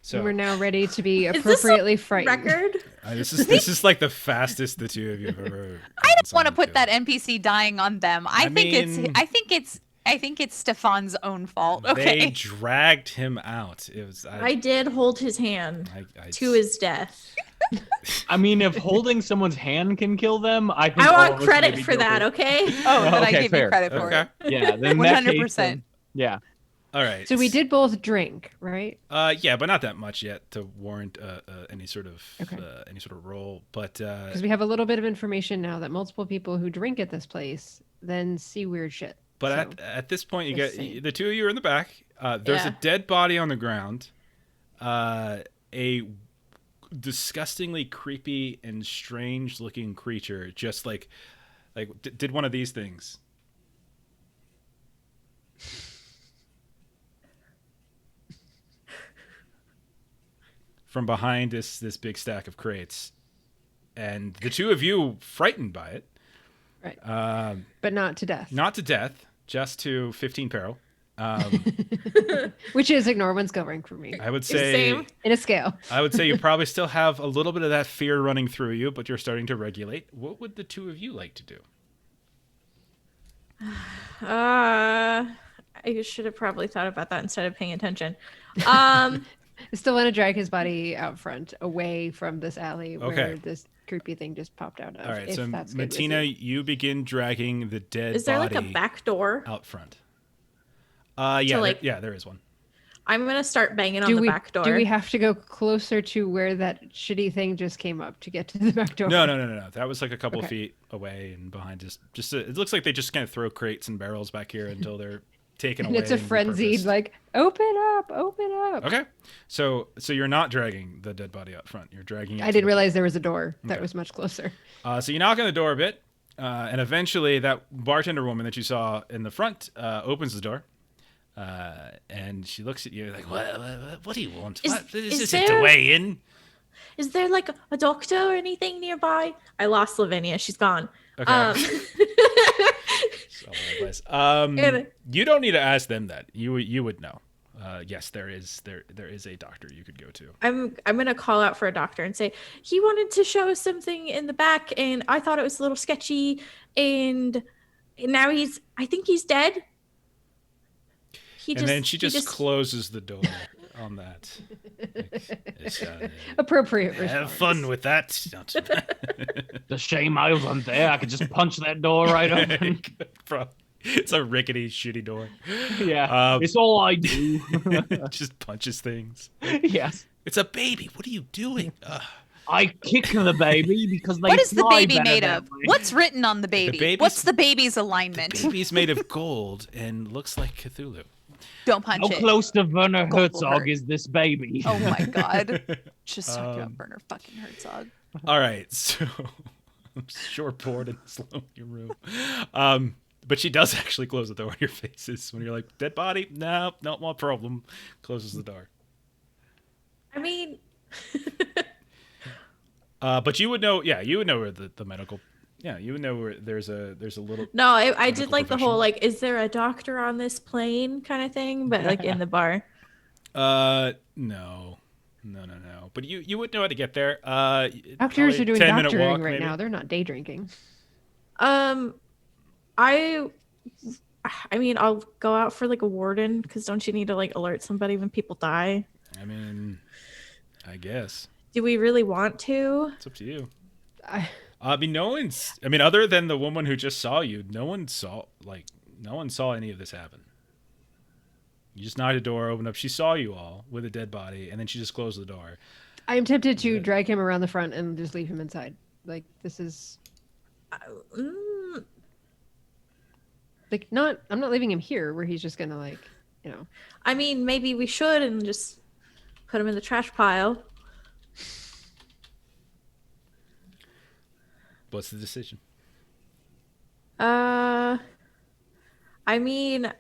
So
We're now ready to be
Is this
appropriately
a
frightened.
record?
this is like the fastest the two of you have ever.
I don't want to
gotten
put that
someone
NPC dying on them. I think it's Stefan's own fault.
killed.
Okay.
They dragged him out. It was
I did hold his hand
I
to his death.
I mean, if holding someone's hand can kill them, I think
I
all
want
of us may
credit
be
for that,
guilty.
okay?
Oh, then I
Okay,
give
fair.
you credit for
Okay.
it.
Yeah, then in that case,
100%.
then- yeah.
All right.
So we did both drink, right?
Yeah, but not that much yet to warrant any sort of
Okay.
roll. But
Because we have a little bit of information now that multiple people who drink at this place then see weird shit.
But
So,
at this point, you
just
get
saying.
the two of you are in the back. There's a
Yeah.
dead body on the ground. A disgustingly creepy and strange looking creature, just did one of these things. From behind this big stack of crates, and the two of you frightened by it.
Right. But not to death.
Not to death, just to 15 peril.
Which is ignore one skill rank for me.
I would say
Same.
In a scale.
I would say you probably still have a little bit of that fear running through you, but you're starting to regulate. What would the two of you like to do?
I should have probably thought about that instead of paying attention.
I still want to drag his body out front, away from this alley where
Okay.
this creepy thing just popped out of.
All right,
if
so
that's good with
Matina,
you.
you begin dragging the dead
Is there
body
like a back door?
out front. Yeah,
like-
there is one.
I'm gonna start banging on
Do
the
we,
back door.
do we have to go closer to where that shitty thing just came up to get to the back door?
No. That was like a couple
Okay.
feet away and behind. Just it looks like they just kind of throw crates and barrels back here until they're taken
And
away.
it's a
and
frenzied,
repurposed.
like, open up, open up.
Okay, so you're not dragging the dead body out front. You're dragging it.
I
to
didn't
the-
realize there was a door that
Okay.
was much closer.
So you knock on the door a bit, and eventually that bartender woman that you saw in the front opens the door, and she looks at you like,
What do you want?
Is-
What? This
is
isn't
there-
the way in.
Is there like a doctor or anything nearby? I lost Lavinia. She's gone.
Okay. It's all over the place.
And-
You don't need to ask them that. You would know. Yes, there is a doctor you could go to.
I'm gonna call out for a doctor and say he wanted to show us something in the back, and I thought it was a little sketchy, and now I think he's dead.
And then she just closes the door on that.
Appropriate response.
Have fun with that.
The shame I wasn't there. I could just punch that door right open.
It's a rickety, shitty door.
Yeah, it's all I do.
It just punches things.
Yes.
It's a baby. What are you doing?
I kick the baby because they
What is the
fly
baby
better
made
that
of?
way.
What's written on the baby?
baby's-
What's the baby's alignment?
Baby's made of gold and looks like Cthulhu.
Don't punch
How
it.
close to Werner
Gold will
Herzog
hurt.
is this baby?
Oh my god. Just talking about
Um,
Werner fucking Herzog.
All right, so I'm sure bored and slow in your room. But she does actually close the door in your faces when you're like, dead body? No, not my problem. Closes the door.
I mean,
But you would know, you would know where the medical, you would know where there's a little.
no, I
Medical
did like the
professional.
whole like, is there a doctor on this plane kind of thing, but like in the bar.
No. But you would know how to get there.
Doctors
Probably
are doing
10-minute
doctoring
walk,
right
maybe.
now. They're not day drinking.
I mean, I'll go out for like a warden because don't you need to like alert somebody when people die?
I mean, I guess
Do we really want to?
it's up to you.
I,
I mean, no one's. I mean, other than the woman who just saw you, no one saw any of this happen. You just knocked a door, opened up. She saw you all with a dead body, and then she just closed the door.
I am tempted to drag him around the front and just leave him inside. Like, this is
Mm,
like not. I'm not leaving him here where he's just gonna like, you know.
I mean, maybe we should and just put him in the trash pile.
What's the decision?
I mean,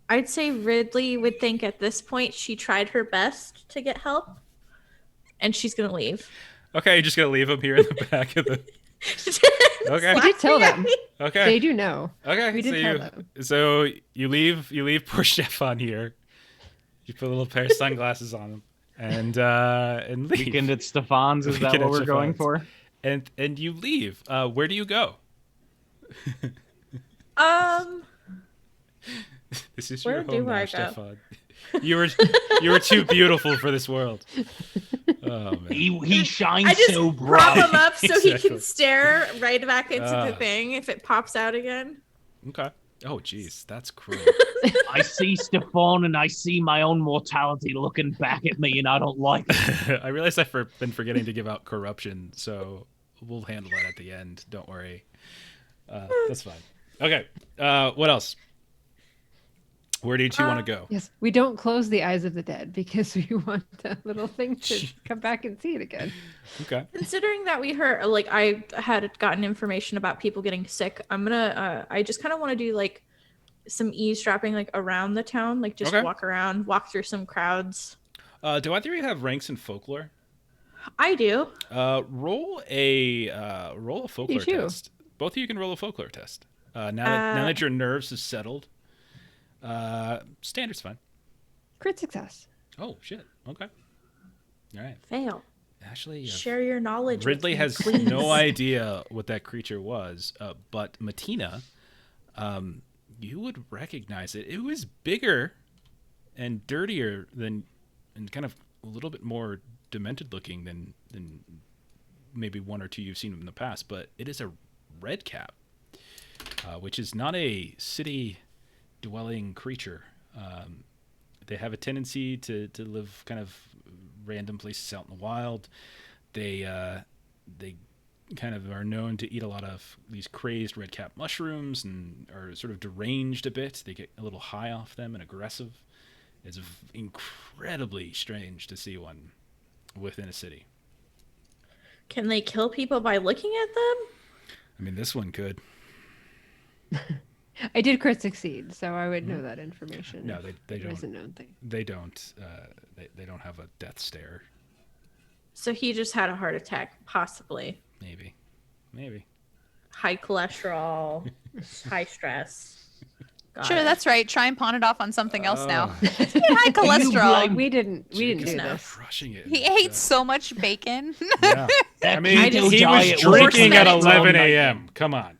I'd say Ridley would think at this point she tried her best to get help, and she's gonna leave.
Okay, you're just gonna leave him here in the back of the. Okay.
We did tell them.
Okay.
They do know.
Okay.
We did
so
tell
you
them.
so you leave poor Stefan here. You put a little pair of sunglasses on him and leave.
Weekend at Stefan's, is that
Weekend
what
at
we're going
Stefan's.
for?
And you leave. Where do you go? This is your
Where
home
do
now,
I go?
Stefan. You were too beautiful for this world. Oh man.
He shines
I just
so
prop
bright.
him up so he
Exactly.
can stare right back into the
Ah.
thing if it pops out again.
Okay. Oh jeez, that's cruel.
I see Stefan and I see my own mortality looking back at me, and I don't like it.
I realize I've been forgetting to give out corruption, so we'll handle that at the end. Don't worry. That's fine. Okay. What else? Where do you two want to go?
Yes, we don't close the eyes of the dead because we want that little thing to come back and see it again.
Okay.
Considering that we heard, like, I had gotten information about people getting sick, I'm gonna, I just kind of want to do like some eavesdropping, like around the town, like just
Okay.
walk around, walk through some crowds.
Do either of you have ranks in folklore?
I do.
Roll a folklore
too.
test. Both of you can roll a folklore test. Now that your nerves have settled. Standard's fine.
Crit success.
Oh shit. Okay. All right.
Fail.
Actually,
Share your knowledge.
Ridley
with me,
has
please.
no idea what that creature was, but Matina, you would recognize it. It was bigger and dirtier and kind of a little bit more demented looking than maybe one or two you've seen in the past. But it is a red cap, which is not a city-dwelling creature. They have a tendency to live kind of random places out in the wild. They kind of are known to eat a lot of these crazed red cap mushrooms and are sort of deranged a bit. They get a little high off them and aggressive. It's incredibly strange to see one within a city.
Can they kill people by looking at them?
I mean, this one could.
I did crit succeed, so I would know that information.
No,
if
they
it was a
don't.
known thing.
They don't. They don't have a death stare.
So he just had a heart attack, possibly.
Maybe.
High cholesterol, high stress. Got
Sure,
it.
that's right. Try and pawn it off on something else now.
Oh.
High cholesterol.
We didn't
Jake
do
is
this.
crushing it.
He ate so much bacon.
Yeah.
That
I mean,
keto
he was
diet
drinking at
forced
11 a.m. Come on.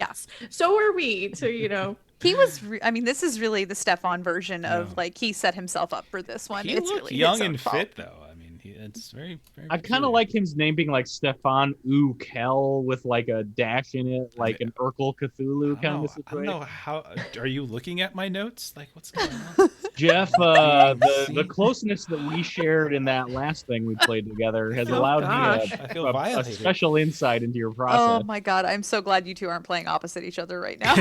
Yes.
So are we. So, you know.
He was, I mean, this is really the Stefan version of
Yeah.
like he set himself up for this one.
He
It's
looked
really
young
his own
and
fault.
fit, though. I mean, it's very, very.
I kind
peculiar.
of like his name being like Stefan Kel with like a dash in it, like an Urkel Cthulhu kind of
I don't
situation.
know how. Are you looking at my notes? Like, what's going on?
Jeff, the closeness that we shared in that last thing we played together has
Oh,
allowed
gosh.
me
I feel
a
violated.
special insight into your
Oh
process.
my god, I'm so glad you two aren't playing opposite each other right now.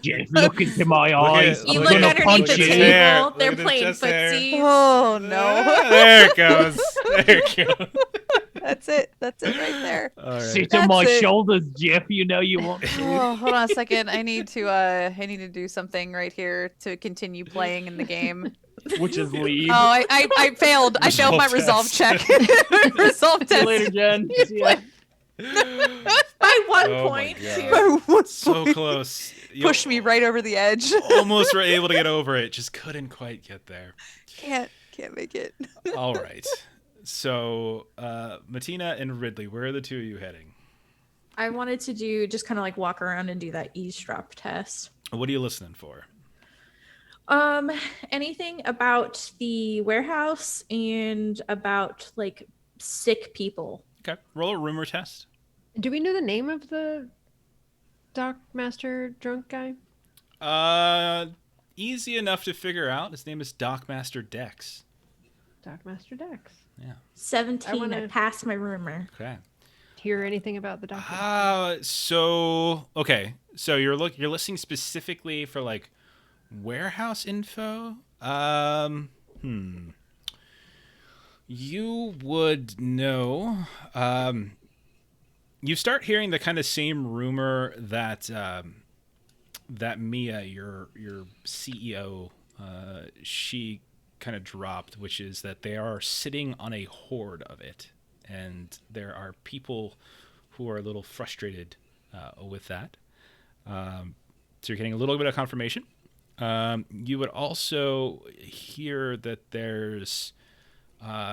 Jeff, look into my
at-
eyes.
You
Look
look
at-
underneath
look
the
at his
table.
hair. Look
They're
at his
playing
chest hair.
footsies.
Oh no.
There it goes. There it goes.
That's it. That's it right there.
All right.
Sit on my
That's it.
shoulders, Jeff. You know you want to.
Oh, hold on a second. I need to do something right here to continue playing in the game.
Which is leave.
Oh, I failed. I failed my resolve
test.
check. Resolve
See you
test.
later, Jen. See ya.
By one
Oh my
point,
God.
too.
So close. You
Pushed me right over the edge.
almost were able to get over it. Just couldn't quite get there.
Can't make it.
All right. So, Matina and Ridley, where are the two of you heading?
I wanted to do just kind of like walk around and do that eavesdrop test.
What are you listening for?
Anything about the warehouse and about like sick people.
Okay. Roll a rumor test.
Do we know the name of the dock master drunk guy?
Easy enough to figure out. His name is Dockmaster Dex.
Dock master Dex.
Yeah.
17. I
wanna-
passed my rumor.
Okay.
Hear anything about the dock?
Okay. So you're listening specifically for like warehouse info. You would know. you start hearing the kind of same rumor that that Mia, your CEO, she kind of dropped, which is that they are sitting on a hoard of it, and there are people who are a little frustrated with that. So you're getting a little bit of confirmation. You would also hear that there's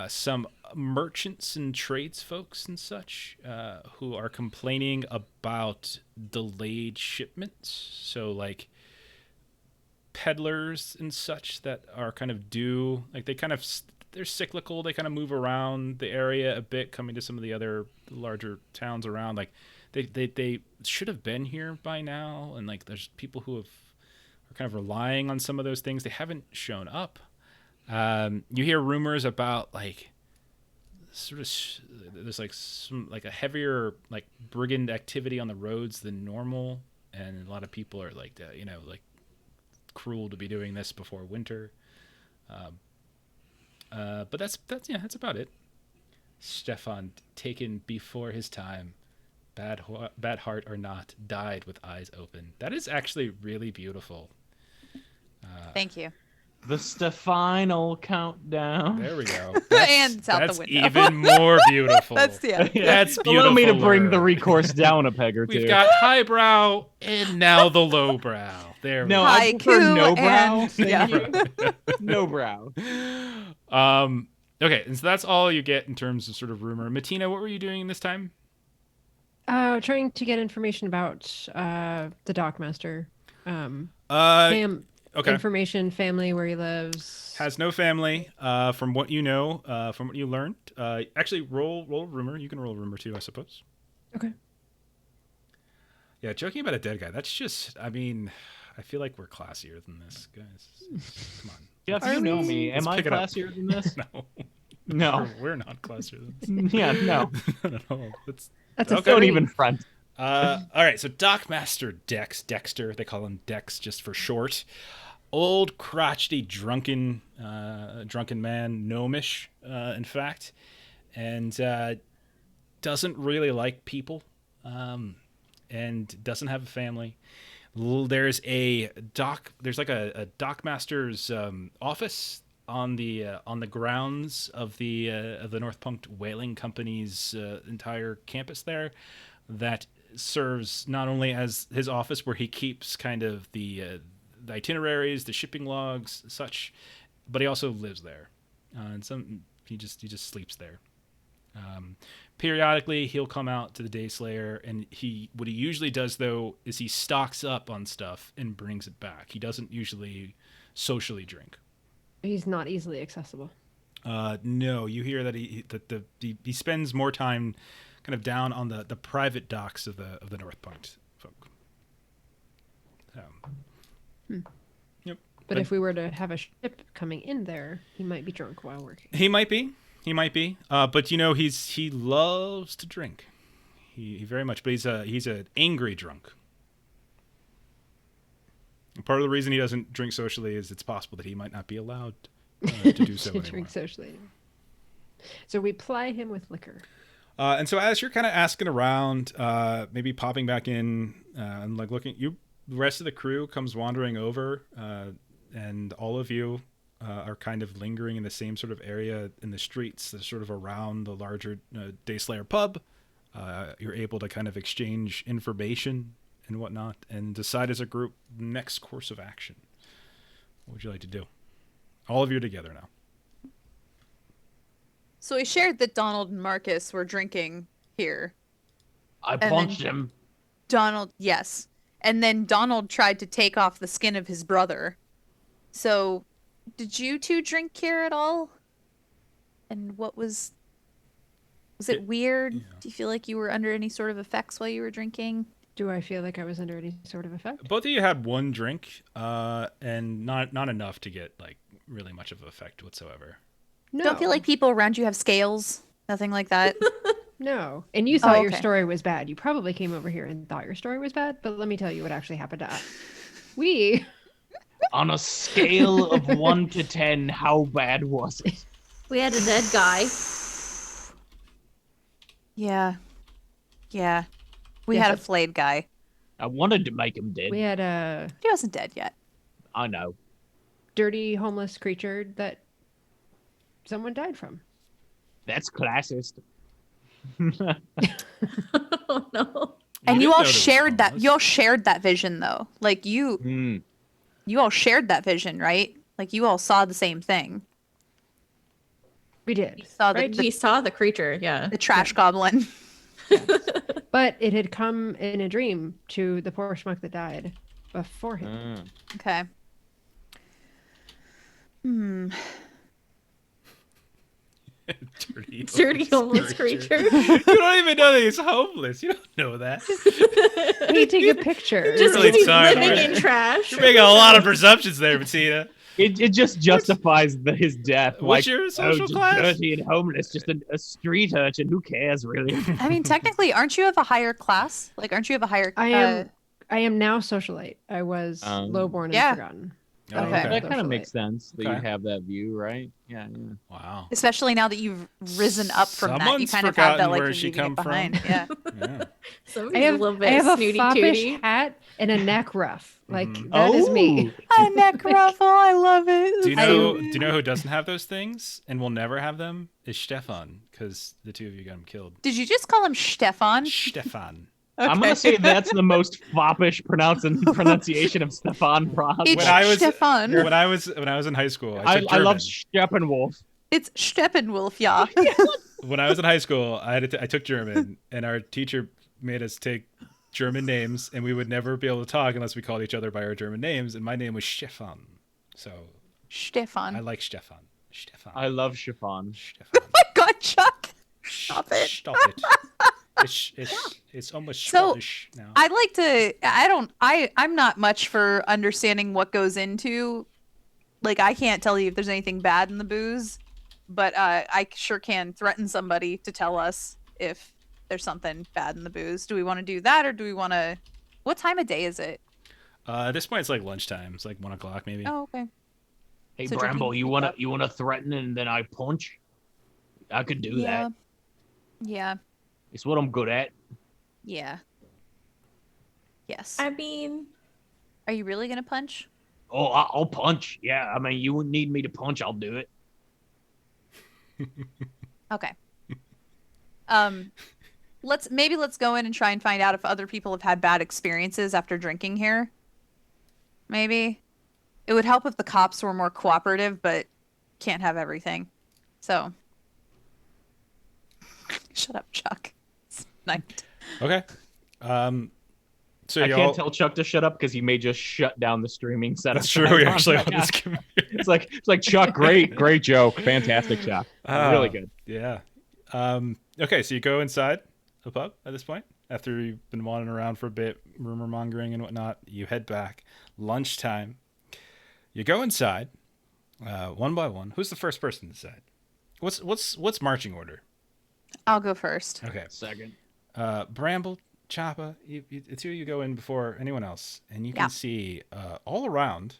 some merchants and trades folks and such who are complaining about delayed shipments. So like peddlers and such that are kind of due, like they're cyclical. They kind of move around the area a bit, coming to some of the other larger towns around. Like they should have been here by now. And like there's people who are kind of relying on some of those things. They haven't shown up. You hear rumors about like sort of there's like some like a heavier like brigand activity on the roads than normal, and a lot of people are like like cruel to be doing this before winter. But that's about it. Stefan, taken before his time, bad heart or not, died with eyes open. That is actually really beautiful.
Thank you.
The Stefanal countdown.
There we go.
And it's out the
That's
window.
even more beautiful.
That's
That's beautiful.
Allow me to bring the recourse down a peg or two.
We've got highbrow and now the lowbrow. There we
No,
go.
I prefer
Haiku
no brow.
and-
Thank
yeah.
you. No brow.
Okay, and so that's all you get in terms of sort of rumor. Matina, what were you doing this time?
Trying to get information about the Dockmaster.
Okay.
Information, family, where he lives.
Has no family. From what you know, from what you learned. Actually, roll rumor. You can roll rumor too, I suppose.
Okay.
Yeah, joking about a dead guy. That's just. I mean, I feel like we're classier than this, guys. Come on.
Jeff, you know me. Am I
pick it up.
classier than this?
No.
No.
We're not classier than this.
Yeah, no.
Not at all.
That's a
Okay.
Don't
3.
even front.
All right, so Dockmaster Dexter, they call him Dex just for short. Old, crotchety, drunken man, gnomish, in fact, and doesn't really like people, and doesn't have a family. There's like a Dockmaster's office on the grounds of the North Punct Whaling Company's entire campus there, that serves not only as his office where he keeps kind of the itineraries, the shipping logs, such, but he also lives there, and he just sleeps there. Periodically, he'll come out to the Dayslayer, and what he usually does though is he stocks up on stuff and brings it back. He doesn't usually socially drink.
He's not easily accessible.
No, you hear that he spends more time kind of down on the private docks of the North Punct folk. Yep.
But if we were to have a ship coming in there, he might be drunk while working.
He might be. But he loves to drink. He very much. But he's an angry drunk. And part of the reason he doesn't drink socially is it's possible that he might not be allowed to do so
to
anymore.
drink socially. So we ply him with liquor.
And so as you're kind of asking around, maybe popping back in and like looking, the rest of the crew comes wandering over, and all of you are kind of lingering in the same sort of area in the streets, sort of around the larger Dayslayer pub. You're able to kind of exchange information and whatnot, and decide as a group next course of action. What would you like to do? All of you are together now.
So we shared that Donald and Marcus were drinking here.
I
then-
punched him.
Donald, yes. And then Donald tried to take off the skin of his brother. So, did you two drink here at all? And what was it weird?
Yeah.
Do you feel like you were under any sort of effects while you were drinking?
Do I feel like I was under any sort of effect?
Both of you had one drink, and not enough to get like really much of an effect whatsoever.
No.
Don't feel like people around you have scales? Nothing like that?
No. And you thought your
okay.
story was bad. You probably came over here and thought your story was bad, but let me tell you what actually happened to us. We
On a scale of 1 to 10, how bad was it?
We had a dead guy.
Yeah. Yeah. We
Yes,
had a
it's-
flayed guy.
I wanted to make him dead.
We had a
He wasn't dead yet.
I know.
dirty homeless creature that someone died from.
That's classist.
Oh no.
And
did
you all
note it was
shared that.
homeless.
You all shared that vision, though. Like
Mm.
you all shared that vision, right? Like you all saw the same thing.
We did.
Saw
right?
We saw the creature, yeah.
the trash goblin.
But it had come in a dream to the poor schmuck that died before him.
Mm.
Okay. Hmm.
Dirty homeless creature.
You don't even know that he's homeless. You don't know that.
He take a picture.
Just
really
because he's
sorry,
living
man.
in trash.
You're making a lot of presumptions there, Bettina.
It just justifies his death.
What's
like,
your social
just
class?
dirty and homeless, just a street urchin. Who cares, really?
I mean, technically, aren't you of a higher class? Like, aren't you of a higher?
I am now socialite. I was lowborn and
yeah.
forgotten.
Oh,
Okay.
That kind of
Socialite.
makes sense that you
Okay.
have that view, right? Yeah, yeah.
Wow.
Especially now that you've risen up from that, you
Someone's
kind of have that
forgotten
like
where
you're
she
leaving
come
it behind.
from.
Yeah.
Yeah.
Somebody's a little bit
I have a
snooty
foppish
tooty.
hat and a neck ruff. Like
Mhm.
that is me.
A neck ruffle, I love it.
Do you know who doesn't have those things and will never have them? Is Stefan, because the two of you got him killed.
Did you just call him Stefan?
Stefan.
I'm gonna say that's the most foppish pronunciation of Stefan Prague.
It's
When I was-
Stefan.
When I was in high school, I took
I love
German.
Steppenwolf.
It's Steppenwolf, yeah.
When I was in high school, I took German, and our teacher made us take German names, and we would never be able to talk unless we called each other by our German names. And my name was Stefan, so
Stefan.
I like Stefan. Stefan.
I love chiffon.
Stefan.
Oh my God, Chuck. Stop it.
Stop it. It's almost
So,
Scottish now.
I'd like to. I'm not much for understanding what goes into. Like, I can't tell you if there's anything bad in the booze, but I sure can threaten somebody to tell us if there's something bad in the booze. Do we want to do that, or do we want to? What time of day is it?
At this point, it's like lunchtime. It's like 1 o'clock, maybe.
Oh, okay.
Hey,
So
Bramble,
drinking
you
pickup.
wanna threaten and then I punch? I could do
Yeah.
that.
Yeah.
It's what I'm good at.
Yeah. Yes.
I mean,
Are you really gonna punch?
Oh, I'll punch. Yeah, I mean, you need me to punch, I'll do it.
Okay. Let's go in and try and find out if other people have had bad experiences after drinking here. Maybe. It would help if the cops were more cooperative, but can't have everything. So shut up, Chuck. It's night.
Okay. So
I
y'all.
can't tell Chuck to shut up because he may just shut down the streaming setup.
That's true. We actually on
Yeah.
this computer.
It's like Chuck, great joke, fantastic Chuck, really good.
Yeah. Okay, so you go inside the pub at this point after you've been wandering around for a bit, rumor mongering and whatnot. You head back. Lunchtime. You go inside, one by one. Who's the first person inside? What's marching order?
I'll go first.
Okay.
Second.
Bramble, Choppa, the two of you go in before anyone else, and you can
Yeah.
see all around.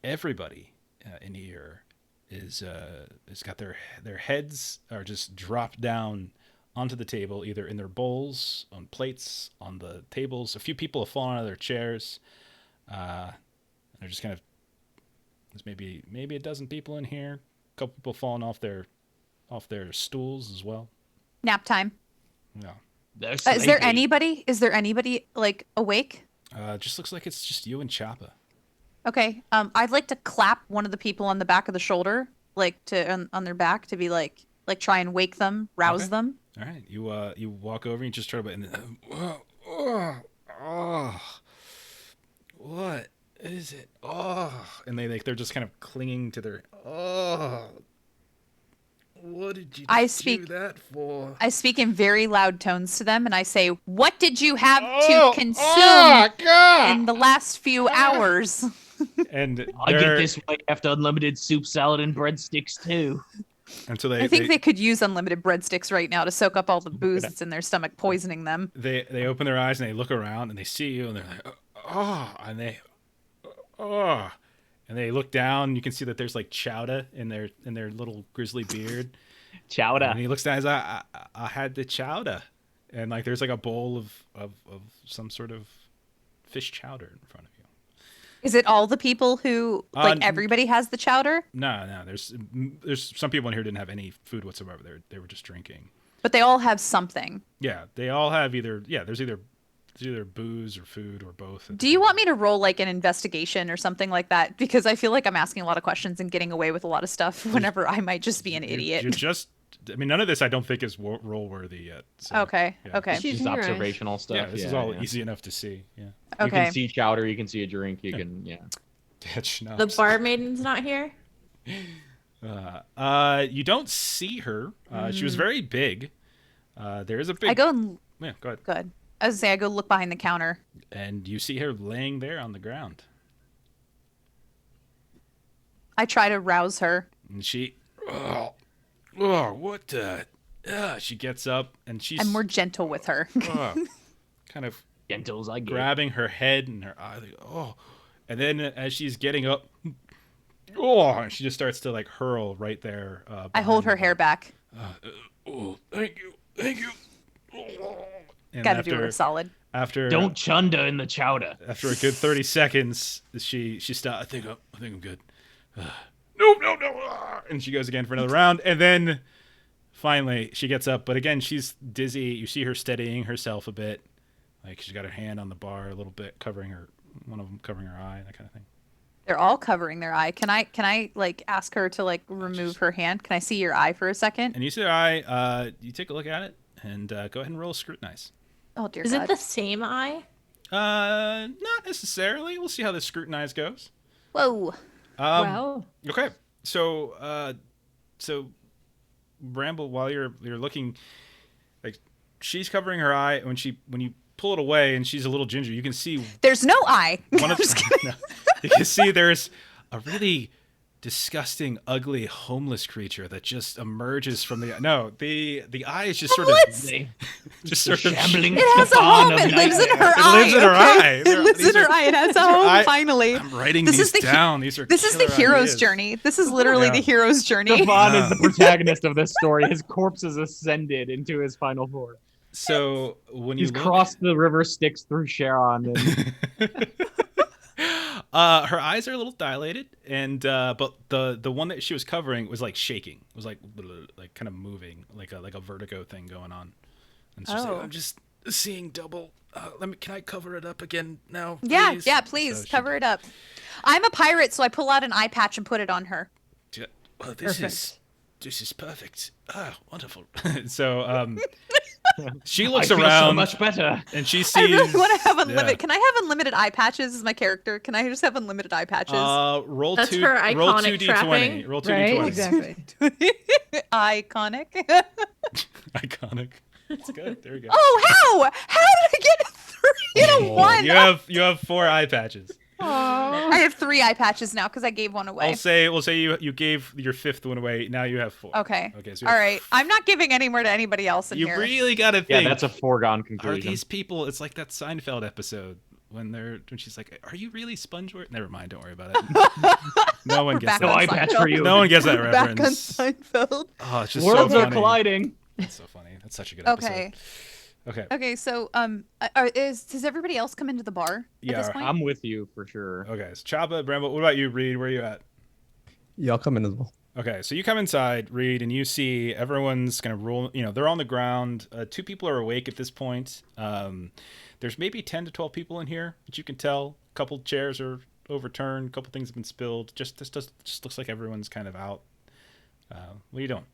Everybody in here is got their heads are just dropped down onto the table, either in their bowls, on plates, on the tables. A few people have fallen out of their chairs. They're just kind of. There's maybe a dozen people in here. A couple people falling off their stools as well.
Nap time.
Yeah.
There's
Is there
sleepy.
anybody? Is there anybody like awake?
Just looks like it's just you and Choppa.
Okay. I'd like to clap one of the people on the back of the shoulder, like on their back, to be like try and wake them, rouse
Okay.
them.
All right, you walk over and you just try to, and then, what is it? And they're just kind of clinging to their. What did you
I
do
speak-
that for?
I speak in very loud tones to them, and I say, "What did you have to consume in the last few hours?"
And
I get this way after unlimited soup, salad, and breadsticks too.
until
I think they could use unlimited breadsticks right now to soak up all the booze that's in their stomach, poisoning them.
they open their eyes and they look around and they see you and they're like, and they look down and you can see that there's like chowder in their little grizzly beard.
Chowder.
And he looks down. He's like, I had the chowder. and like there's like a bowl of some sort of fish chowder in front of you.
Is it all the people who everybody has the chowder?
No. There's some people in here didn't have any food whatsoever. They were just drinking.
But they all have something.
Yeah, they all have there's either booze or food or both.
Do you want me to roll like an investigation or something like that? Because I feel like I'm asking a lot of questions and getting away with a lot of stuff whenever I might just be an idiot.
You're just. I mean, none of this I don't think is roll worthy yet. So,
Okay.
yeah.
Okay.
She's
Just
in your eyes.
observational stuff.
Yeah, this is all easy enough to see. Yeah.
You
Okay.
can see chowder. You can see a drink. You can
That's schnapps.
The barmaiden's not here.
You don't see her. She was very big. There is a big.
I go and
Yeah, go ahead.
good. I was gonna say I go look behind the counter.
And you see her laying there on the ground,
I try to rouse her.
and she. What the? She gets up and she's
I'm more gentle with her.
kind of
Gentles, I get.
grabbing her head and her eye. Like, and then as she's getting up, and she just starts to like hurl right there.
I hold her
behind
hair back.
Thank you. And
Got to do her solid.
After
Don't chunda in the chowder.
after a good 30 seconds, she stopped. I think I'm good. No. And she goes again for another round, and then finally she gets up. But again, she's dizzy. You see her steadying herself a bit, like she's got her hand on the bar a little bit, covering her. One of them covering her eye, that kind of thing.
They're all covering their eye. Can I like ask her to like remove her hand? Can I see your eye for a second?
And you see her eye. You take a look at it, and go ahead and roll scrutinize.
Oh dear
Is
God.
it the same eye?
Not necessarily. We'll see how this scrutinize goes.
Whoa.
Well,
Okay, so Bramble, while you're looking, like she's covering her eye, and when you pull it away, and she's a little ginger, you can see
There's no eye.
one of no, you can see there's a really disgusting, ugly, homeless creature that just emerges from the the eye is just sort of just sort of
Shambling
It has a home. It lives in her eye.
lives in her eye.
It lives in her eye. It has a home.
eye.
Finally.
I'm writing
This
these
is the
down. These are
This is the
killer
hero's
ideas.
journey. This is literally
Yeah.
the hero's journey.
Devon is the protagonist of this story. His corpse has ascended into his final form.
So when you
He's
look,
crossed the river Styx through Sharon. And
her eyes are a little dilated, and but the one that she was covering was like shaking. It was like kind of moving, like a vertigo thing going on. And she's
Oh.
like, I'm just seeing double. Can I cover it up again now?
Yeah,
Please?
yeah, please
So she-
cover it up. I'm a pirate, so I pull out an eye patch and put it on her.
Yeah, well, this is perfect. Wonderful. So she
I
looks
feel so
around
much better.
and she sees.
I really want to have unlimited.
yeah.
Can I have unlimited eye patches as my character? Can I just have unlimited eye patches?
Roll
That's
two.
her
Roll
iconic
2d20.
trapping.
Roll 2d20.
right? Exactly.
Iconic.
Iconic. That's good. There we go.
Oh, how did I get 3 in a 1?
You have 4 eye patches.
I have 3 eye patches now because I gave one away.
We'll say you gave your 5th one away. Now you have 4.
Okay.
Okay. So
All right. I'm not giving any more to anybody else in
You
here.
really gotta
Yeah,
think.
that's a foregone
Are
conclusion.
these people? It's like that Seinfeld episode when she's like, "Are you really Spongeworth?" Never mind. Don't worry about it. No one gets
back
no
on
that.
eye patch for you.
No one gets that
Back on
reference.
Seinfeld.
Oh, it's just
Worlds
so
are
funny.
colliding.
That's so funny. That's such a good
Okay.
episode. Okay.
Okay. So, does everybody else come into the bar at
Yeah,
this point?
I'm with you for sure.
Okay. So Chaba, Bramble, what about you, Reed? Where are you at?
Y'all come in as well.
Okay, so you come inside, Reed, and you see everyone's gonna roll. They're on the ground. 2 people are awake at this point. There's maybe 10 to 12 people in here that you can tell. A couple chairs are overturned. A couple things have been spilled. Just looks like everyone's kind of out. What are you doing?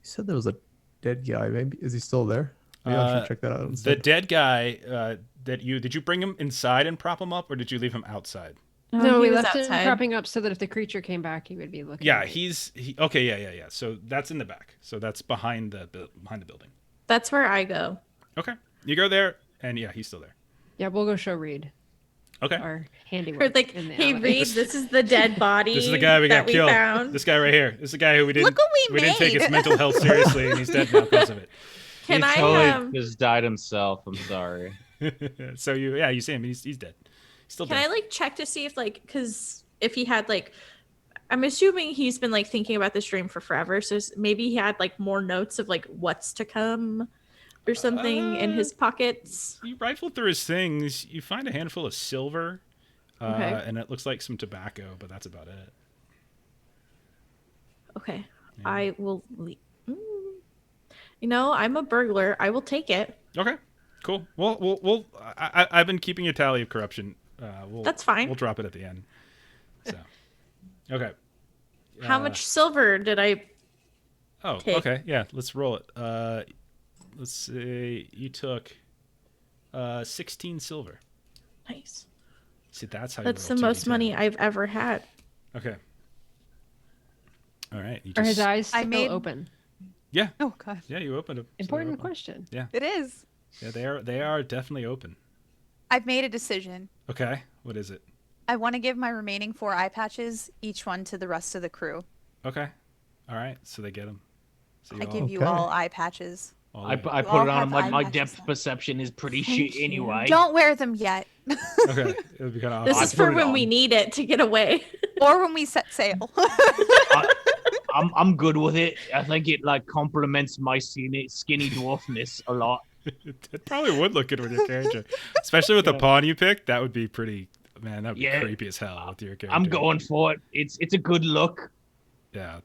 You said there was a dead guy. Maybe is he still there? Maybe I should check that out.
The
Instead.
dead guy did you bring him inside and prop him up, or did you leave him outside?
No, we
he was
left him
outside.
propping up so that if the creature came back, he would be looking.
Yeah,
at it.
okay. Yeah. So that's in the back. So that's behind the building.
That's where I go.
Okay, you go there, and yeah, he's still there.
Yeah, we'll go show Reed
Okay.
our handiwork.
Or like,
in the
hey,
alley.
Reed, this is the dead body.
This is the guy we got
that
killed.
Found.
This guy right here. This is the guy who we didn't.
Look what we
didn't take his
made.
mental health seriously, and he's dead now because of it.
Can
he
I
totally just died himself. I'm sorry.
So you see him. He's dead. He's still
can
dead.
I like check to see if like because if he had like I'm assuming he's been like thinking about this dream for forever. So maybe he had like more notes of like what's to come or something in his pockets.
You rifle through his things. You find a handful of silver,
Okay.
and it looks like some tobacco, but that's about it.
Okay. I will leave. You know, I'm a burglar. I will take it.
Okay, cool. We'll I've been keeping a tally of corruption.
That's fine.
We'll drop it at the end. So, okay.
How much silver did I
Oh,
take?
okay. Yeah, let's roll it. Let's say you took 16 silver.
Nice.
See, that's how
That's
you
the
roll
most
2d10.
money I've ever had.
Okay. All right. You
Are his
just,
eyes still
made-
open?
yeah,
Oh god.
yeah, you opened it.
Important question.
It is.
Yeah, they are definitely open.
I've made a decision.
Okay, what is it?
I want to give my remaining 4 eye patches, each one to the rest of the crew.
Okay, all right. So they get them. So
I
all,
give you
Okay.
all eye patches.
all
I
the-
put
all
it on.
have
I'm like,
eye
my
patches
depth
on.
perception is pretty
Thank
shit
you.
anyway.
Don't wear them yet.
okay, it'll be kind of
This
I
is
put
for
it
when we
on.
need it to get away.
or when we set sail.
I'm good with it. I think it like complements my skinny dwarfness a lot.
It probably would look good with your character, especially with the pawn you picked. That would be pretty. Man, that would be
Yeah.
creepy as hell with your character.
I'm going for it. It's a good look.
Yeah.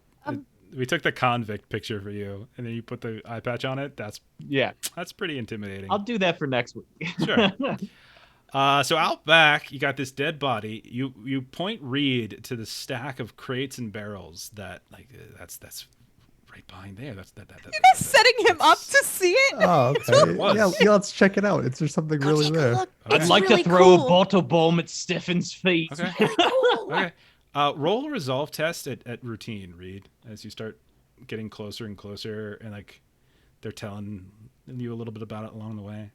We took the convict picture for you, and then you put the eye patch on it. That's
Yeah,
pretty intimidating.
I'll do that for next week.
Sure. So out back, you got this dead body. You point Reed to the stack of crates and barrels that that's right behind there. That's
You guys setting him up to see it?
Oh, okay.
was.
Yeah, let's check it out. Is there something
Go
really
take a
there?
look.
Okay.
I'd
It's
like
really
to throw
cool.
a bottle bomb at Stefan's feet.
Okay.
Cool.
Okay. Roll a resolve test at routine, Reed, as you start getting closer and closer, and like they're telling you a little bit about it along the way.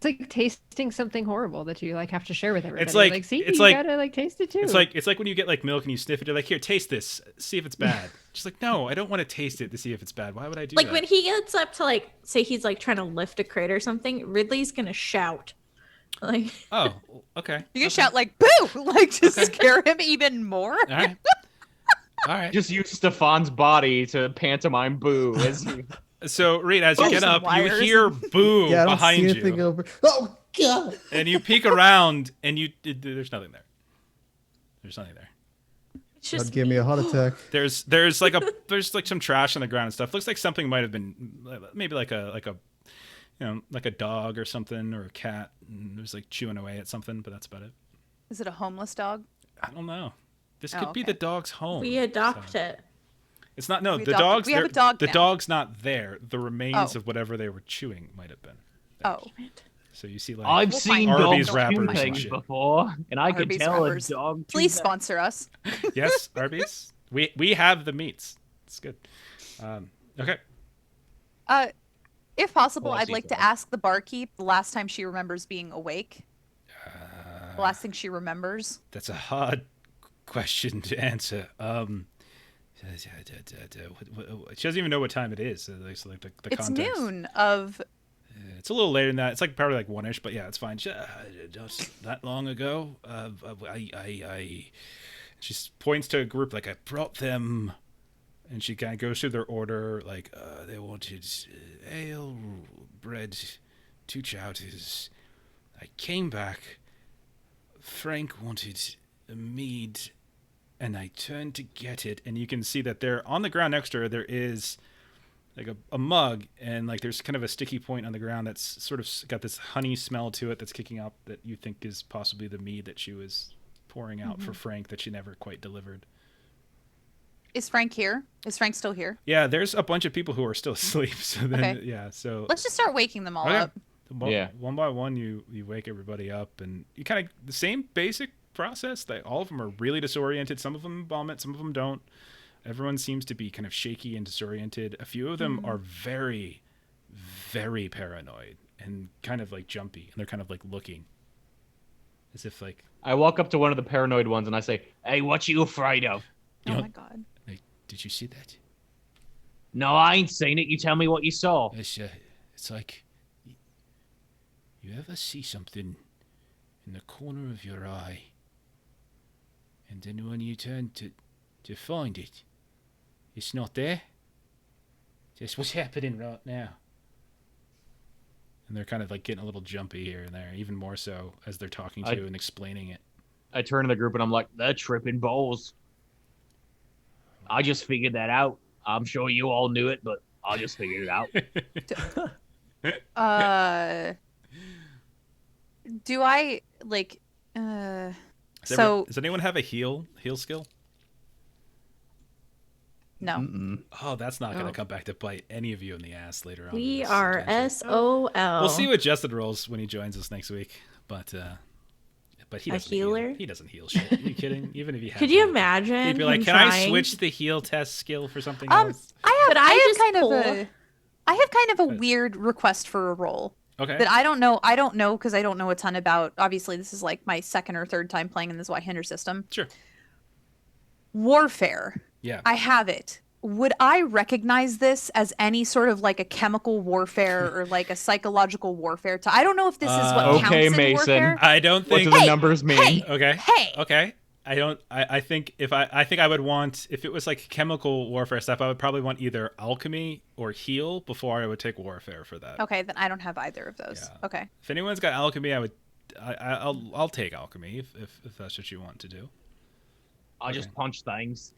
It's like tasting something horrible that you like have to share with everybody.
like-
see,
it's
you
like-
gotta like taste it too.
It's like when you get like milk and you sniff it. You're like, here, taste this. See if it's bad. Just like, no, I don't want to taste it to see if it's bad. Why would I do
Like
that?
when he gets up to like say he's like trying to lift a crate or something, Ridley's gonna shout. Like
Oh, okay.
You can shout like "boo!" like to scare him even more.
All right. All right.
Just use Stefan's body to pantomime boo as you.
So, Reed, as you
Oh,
get
some
up, you
wires.
hear boo
Yeah, I don't
behind
see anything
you,
over. Oh god!
and you peek around, and there's nothing there. There's nothing there.
it's
That'd
just
give me a heart attack.
There's like some trash on the ground and stuff. Looks like something might have been maybe like a like a dog or something, or a cat, and there's like chewing away at something, but that's about it.
Is it a homeless dog?
I don't know. This
Oh,
could be
okay.
the dog's home.
we adopt
so.
it.
It's not. No,
We
the
adopted-
dog's.
we have
there-
a dog
The
now.
dog's not there. The remains
Oh.
of whatever they were chewing might have been.
Oh,
So you see, like
I've
We'll
seen
find
Arby's
dogs
wrappers
chew
and
things
shit.
before, and I can
Arby's
tell
wrappers.
a dog.
please
chews that.
sponsor us.
yes, Arby's. We have the meats. It's good. Okay.
If possible,
Oh, I
I'd
see,
like to
sorry.
ask the barkeep the last time she remembers being awake. The last thing she remembers.
That's a hard question to answer. She doesn't even know what time it is. So like the
It's
context.
noon of.
It's a little later than that. It's like probably like 1-ish, but yeah, it's fine. Just that long ago, she points to a group like I brought them, and she kind of goes through their order. Like they wanted ale, bread, 2 chowders. I came back. Frank wanted a mead, and I turned to get it, and you can see that there on the ground next to her there is like a mug, and like there's kind of a sticky point on the ground that's sort of got this honey smell to it that's kicking up that you think is possibly the mead that she was pouring out for Frank that she never quite delivered.
Is Frank here? Is Frank still here?
Yeah, there's a bunch of people who are still asleep. So then,
Okay.
yeah, so
Let's just start waking them all
Okay.
up.
Yeah.
One by one, you wake everybody up, and you kind of the same basic process. That all of them are really disoriented. Some of them vomit, some of them don't. Everyone seems to be kind of shaky and disoriented. A few of them are very, very paranoid and kind of like jumpy, and they're kind of like looking as if like,
I walk up to one of the paranoid ones and I say, "Hey, what you afraid of?"
You
Oh
know-
my god.
like, did you see that?
No, I ain't seen it. You tell me what you saw.
It's like you ever see something in the corner of your eye, and then when you turn to to find it. It's not there. Just what's happening right now. And they're kind of like getting a little jumpy here and there, even more so as they're talking to you and explaining it.
I turn to the group and I'm like, they're tripping balls. I just figured that out. I'm sure you all knew it, but I just figured it out.
Do I like? So
Does anyone have a heal skill?
no.
Mm-mm.
Oh, that's not going
Oh.
to come back to bite any of you in the ass later on. in
We
this
are
adventure.
SOL.
We'll see what Justin rolls when he joins us next week, but he
A
doesn't
healer?
He doesn't heal shit. Are you kidding? Even if he had
Could you
heal,
imagine?
he'd be like,
him
"Can I
trying?
switch the heal test skill for something
Could
else?"
I just
I have kind of a weird request for a role
Okay.
that I don't know because I don't know a ton about. Obviously, this is like my second or third time playing in the Zweihander system.
Sure.
Warfare.
Yeah.
I have it. Would I recognize this as any sort of like a chemical warfare or like a psychological warfare? I don't know if this is what
Uh,
counts
Okay,
in
Mason.
warfare.
I don't
What
think.
do the numbers mean?
hey!
Okay.
Hey!
Okay. I don't. I think I think I would want, if it was like chemical warfare stuff, I would probably want either alchemy or heal before I would take warfare for that.
Okay, then I don't have either of those.
Yeah.
Okay.
If anyone's got alchemy, I'll take alchemy if that's what you want to do.
I just punch things.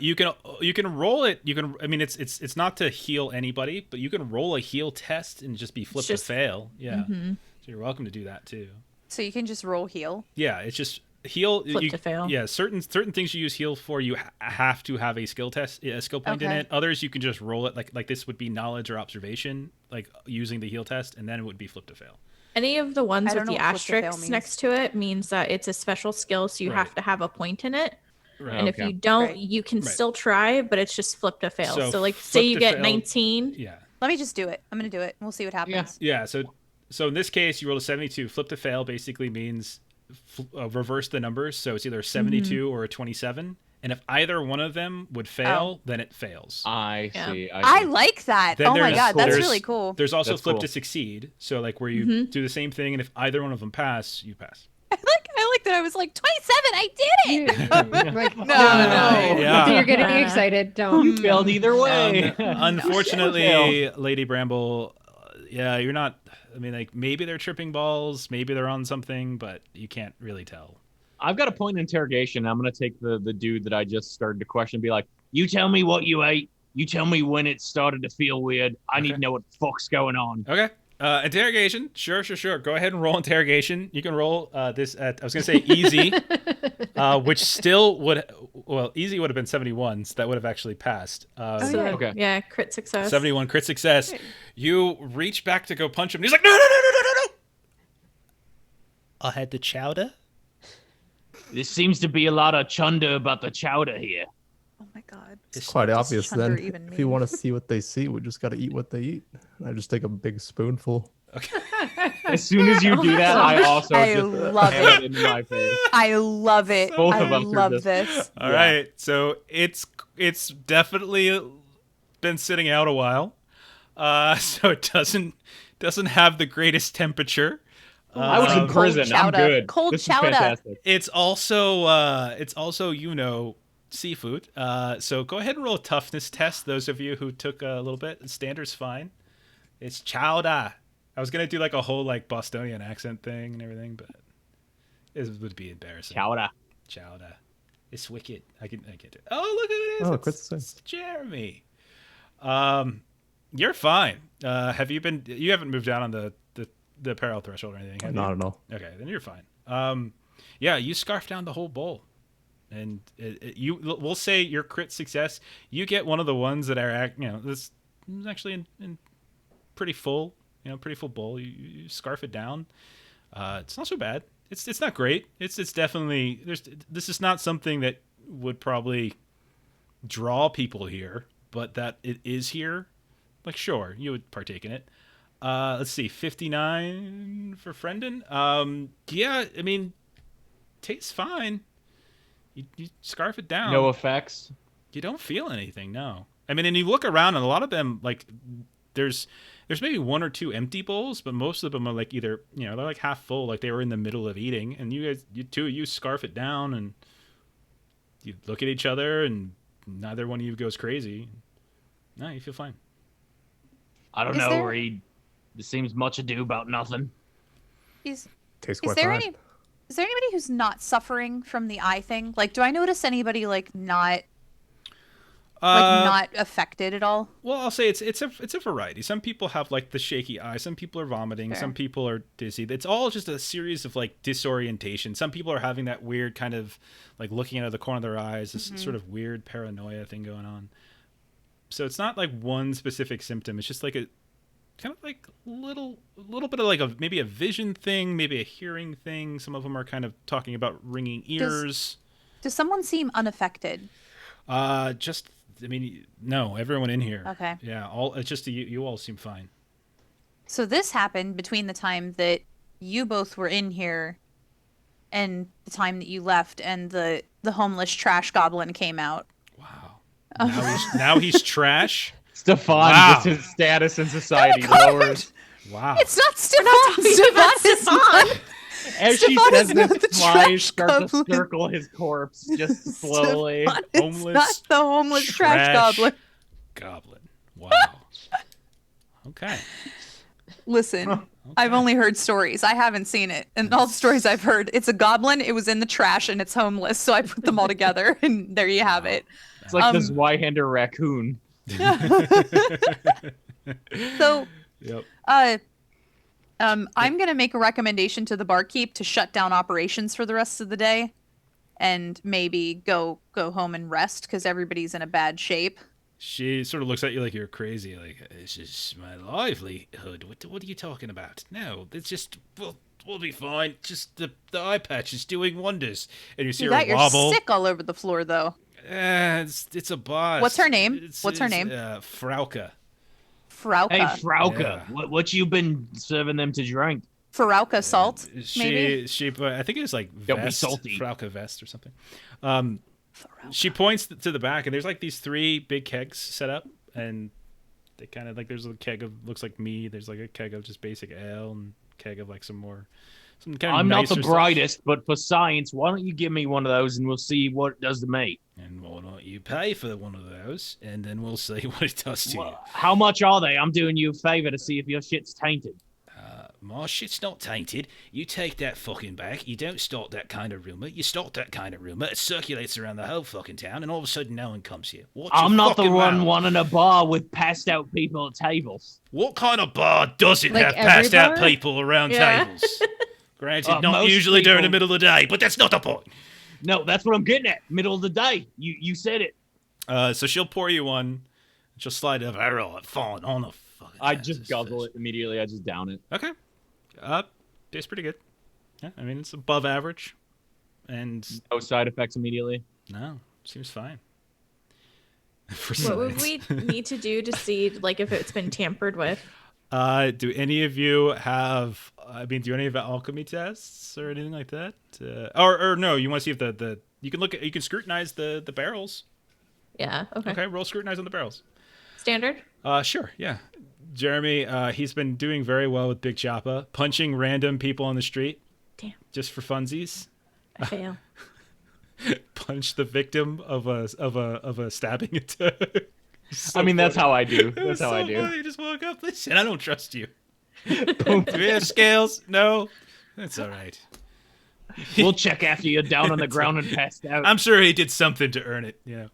You can roll it. You can. I mean, it's not to heal anybody, but you can roll a heal test and just be flipped
just-
to fail. Yeah.
Mhm.
So you're welcome to do that too.
So you can just roll heal.
Yeah, it's just heal.
Flip to fail.
Yeah, certain things you use heal for, you have to have a skill test, a skill point in
Okay.
it. Others you can just roll it like this would be knowledge or observation, like using the heal test, and then it would be flip to fail.
Any of the ones
I don't
with the
know what flip to fail
asterisks
means.
next to it means that it's a special skill, so you
Right.
have to have a point in it.
Right.
And if
Okay.
you don't,
Right.
you can
Right.
still try, but it's just flip to fail.
So
So, like,
flip
say you
to
get
fail-
19.
Yeah.
Let me just do it. I'm gonna do it. We'll see what happens.
Yeah. So in this case, you rolled a 72. Flip to fail basically means reverse the numbers. So it's either a 72 or a 27. And if either one of them would fail, then it fails.
I
Yeah.
see.
I like that.
Then
Oh my
there's-
god, that's
there's-
really cool.
There's also
That's
flip
cool.
to succeed. So like where you do the same thing, and if either one of them pass, you pass.
I like that. I was like 27. I did it.
Like,
No.
Yeah.
You're getting excited. Don't.
You failed either way.
Unfortunately, Lady Bramble, yeah, you're not. I mean, like maybe they're tripping balls, maybe they're on something, but you can't really tell.
I've got a point of interrogation. I'm going to take the dude that I just started to question and be like, you tell me what you ate. You tell me when it started to feel weird. I need
Okay.
to know what the fuck's going on.
Okay. Interrogation. Sure. Go ahead and roll interrogation. You can roll this at, I was going to say easy, which still easy would have been 71, so that would have actually passed.
So,
yeah.
Okay.
yeah, crit success.
71 crit success. You reach back to go punch him. And he's like, no. I had the chowder.
There seems to be a lot of chunder about the chowder here.
Oh my god.
It's quite
does
obvious
chunder
then.
even
If you
mean?
want to see what they see, we just got to eat what they eat. I just take a big spoonful.
As soon as you do that, I also
I
just
love
have it into my face.
I love it.
Both
I
of them through
love
this.
this.
All right. So it's definitely been sitting out a while. So it doesn't have the greatest temperature.
I was in
Um,
Cold
prison. I'm
chowder.
good.
Cold
this
chowder.
is fantastic.
It's also seafood. So go ahead and roll a toughness test. Those of you who took a little bit, standard's fine. It's chowder. I was gonna do like a whole like Bostonian accent thing and everything, but it would be embarrassing.
Chowder.
Chowder. It's wicked. I can't do it. Oh, look who it is.
Oh,
It's-
quite the same.
it's Jeremy. You're fine. Have you been? You haven't moved down on the peril threshold or anything, have you?
Not at all.
Okay, then you're fine. Yeah, you scarf down the whole bowl, and we'll say your crit success. You get one of the ones that are, this is actually in pretty full, pretty full bowl. You scarf it down. It's not so bad. It's not great. It's definitely this is not something that would probably draw people here, but that it is here. Like, sure, you would partake in it. Let's see, 59 for Friendon. Yeah, I mean, tastes fine. You scarf it down.
No effects.
You don't feel anything, no. I mean, and you look around, and a lot of them, like, there's maybe one or two empty bowls, but most of them are like either, they're like half full, like they were in the middle of eating, and you scarf it down, and you look at each other, and neither one of you goes crazy. No, you feel fine.
I don't
Is
know,
there-
Reed. There seems much ado about nothing.
Is
Tastes
is
quite
there
fine.
is there anybody who's not suffering from the eye thing? Like, do I notice anybody like not not affected at all?
Well, I'll say it's a variety. Some people have like the shaky eye. Some people are vomiting.
Fair.
Some people are dizzy. It's all just a series of like disorientation. Some people are having that weird kind of like looking out of the corner of their eyes, this sort of weird paranoia thing going on. So it's not like one specific symptom. It's just like a kind of like little bit of like maybe a vision thing, maybe a hearing thing. Some of them are kind of talking about ringing ears.
Does someone seem unaffected?
No, everyone in here.
Okay.
Yeah, it's just you all seem fine.
So this happened between the time that you both were in here and the time that you left, and the homeless trash goblin came out.
Wow. Now he's trash.
Stefan,
Wow.
just his status in society lowers.
Wow.
It's not Stefan. Stefan is not.
As she
Stefan
says
is not
this,
the
flies
trash
start to
goblin.
circle his corpse just slowly.
Stefan is
Homeless
not the homeless trash goblin.
Wow. Okay.
Listen, I've only heard stories. I haven't seen it. And all the stories I've heard, it's a goblin, it was in the trash, and it's homeless. So I put them all together, and there you have it.
It's like the Zweihander raccoon.
So,
Yep.
I'm gonna make a recommendation to the barkeep to shut down operations for the rest of the day, and maybe go home and rest because everybody's in a bad shape.
She sort of looks at you like you're crazy. Like, this is my livelihood. What are you talking about? No, it's just we'll be fine. Just the eye patch is doing wonders. And you see
You
her
got your
wobble.
sick all over the floor, though.
It's a boss.
What's her name? What's her name?
Frauke.
Frauke.
Hey, Frauke,
Yeah.
what you been serving them to drink?
Frauke salt, maybe?
She I think it was like
Don't be
vest,
salty.
Frauke vest or something. She points to the back, and there's like these 3 big kegs set up, and they kind of like there's a keg of looks like me. There's like a keg of just basic ale, and a keg of like some kind of
I'm not the
nicer stuff.
brightest, but for science, why don't you give me one of those and we'll see what it does to me?
And why don't you pay for one of those, and then we'll see what it does to you.
Well, how much are they? I'm doing you a favor to see if your shit's tainted.
My shit's not tainted. You take that fucking back. You don't start that kind of rumor. You start that kind of rumor. It circulates around the whole fucking town, and all of a sudden no one comes here. Watch your
I'm not the
fucking
one
mouth.
wanting a bar with passed out people at tables.
What kind of bar doesn't
Like
have
every
passed out
bar?
people around
Yeah.
tables? Granted, not
Most
usually during the
people-
middle of the day, but that's not the point.
No, that's what I'm getting at. Middle of the day. You said it.
So she'll pour you one. She'll slide it over.
All right, fine. On the fucking.
I
ass,
just
this
guzzle
is-
it immediately. I just down it.
Okay. Tastes pretty good. Yeah, I mean it's above average, and
No side effects immediately.
no, seems fine. For
What would
science.
we need to do to see like if it's been tampered with?
Do any of you have? I mean, do any of the alchemy tests or anything like that? Or no? You want to see if the you can you can scrutinize the barrels.
Yeah. Okay.
Okay, roll scrutinize on the barrels.
Standard.
Sure, yeah. Jeremy, he's been doing very well with Big Choppa, punching random people on the street.
Damn.
Just for funsies.
I fail.
Punch the victim of a stabbing attack.
I mean, that's how I do. That's how I do.
You just walk up. Listen, I don't trust you. Do we have scales? No. That's all right.
We'll check after you're down on the ground and passed out.
I'm sure he did something to earn it. You know.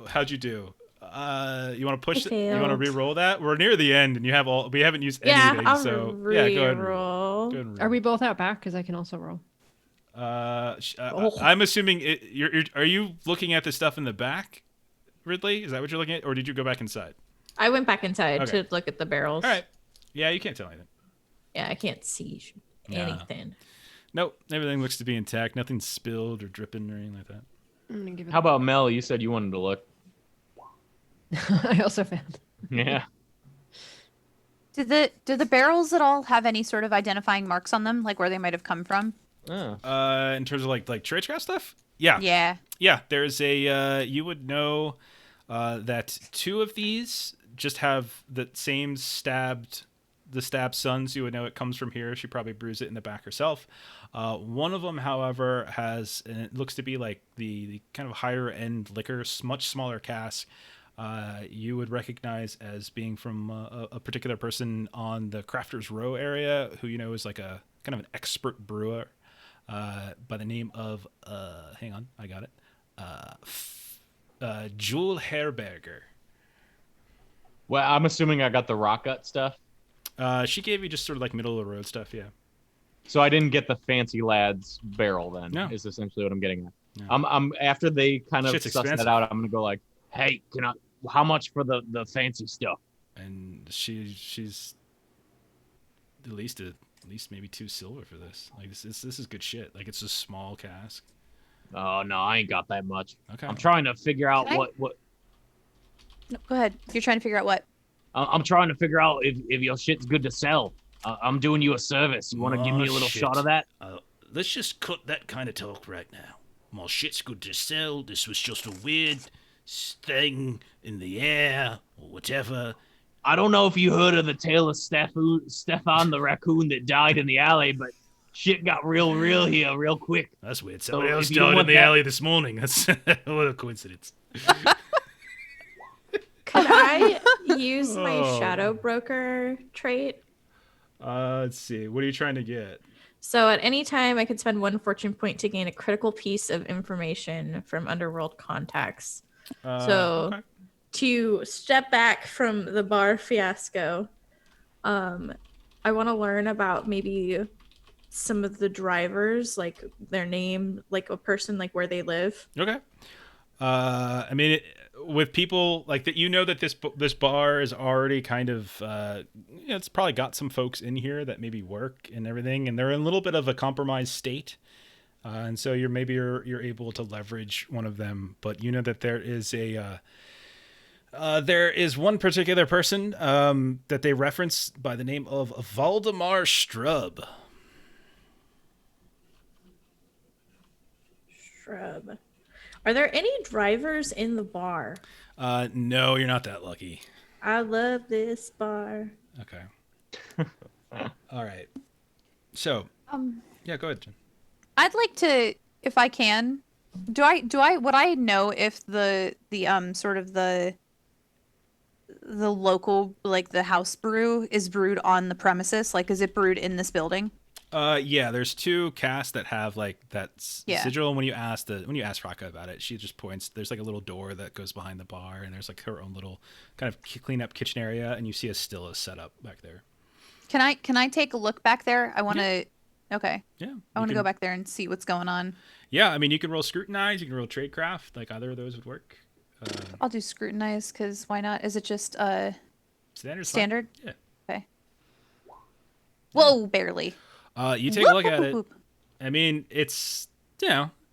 How'd you do? You want to push?
I
You want to
failed.
re-roll that? We're near the end, and you have all. We haven't used
Yeah,
anything,
I'll
so
re-roll.
yeah, go ahead. And roll. Go ahead and
Are
roll.
we both out back? Because I can also roll.
I'm assuming are you looking at the stuff in the back, Ridley? Is that what you're looking at, or did you go back inside?
I went back inside
Okay.
to look at the barrels.
All right. Yeah, you can't tell anything.
Yeah, I can't see
No.
anything.
Nope. Everything looks to be intact. Nothing spilled or dripping or anything like that.
I'm gonna give it.
How about Mel? You said you wanted to look.
I also found.
Yeah.
Do the barrels at all have any sort of identifying marks on them, like where they might have come from?
Oh.
In terms of like tradecraft stuff. Yeah.
Yeah.
There's a you would know that 2 of these just have the same stabbed the stab sons, you would know it comes from here. She probably brews it in the back herself. One of them, however, has, and it looks to be like the kind of higher end liquor, much smaller cask. You would recognize as being from a particular person on the Crafters Row area, who you know is like a kind of an expert brewer by the name of hang on, I got it. Jewel Herberger.
Well, I'm assuming I got the rock gut stuff.
She gave you just sort of like middle of the road stuff, yeah.
So I didn't get the fancy lads barrel then.
No.
Is essentially what I'm getting at.
No.
I'm after they kind of
Shit's
suss
expensive.
that out, I'm gonna go like, hey, how much for the fancy stuff?
And she's at least maybe 2 silver for this. Like this is good shit. Like it's a small cask.
Oh no, I ain't got that much.
Okay.
I'm trying to figure out
Can I-
what
No, go ahead. You're trying to figure out what?
I'm trying to figure out if your shit's good to sell. I'm doing you a service. You want to give me a little
shit.
shot of that?
Let's just cut that kind of talk right now. My shit's good to sell. This was just a weird thing in the air or whatever.
I don't know if you heard of the tale of Stefan the raccoon that died in the alley, but shit got real here real quick.
That's weird.
So
Somebody else
if you don't
died in
want
the
that-
alley this morning. That's what a coincidence.
Could I use my
Oh.
shadow broker trait?
Let's see. What are you trying to get?
So at any time, I could spend 1 fortune point to gain a critical piece of information from underworld contacts. So
okay.
to step back from the bar fiasco, I want to learn about maybe some of the drivers, like their name, like a person, like where they live.
Okay. I mean, with people like that, you know that this bar is already kind of, it's probably got some folks in here that maybe work and everything, and they're in a little bit of a compromised state, and so you're able to leverage one of them. But you know that there is one particular person that they reference by the name of Valdemar Strub.
Shrub. Are there any drivers in the bar?
No, you're not that lucky.
I love this bar.
Okay. All right. So, yeah, go ahead, Jen.
I'd like to, if I can, would I know if the sort of the local, like the house brew is brewed on the premises? Like, is it brewed in this building?
Yeah, there's 2 casts that have like that
Yeah.
sigil. And when you ask Raka about it, she just points. There's like a little door that goes behind the bar, and there's like her own little kind of clean up kitchen area, and you see a still set up back there.
Can I take a look back there? I want to. Okay.
Yeah,
I want to go back there and see what's going on.
Yeah, I mean, you can roll scrutinize, you can roll tradecraft. Like either of those would work.
I'll do scrutinize because why not? Is it just
Standard's fine.
standard?
Yeah.
Okay. Whoa, barely.
You take a look at it.
Whoop.
I mean, it's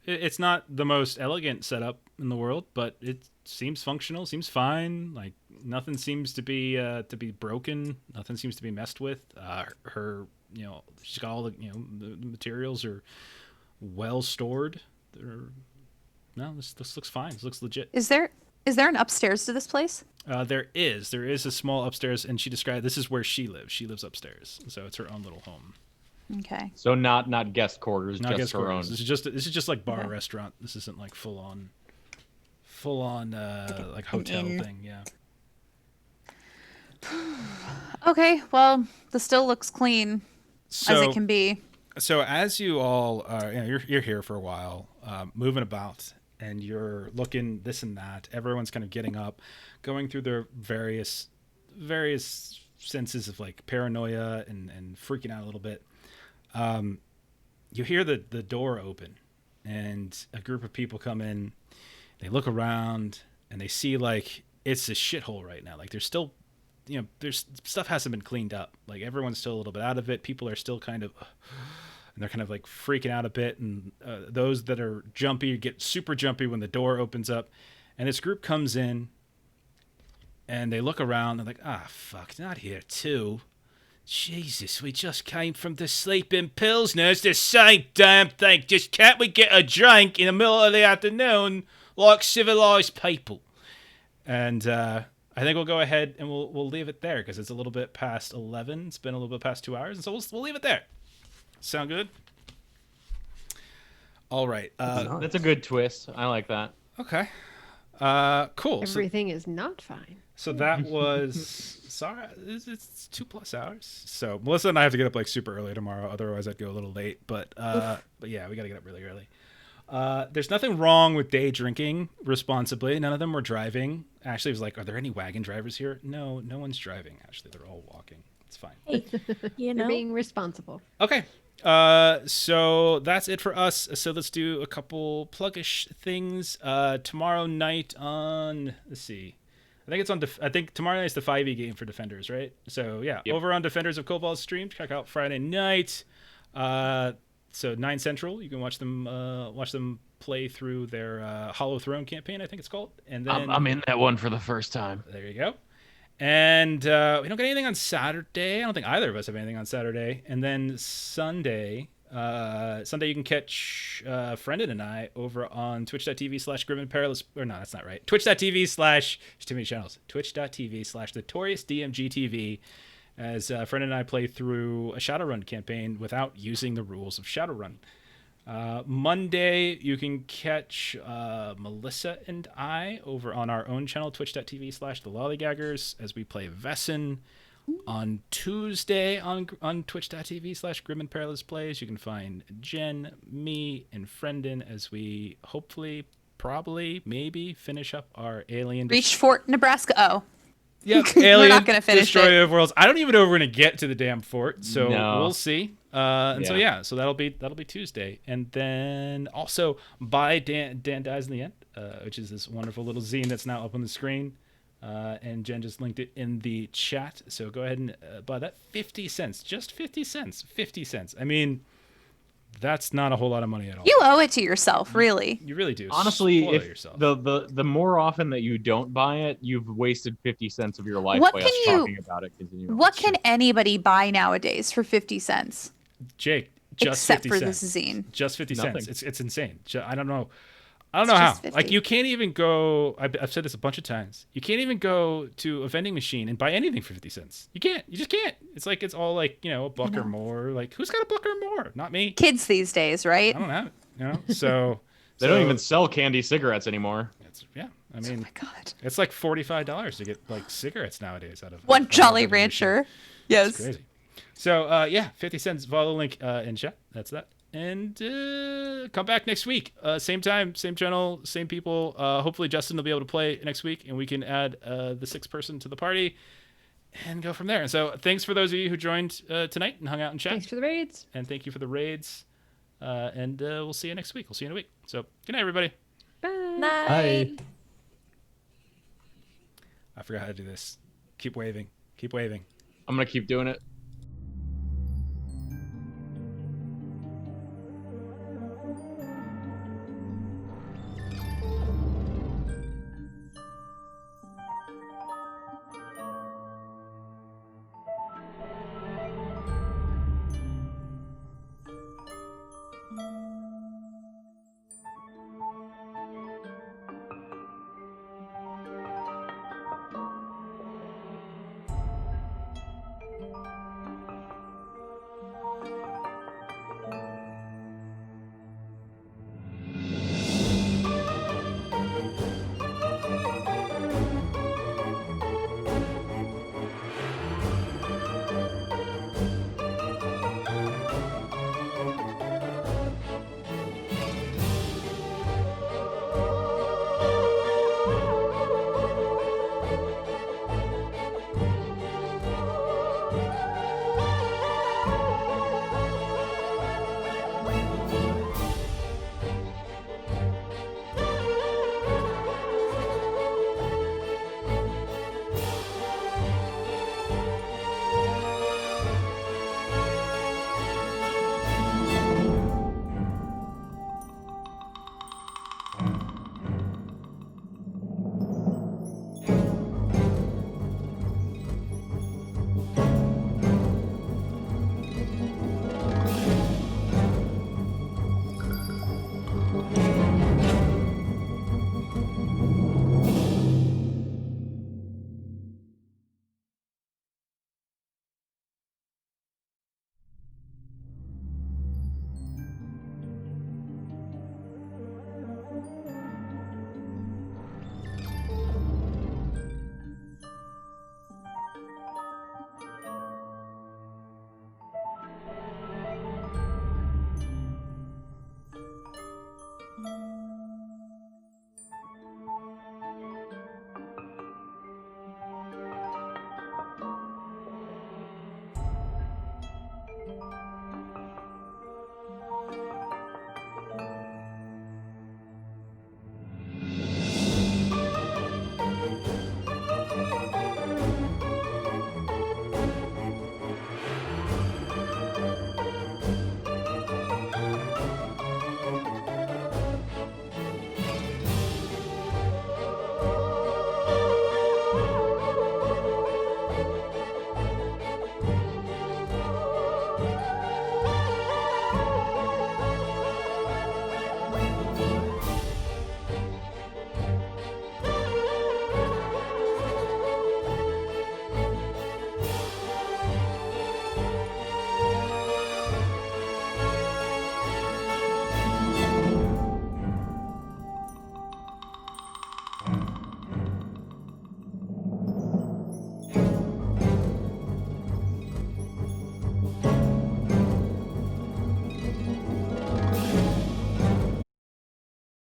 it's not the most elegant setup in the world, but it seems functional, seems fine. Like nothing seems to be broken. Nothing seems to be messed with. Her, she's got all the the materials are well stored. This looks fine. This looks legit.
Is there an upstairs to this place?
There is a small upstairs, and she described this is where she lives. She lives upstairs, so it's her own little home.
Okay.
So not guest quarters,
Not
just
guest
her
quarters.
own.
This is just like bar
Okay.
restaurant. This isn't like full on like hotel
inn.
thing. Yeah.
Okay. Well, the still looks clean as
So
it can be.
so as you all are, you're here for a while, moving about, and you're looking this and that. Everyone's kind of getting up, going through their various senses of like paranoia and freaking out a little bit. You hear the door open, and a group of people come in. They look around, and they see like it's a shithole right now. Like there's still, there's stuff hasn't been cleaned up. Like everyone's still a little bit out of it. People are still kind of, and they're kind of like freaking out a bit. And those that are jumpy get super jumpy when the door opens up, and this group comes in, and they look around. They're like, fuck, not here too. Jesus, we just came from the Sleeping Pilsners, the same damn thing. Just can't we get a drink in the middle of the afternoon like civilized people? And I I think we'll go ahead and we'll leave it there because it's a little bit past 11. It's been a little bit past 2 hours, and so we'll leave it there. Sound good? All right.
That's a good twist. I like that.
Okay. Cool.
Everything is not fine.
So that was sorry. It's 2+ hours. So Melissa and I have to get up like super early tomorrow. Otherwise, I'd go a little late. But yeah, we got to get up really early. There's nothing wrong with day drinking responsibly. None of them were driving. Ashley was like, "Are there any wagon drivers here?" No one's driving. Actually, they're all walking. It's fine.
Hey, you
You're
know,
being responsible.
Okay. So that's it for us. So let's do a couple pluggish things. Tomorrow night on, let's see. I think it's on. I think tomorrow night's the 5e game for Defenders, right? So yeah,
Yep.
over on Defenders of Cobalt stream. Check out Friday night. So 9 Central, you can watch them play through their Hollow Throne campaign, I think it's called. And then
I'm in that one for the first time.
there you go. And we don't get anything on Saturday. I don't think either of us have anything on Saturday. And then Sunday you can catch Brendan and I over on twitch.tv/Grim and Perilous. Or no, that's not right. Twitch.tv/ there's too many channels. Twitch.tv/NotoriousDMGTV as Brendan and I play through a Shadowrun campaign without using the rules of Shadowrun. Monday, you can catch Melissa and I over on our own channel, twitch.tv/The Lollygaggers, as we play Vesson. On Tuesday, on twitch.tv/Grim and Perilous Plays, you can find Jen, me, and Brendan as we hopefully, probably, maybe finish up our Alien...
Reach Fort Nebraska. Oh.
Yep, Alien
not gonna finish
Destroyer of Worlds. I don't even know if we're gonna get to the damn fort, so
No.
we'll see. So that'll be Tuesday, and then also buy Dan Dies in the End, which is this wonderful little zine that's now up on the screen, and Jen just linked it in the chat. So go ahead and buy that. 50 cents, just 50 cents. 50 cents. I mean, that's not a whole lot of money at all.
You owe it to yourself, really.
You really do.
Honestly,
Spoil
if
yourself.
the more often that you don't buy it, you've wasted 50 cents of your life
What
by
can
us
you-
talking about it continually.
What can anybody buy nowadays for 50 cents?
Jake, just
Except
50
for
cents.
this zine.
Just 50
Nothing.
cents. It's insane. I don't know
It's
how.
just 50.
Like, you can't even go. I've said this a bunch of times. You can't even go to a vending machine and buy anything for 50 cents. You can't. You just can't. It's like it's all like, a buck or more. Like, who's got a buck or more? Not me.
Kids these days, right?
I don't have it. So
They don't even sell candy cigarettes anymore.
Yeah. I
Oh
mean,
my god.
it's like $45 to get like cigarettes nowadays out of
One
out of a
Jolly
vending machine.
Rancher.
It's
Yes.
crazy. So, yeah, 50 cents. Follow the link in chat. That's that. And come back next week. Same time, same channel, same people. Hopefully Justin will be able to play next week, and we can add the 6th person to the party and go from there. And so thanks for those of you who joined tonight and hung out in chat.
Thanks for the raids.
And thank you for the raids. And we'll see you next week. We'll see you in a week. So good night, everybody.
Bye.
night.
I forgot how to do this. Keep waving. Keep waving.
I'm gonna keep doing it.